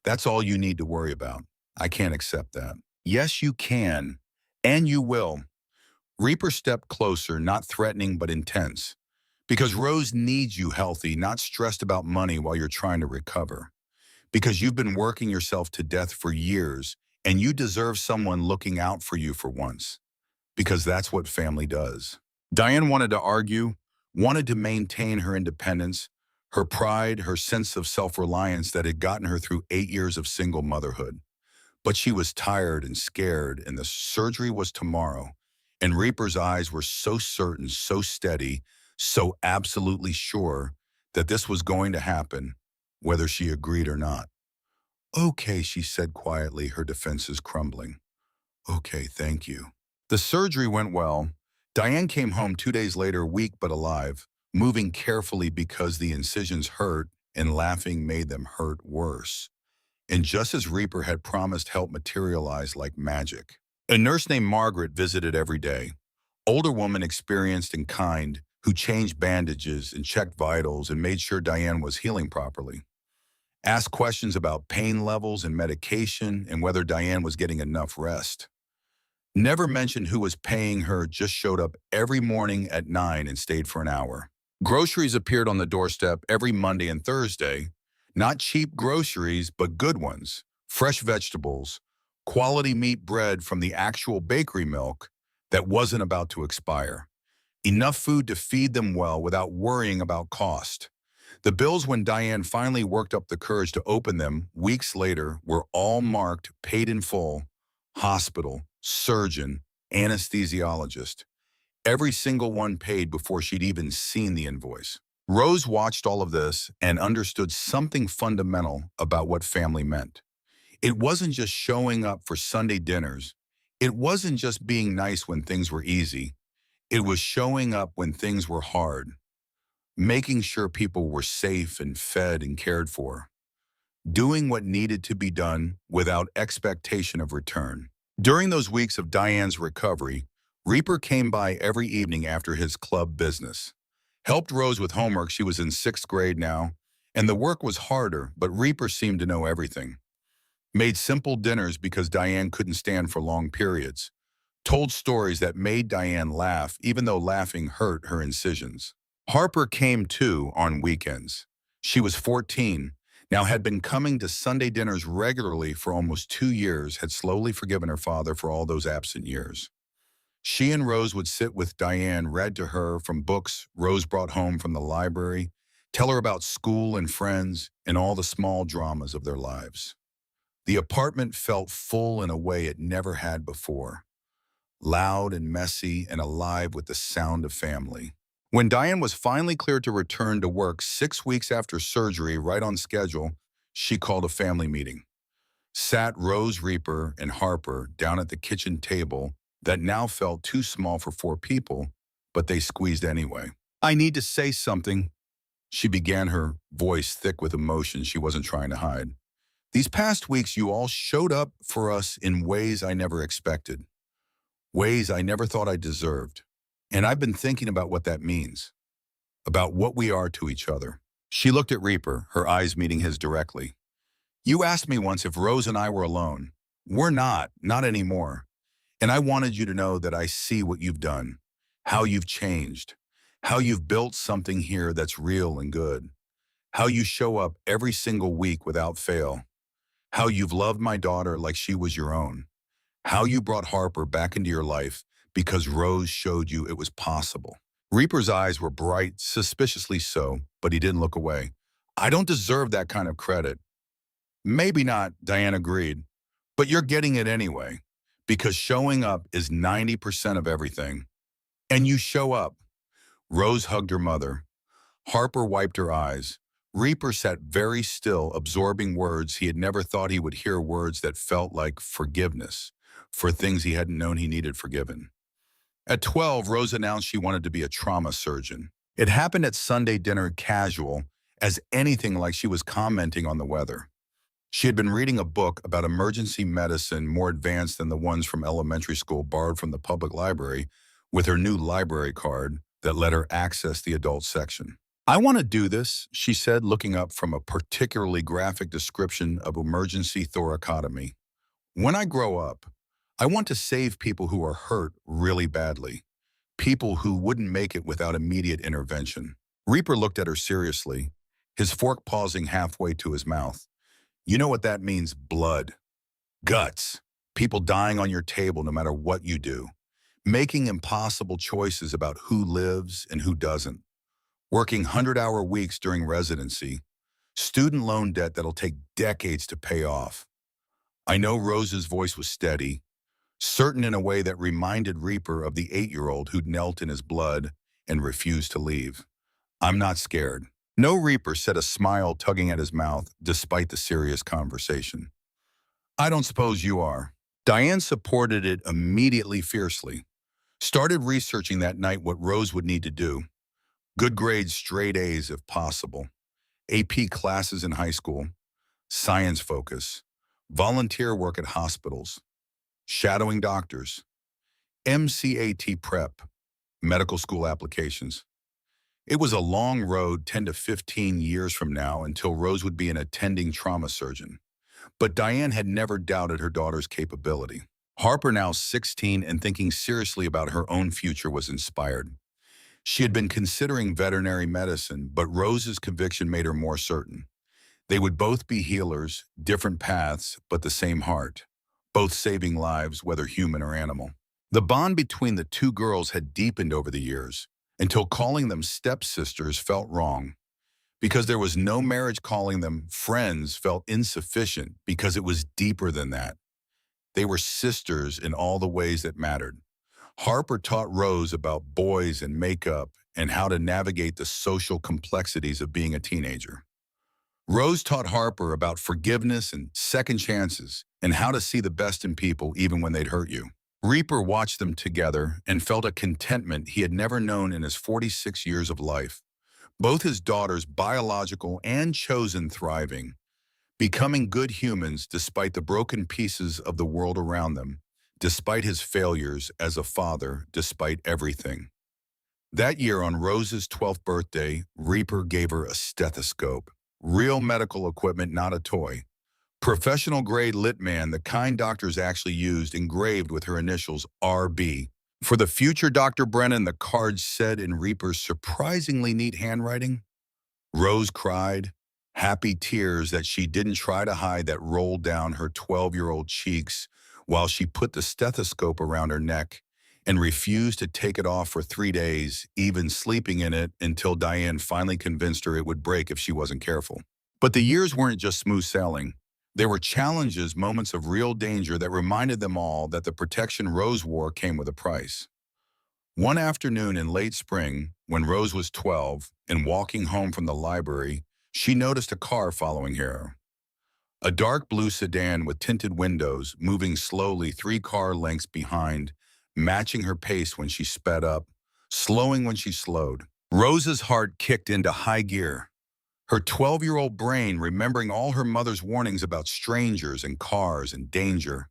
That's all you need to worry about." "I can't accept that." "Yes, you can. And you will." Reaper stepped closer, not threatening but intense. "Because Rose needs you healthy, not stressed about money while you're trying to recover. Because you've been working yourself to death for years, and you deserve someone looking out for you for once. Because that's what family does." Diane wanted to argue, wanted to maintain her independence, her pride, her sense of self-reliance that had gotten her through 8 years of single motherhood. But she was tired and scared, and the surgery was tomorrow. And Reaper's eyes were so certain, so steady, so absolutely sure that this was going to happen, whether she agreed or not. "Okay," she said quietly, her defenses crumbling. "Okay, thank you." The surgery went well. Diane came home 2 days later, weak but alive, moving carefully because the incisions hurt and laughing made them hurt worse. And just as Reaper had promised, help materialized like magic. A nurse named Margaret visited every day. Older woman, experienced and kind, who changed bandages and checked vitals and made sure Diane was healing properly. Asked questions about pain levels and medication and whether Diane was getting enough rest. Never mentioned who was paying her, just showed up every morning at 9 and stayed for an hour. Groceries appeared on the doorstep every Monday and Thursday. Not cheap groceries, but good ones. Fresh vegetables, quality meat, bread from the actual bakery milk that wasn't about to expire. Enough food to feed them well without worrying about cost. The bills, when Diane finally worked up the courage to open them weeks later, were all marked paid in full: hospital, surgeon, anesthesiologist. Every single one paid before she'd even seen the invoice. Rose watched all of this and understood something fundamental about what family meant. It wasn't just showing up for Sunday dinners. It wasn't just being nice when things were easy. It was showing up when things were hard, making sure people were safe and fed and cared for, doing what needed to be done without expectation of return. During those weeks of Diane's recovery, Reaper came by every evening after his club business. Helped Rose with homework. She was in 6th grade now, and the work was harder, but Reaper seemed to know everything. Made simple dinners because Diane couldn't stand for long periods. Told stories that made Diane laugh, even though laughing hurt her incisions. Harper came too on weekends. She was 14, now had been coming to Sunday dinners regularly for almost 2 years, had slowly forgiven her father for all those absent years. She and Rose would sit with Diane, read to her from books Rose brought home from the library, tell her about school and friends and all the small dramas of their lives. The apartment felt full in a way it never had before, loud and messy and alive with the sound of family. When Diane was finally cleared to return to work 6 weeks after surgery, right on schedule, she called a family meeting. Sat Rose, Reaper, and Harper down at the kitchen table that now felt too small for 4 people, but they squeezed anyway. "I need to say something," she began, her voice thick with emotion she wasn't trying to hide. "These past weeks, you all showed up for us in ways I never expected, ways I never thought I deserved. And I've been thinking about what that means, about what we are to each other." She looked at Reaper, her eyes meeting his directly. "You asked me once if Rose and I were alone. We're not anymore. And I wanted you to know that I see what you've done, how you've changed, how you've built something here that's real and good, how you show up every single week without fail, how you've loved my daughter like she was your own, how you brought Harper back into your life because Rose showed you it was possible." Reaper's eyes were bright, suspiciously so, but he didn't look away. "I don't deserve that kind of credit." "Maybe not," Diane agreed, "but you're getting it anyway, because showing up is 90% of everything. And you show up." Rose hugged her mother. Harper wiped her eyes. Reaper sat very still, absorbing words he had never thought he would hear, words that felt like forgiveness for things he hadn't known he needed forgiven. At 12, Rose announced she wanted to be a trauma surgeon. It happened at Sunday dinner, casual as anything, like she was commenting on the weather. She had been reading a book about emergency medicine more advanced than the ones from elementary school borrowed from the public library, with her new library card that let her access the adult section. "I want to do this," she said, looking up from a particularly graphic description of emergency thoracotomy. "When I grow up, I want to save people who are hurt really badly, people who wouldn't make it without immediate intervention." Reaper looked at her seriously, his fork pausing halfway to his mouth. "You know what that means: blood, guts, people dying on your table no matter what you do, making impossible choices about who lives and who doesn't, working 100-hour weeks during residency, student loan debt that'll take decades to pay off." I know Rose's voice was steady, certain in a way that reminded Reaper of the 8-year-old who'd knelt in his blood and refused to leave. "I'm not scared." "No," Reaper said, a smile tugging at his mouth despite the serious conversation. "I don't suppose you are." Diane supported it immediately, fiercely. Started researching that night what Rose would need to do. Good grades, straight A's if possible. AP classes in high school. science focus, volunteer work at hospitals, shadowing doctors, MCAT prep, medical school applications. It was a long road 10 to 15 years from now until Rose would be an attending trauma surgeon. But Diane had never doubted her daughter's capability. Harper, now 16 and thinking seriously about her own future, was inspired. She had been considering veterinary medicine, but Rose's conviction made her more certain. They would both be healers, different paths, but the same heart, both saving lives, whether human or animal. The bond between the two girls had deepened over the years, until calling them stepsisters felt wrong. Because there was no marriage, calling them friends felt insufficient because it was deeper than that. They were sisters in all the ways that mattered. Harper taught Rose about boys and makeup and how to navigate the social complexities of being a teenager. Rose taught Harper about forgiveness and second chances and how to see the best in people even when they'd hurt you. Reaper watched them together and felt a contentment he had never known in his 46 years of life. Both his daughters, biological and chosen, thriving, becoming good humans despite the broken pieces of the world around them, despite his failures as a father, despite everything. That year, on Rose's 12th birthday, Reaper gave her a stethoscope. Real medical equipment, not a toy. Professional-grade Litman, the kind doctors actually used, engraved with her initials, RB. For the future Dr. Brennan, the card said in Reaper's surprisingly neat handwriting. Rose cried, happy tears that she didn't try to hide that rolled down her 12-year-old cheeks while she put the stethoscope around her neck and refused to take it off for 3 days, even sleeping in it until Diane finally convinced her it would break if she wasn't careful. But the years weren't just smooth sailing. There were challenges, moments of real danger that reminded them all that the protection Rose wore came with a price. One afternoon in late spring, when Rose was 12 and walking home from the library, she noticed a car following her. A dark blue sedan with tinted windows, moving slowly 3 car lengths behind, matching her pace when she sped up, slowing when she slowed. Rose's heart kicked into high gear. Her 12-year-old brain remembering all her mother's warnings about strangers and cars and danger.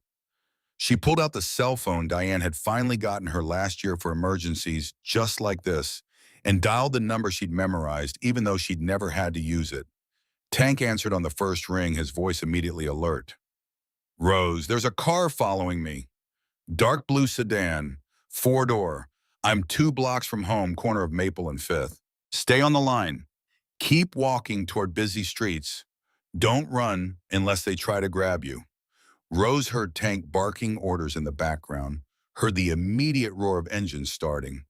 She pulled out the cell phone Diane had finally gotten her last year for emergencies just like this and dialed the number she'd memorized even though she'd never had to use it. Tank answered on the first ring, his voice immediately alert. Rose, there's a car following me. Dark blue sedan, 4-door. I'm 2 blocks from home, corner of Maple and 5th. Stay on the line. Keep walking toward busy streets. Don't run unless they try to grab you. Rose heard Tank barking orders in the background, heard the immediate roar of engines starting.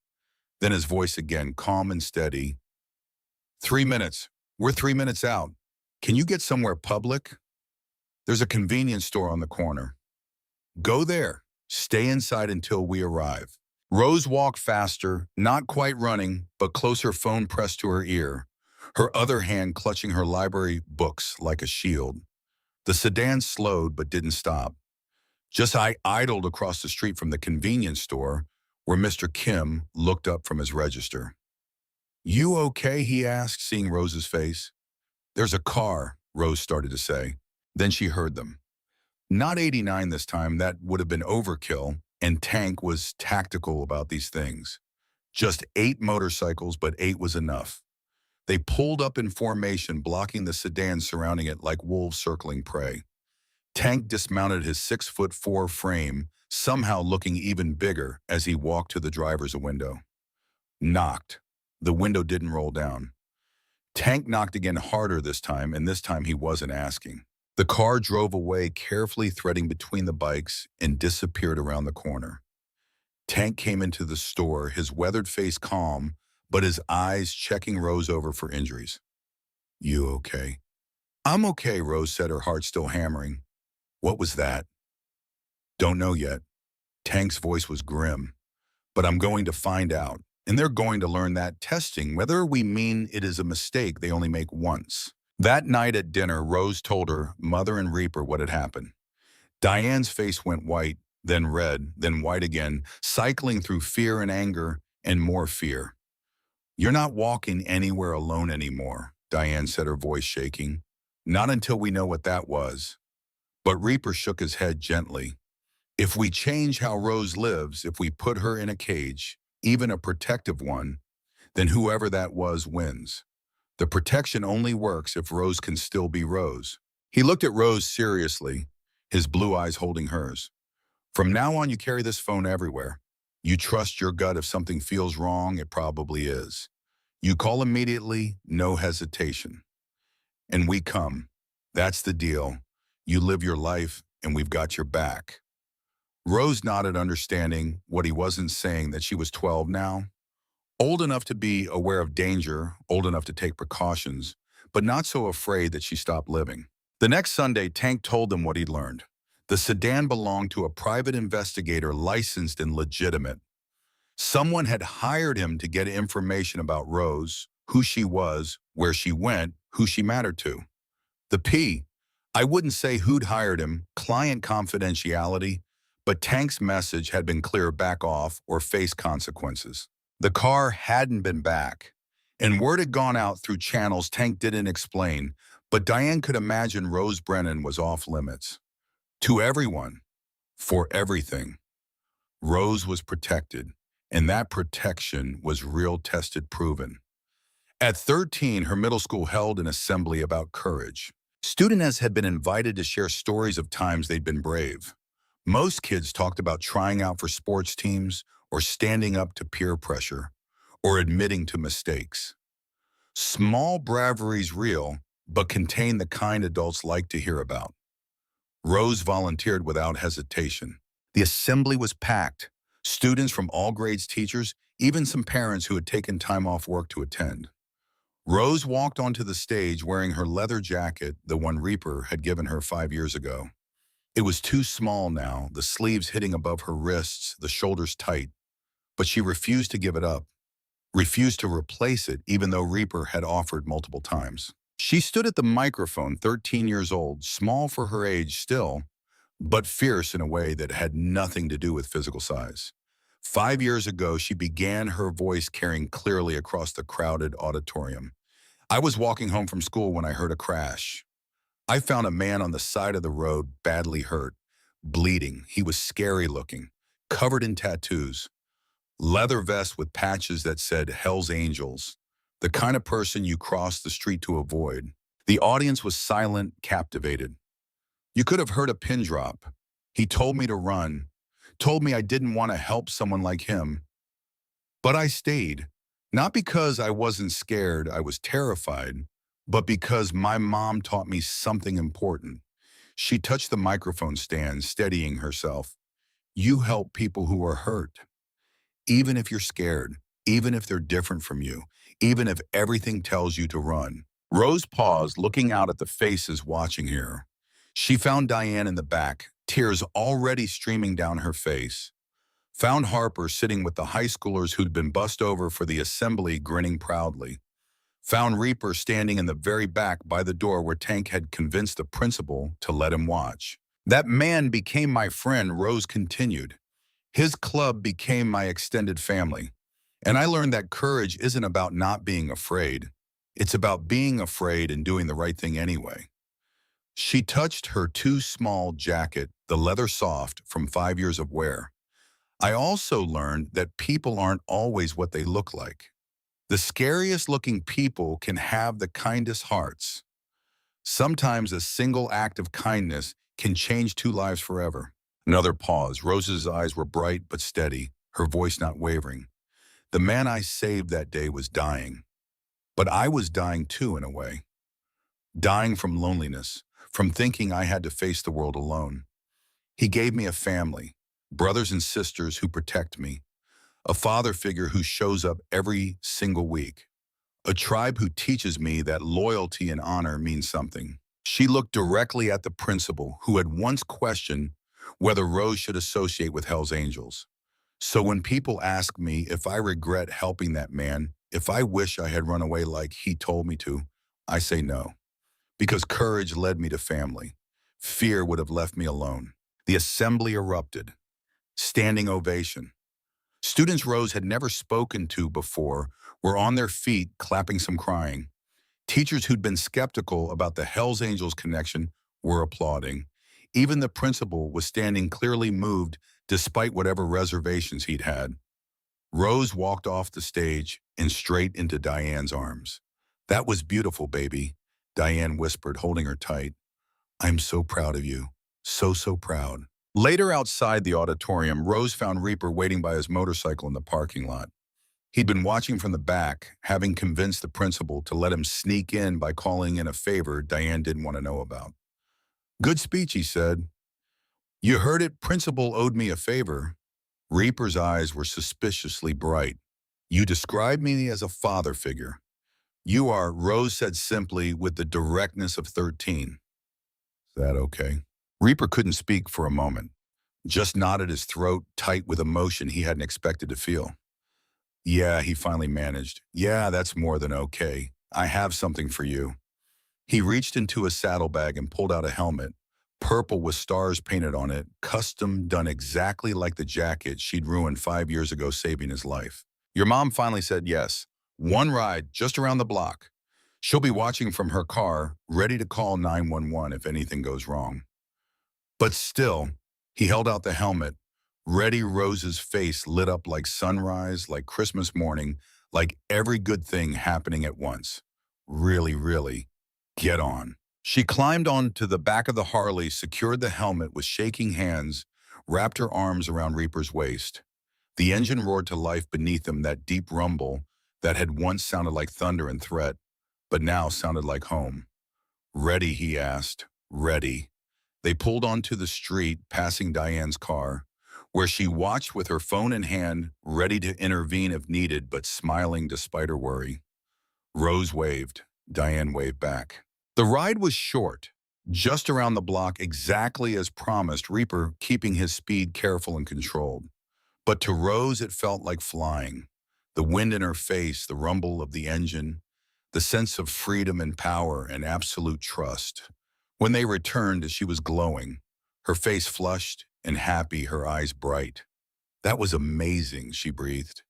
Then his voice again, calm and steady. 3 minutes. We're 3 minutes out. Can you get somewhere public? There's a convenience store on the corner. Go there. Stay inside until we arrive. Rose walked faster, not quite running, but closer, phone pressed to her ear, her other hand clutching her library books like a shield. The sedan slowed but didn't stop. Just idled across the street from the convenience store, where Mr. Kim looked up from his register. You okay? He asked, seeing Rose's face. There's a car, Rose started to say. Then she heard them. Not 89 this time, that would have been overkill, and Tank was tactical about these things. Just 8 motorcycles, but 8 was enough. They pulled up in formation, blocking the sedan surrounding it like wolves circling prey. Tank dismounted his 6'4" frame, somehow looking even bigger as he walked to the driver's window. Knocked. The window didn't roll down. Tank knocked again, harder this time, and this time he wasn't asking. The car drove away, carefully threading between the bikes, and disappeared around the corner. Tank came into the store, his weathered face calm, but his eyes checking Rose over for injuries. You okay? I'm okay, Rose said, her heart still hammering. What was that? Don't know yet. Tank's voice was grim. But I'm going to find out. And they're going to learn that testing, whether we mean it is a mistake they only make once. That night at dinner, Rose told her mother and Reaper what had happened. Diane's face went white, then red, then white again, cycling through fear and anger and more fear. You're not walking anywhere alone anymore, Diane said, her voice shaking. Not until we know what that was. But Reaper shook his head gently. If we change how Rose lives, if we put her in a cage, even a protective one, then whoever that was wins. The protection only works if Rose can still be Rose. He looked at Rose seriously, his blue eyes holding hers. From now on, you carry this phone everywhere. You trust your gut. If something feels wrong, it probably is. You call immediately, no hesitation. And we come. That's the deal. You live your life, and we've got your back. Rose nodded, understanding what he wasn't saying, that she was 12 now. Old enough to be aware of danger, old enough to take precautions, but not so afraid that she stopped living. The next Sunday, Tank told them what he'd learned. The sedan belonged to a private investigator, licensed and legitimate. Someone had hired him to get information about Rose, who she was, where she went, who she mattered to. The P. I wouldn't say who'd hired him, client confidentiality, but Tank's message had been clear: back off or face consequences. The car hadn't been back, and word had gone out through channels Tank didn't explain, but Diane could imagine Rose Brennan was off limits. To everyone, for everything. Rose was protected, and that protection was real, tested, proven. At 13, her middle school held an assembly about courage. Students had been invited to share stories of times they'd been brave. Most kids talked about trying out for sports teams, or standing up to peer pressure, or admitting to mistakes. Small braveries, real, but contain the kind adults like to hear about. Rose volunteered without hesitation. The assembly was packed. Students from all grades, teachers, even some parents who had taken time off work to attend. Rose walked onto the stage wearing her leather jacket, the one Reaper had given her 5 years ago. It was too small now, the sleeves hitting above her wrists, the shoulders tight. But she refused to give it up, refused to replace it, even though Reaper had offered multiple times. She stood at the microphone, 13 years old, small for her age still, but fierce in a way that had nothing to do with physical size. 5 years ago, she began, her voice carrying clearly across the crowded auditorium. I was walking home from school when I heard a crash. I found a man on the side of the road, badly hurt, bleeding. He was scary looking, covered in tattoos, leather vest with patches that said Hell's Angels, the kind of person you cross the street to avoid. The audience was silent, captivated. You could have heard a pin drop. He told me to run, told me I didn't want to help someone like him. But I stayed, not because I wasn't scared, I was terrified, but because my mom taught me something important. She touched the microphone stand, steadying herself. You help people who are hurt. Even if you're scared, even if they're different from you, even if everything tells you to run. Rose paused, looking out at the faces watching her. She found Diane in the back, tears already streaming down her face. Found Harper sitting with the high schoolers who'd been bussed over for the assembly, grinning proudly. Found Reaper standing in the very back by the door where Tank had convinced the principal to let him watch. That man became my friend, Rose continued. His club became my extended family. And I learned that courage isn't about not being afraid. It's about being afraid and doing the right thing anyway. She touched her too small jacket, the leather soft from 5 years of wear. I also learned that people aren't always what they look like. The scariest looking people can have the kindest hearts. Sometimes a single act of kindness can change 2 lives forever. Another pause. Rose's eyes were bright but steady, her voice not wavering. The man I saved that day was dying. But I was dying too, in a way. Dying from loneliness, from thinking I had to face the world alone. He gave me a family, brothers and sisters who protect me, a father figure who shows up every single week, a tribe who teaches me that loyalty and honor mean something. She looked directly at the principal, who had once questioned whether Rose should associate with Hell's Angels. So when people ask me if I regret helping that man, if I wish I had run away like he told me to, I say no. Because courage led me to family. Fear would have left me alone. The assembly erupted. Standing ovation. Students Rose had never spoken to before were on their feet, clapping, some crying. Teachers who'd been skeptical about the Hells Angels connection were applauding. Even the principal was standing clearly moved despite whatever reservations he'd had. Rose walked off the stage and straight into Diane's arms. "That was beautiful, baby," Diane whispered, holding her tight. "I'm so proud of you. So, so proud." Later outside the auditorium, Rose found Reaper waiting by his motorcycle in the parking lot. He'd been watching from the back, having convinced the principal to let him sneak in by calling in a favor Diane didn't want to know about. "Good speech," he said. "You heard it, principal owed me a favor." Reaper's eyes were suspiciously bright. "You described me as a father figure." "You are," Rose said simply with the directness of 13. "Is that okay?" Reaper couldn't speak for a moment, just nodded, his throat tight with emotion he hadn't expected to feel. "Yeah," he finally managed. "Yeah, that's more than okay. I have something for you." He reached into a saddlebag and pulled out a helmet, purple with stars painted on it, custom, done exactly like the jacket she'd ruined 5 years ago, saving his life. "Your mom finally said yes. One ride, just around the block. She'll be watching from her car, ready to call 911 if anything goes wrong." But still, he held out the helmet. Ready Rose's face lit up like sunrise, like Christmas morning, like every good thing happening at once. "Really, really, get on." She climbed onto the back of the Harley, secured the helmet with shaking hands, wrapped her arms around Reaper's waist. The engine roared to life beneath them, that deep rumble that had once sounded like thunder and threat, but now sounded like home. "Ready?" he asked. "Ready." They pulled onto the street, passing Diane's car, where she watched with her phone in hand, ready to intervene if needed, but smiling despite her worry. Rose waved. Diane waved back. The ride was short, just around the block, exactly as promised, Reaper keeping his speed careful and controlled. But to Rose it felt like flying. The wind in her face, the rumble of the engine, the sense of freedom and power and absolute trust. When they returned, she was glowing, her face flushed and happy, her eyes bright. "That was amazing," she breathed.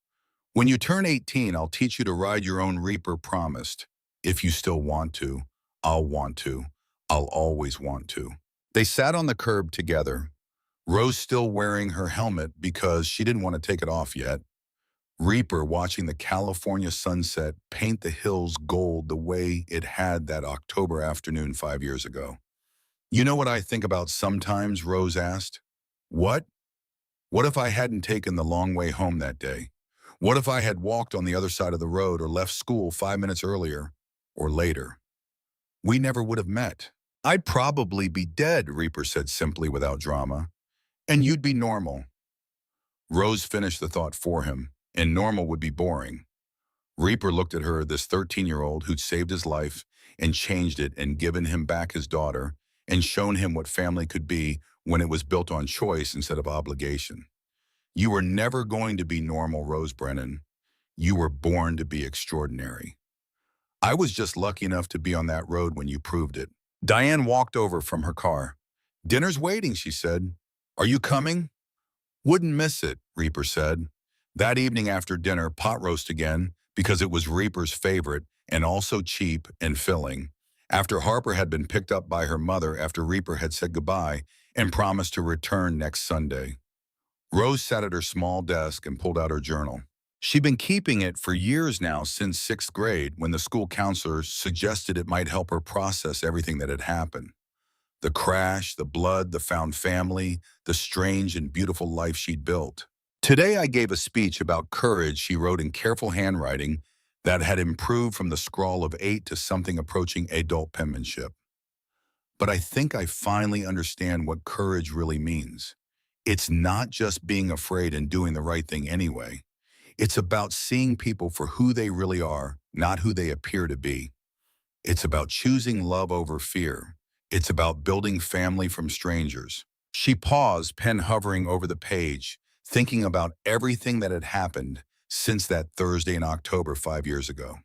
"When you turn 18, I'll teach you to ride your own," Reaper promised. "If you still want to, I'll want to. I'll always want to." They sat on the curb together, Rose still wearing her helmet because she didn't want to take it off yet. Reaper watching the California sunset paint the hills gold the way it had that October afternoon 5 years ago. "You know what I think about sometimes?" Rose asked. "What?" "What if I hadn't taken the long way home that day? What if I had walked on the other side of the road or left school 5 minutes earlier or later? We never would have met. I'd probably be dead," Reaper said simply without drama. "And you'd be normal." Rose finished the thought for him, and normal would be boring. Reaper looked at her, this 13-year-old who'd saved his life and changed it and given him back his daughter and shown him what family could be when it was built on choice instead of obligation. "You were never going to be normal, Rose Brennan. You were born to be extraordinary. I was just lucky enough to be on that road when you proved it." Diane walked over from her car. "Dinner's waiting," she said. "Are you coming?" "Wouldn't miss it," Reaper said. That evening after dinner, pot roast again, because it was Reaper's favorite and also cheap and filling, after Harper had been picked up by her mother after Reaper had said goodbye and promised to return next Sunday. Rose sat at her small desk and pulled out her journal. She'd been keeping it for years now, since 6th grade, when the school counselor suggested it might help her process everything that had happened. The crash, the blood, the found family, the strange and beautiful life she'd built. "Today I gave a speech about courage," she wrote in careful handwriting that had improved from the scrawl of 8 to something approaching adult penmanship. "But I think I finally understand what courage really means. It's not just being afraid and doing the right thing anyway. It's about seeing people for who they really are, not who they appear to be. It's about choosing love over fear. It's about building family from strangers." She paused, pen hovering over the page, thinking about everything that had happened since that Thursday in October 5 years ago.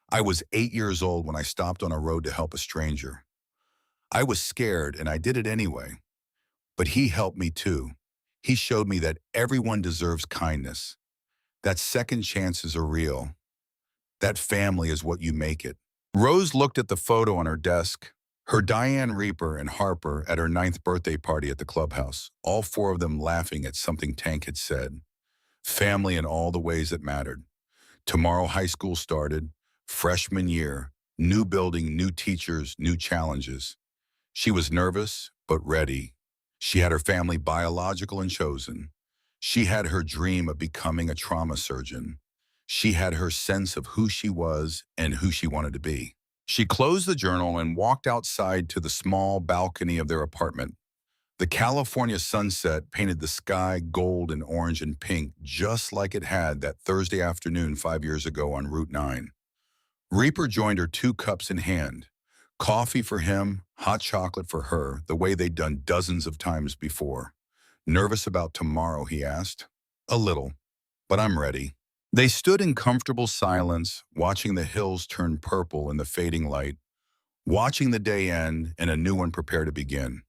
"I was 8 years old when I stopped on a road to help a stranger. I was scared and I did it anyway. But he helped me too. He showed me that everyone deserves kindness, that second chances are real, that family is what you make it. Rose looked at the photo on her desk. Her Diane Reaper and Harper at her ninth birthday party at the clubhouse, all four of them laughing at something Tank had said. Family in all the ways that mattered. Tomorrow high school started, freshman year, new building, new teachers, new challenges. She was nervous, but ready. She had her family biological and chosen. She had her dream of becoming a trauma surgeon. She had her sense of who she was and who she wanted to be. She closed the journal and walked outside to the small balcony of their apartment. The California sunset painted the sky gold and orange and pink, just like it had that Thursday afternoon 5 years ago on Route 9. Reaper joined her, 2 cups in hand. Coffee for him, hot chocolate for her, the way they'd done dozens of times before. Nervous about tomorrow, he asked. A little, but I'm ready. They stood in comfortable silence, watching the hills turn purple in the fading light, watching the day end and a new one prepare to begin.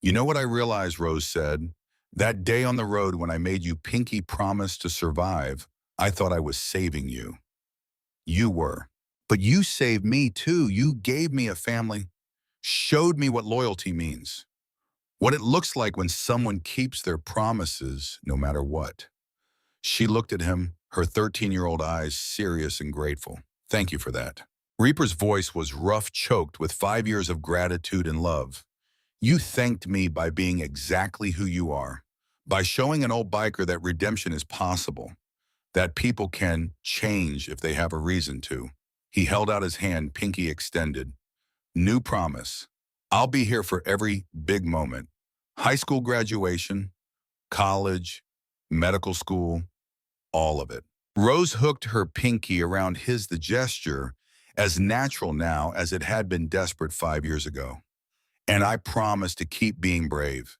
You know what I realized, Rose said? That day on the road when I made you pinky promise to survive, I thought I was saving you. You were. But you saved me too. You gave me a family, showed me what loyalty means, what it looks like when someone keeps their promises no matter what. She looked at him, her 13-year-old eyes serious and grateful. Thank you for that. Reaper's voice was rough, choked with 5 years of gratitude and love. You thanked me by being exactly who you are, by showing an old biker that redemption is possible, that people can change if they have a reason to. He held out his hand, pinky extended. New promise. I'll be here for every big moment. High school graduation, college, medical school, all of it. Rose hooked her pinky around his, the gesture as natural now as it had been desperate 5 years ago. And I promise to keep being brave,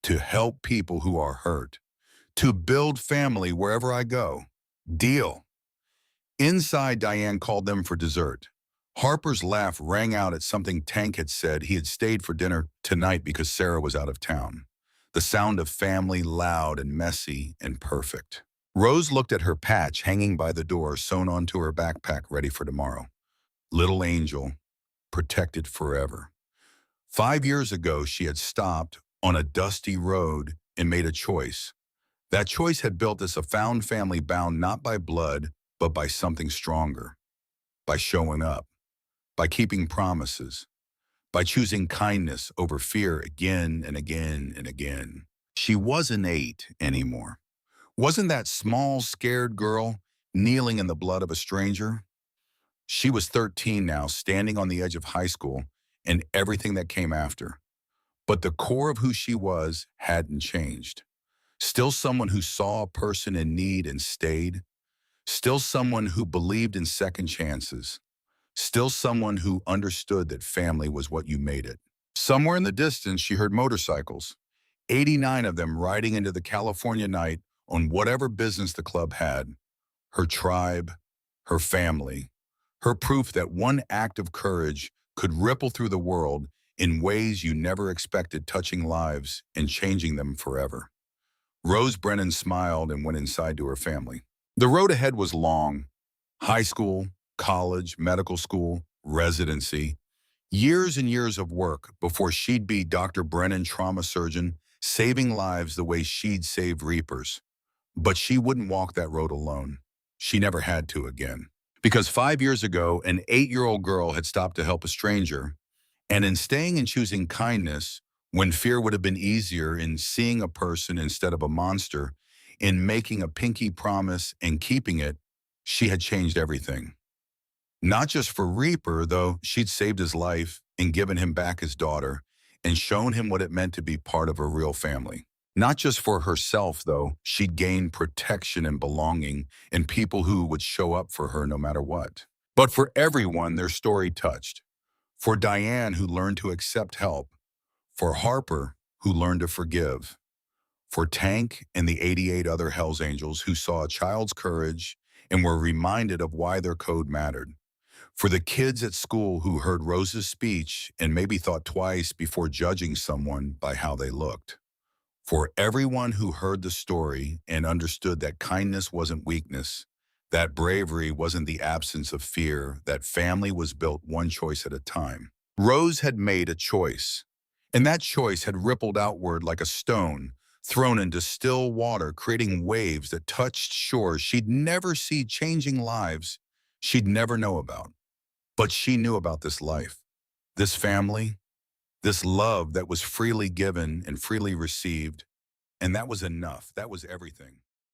to help people who are hurt, to build family wherever I go. Deal. Inside, Diane called them for dessert. Harper's laugh rang out at something Tank had said. He had stayed for dinner tonight because Sarah was out of town. The sound of family, loud and messy and perfect. Rose looked at her patch hanging by the door, sewn onto her backpack, ready for tomorrow. Little angel, protected forever. 5 years ago, she had stopped on a dusty road and made a choice. That choice had built us a found family bound not by blood, but by something stronger. By showing up, by keeping promises, by choosing kindness over fear again and again and again. She wasn't 8 anymore. Wasn't that small, scared girl kneeling in the blood of a stranger? She was 13 now, standing on the edge of high school and everything that came after. But the core of who she was hadn't changed. Still someone who saw a person in need and stayed. Still someone who believed in second chances. Still someone who understood that family was what you made it. Somewhere in the distance, she heard motorcycles, 89 of them riding into the California night on whatever business the club had. Her tribe, her family, her proof that one act of courage could ripple through the world in ways you never expected, touching lives and changing them forever. Rose Brennan smiled and went inside to her family. The road ahead was long. High school, college, medical school, residency. Years and years of work before she'd be Dr. Brennan, trauma surgeon, saving lives the way she'd saved Reapers. But she wouldn't walk that road alone. She never had to again. Because 5 years ago, an 8-year-old girl had stopped to help a stranger, and in staying and choosing kindness, when fear would have been easier, in seeing a person instead of a monster, in making a pinky promise and keeping it, she had changed everything. Not just for Reaper, though she'd saved his life and given him back his daughter and shown him what it meant to be part of a real family. Not just for herself, though, she'd gained protection and belonging and people who would show up for her no matter what. But for everyone their story touched. For Diane, who learned to accept help. For Harper, who learned to forgive. For Tank and the 88 other Hells Angels who saw a child's courage and were reminded of why their code mattered. For the kids at school who heard Rose's speech and maybe thought twice before judging someone by how they looked. For everyone who heard the story and understood that kindness wasn't weakness, That bravery wasn't the absence of fear. That family was built one choice at a time. Rose had made a choice, and that choice had rippled outward like a stone thrown into still water, creating waves that touched shores she'd never see, changing lives she'd never know about. But she knew about this life, this family, this love that was freely given and freely received, and that was enough. That was everything.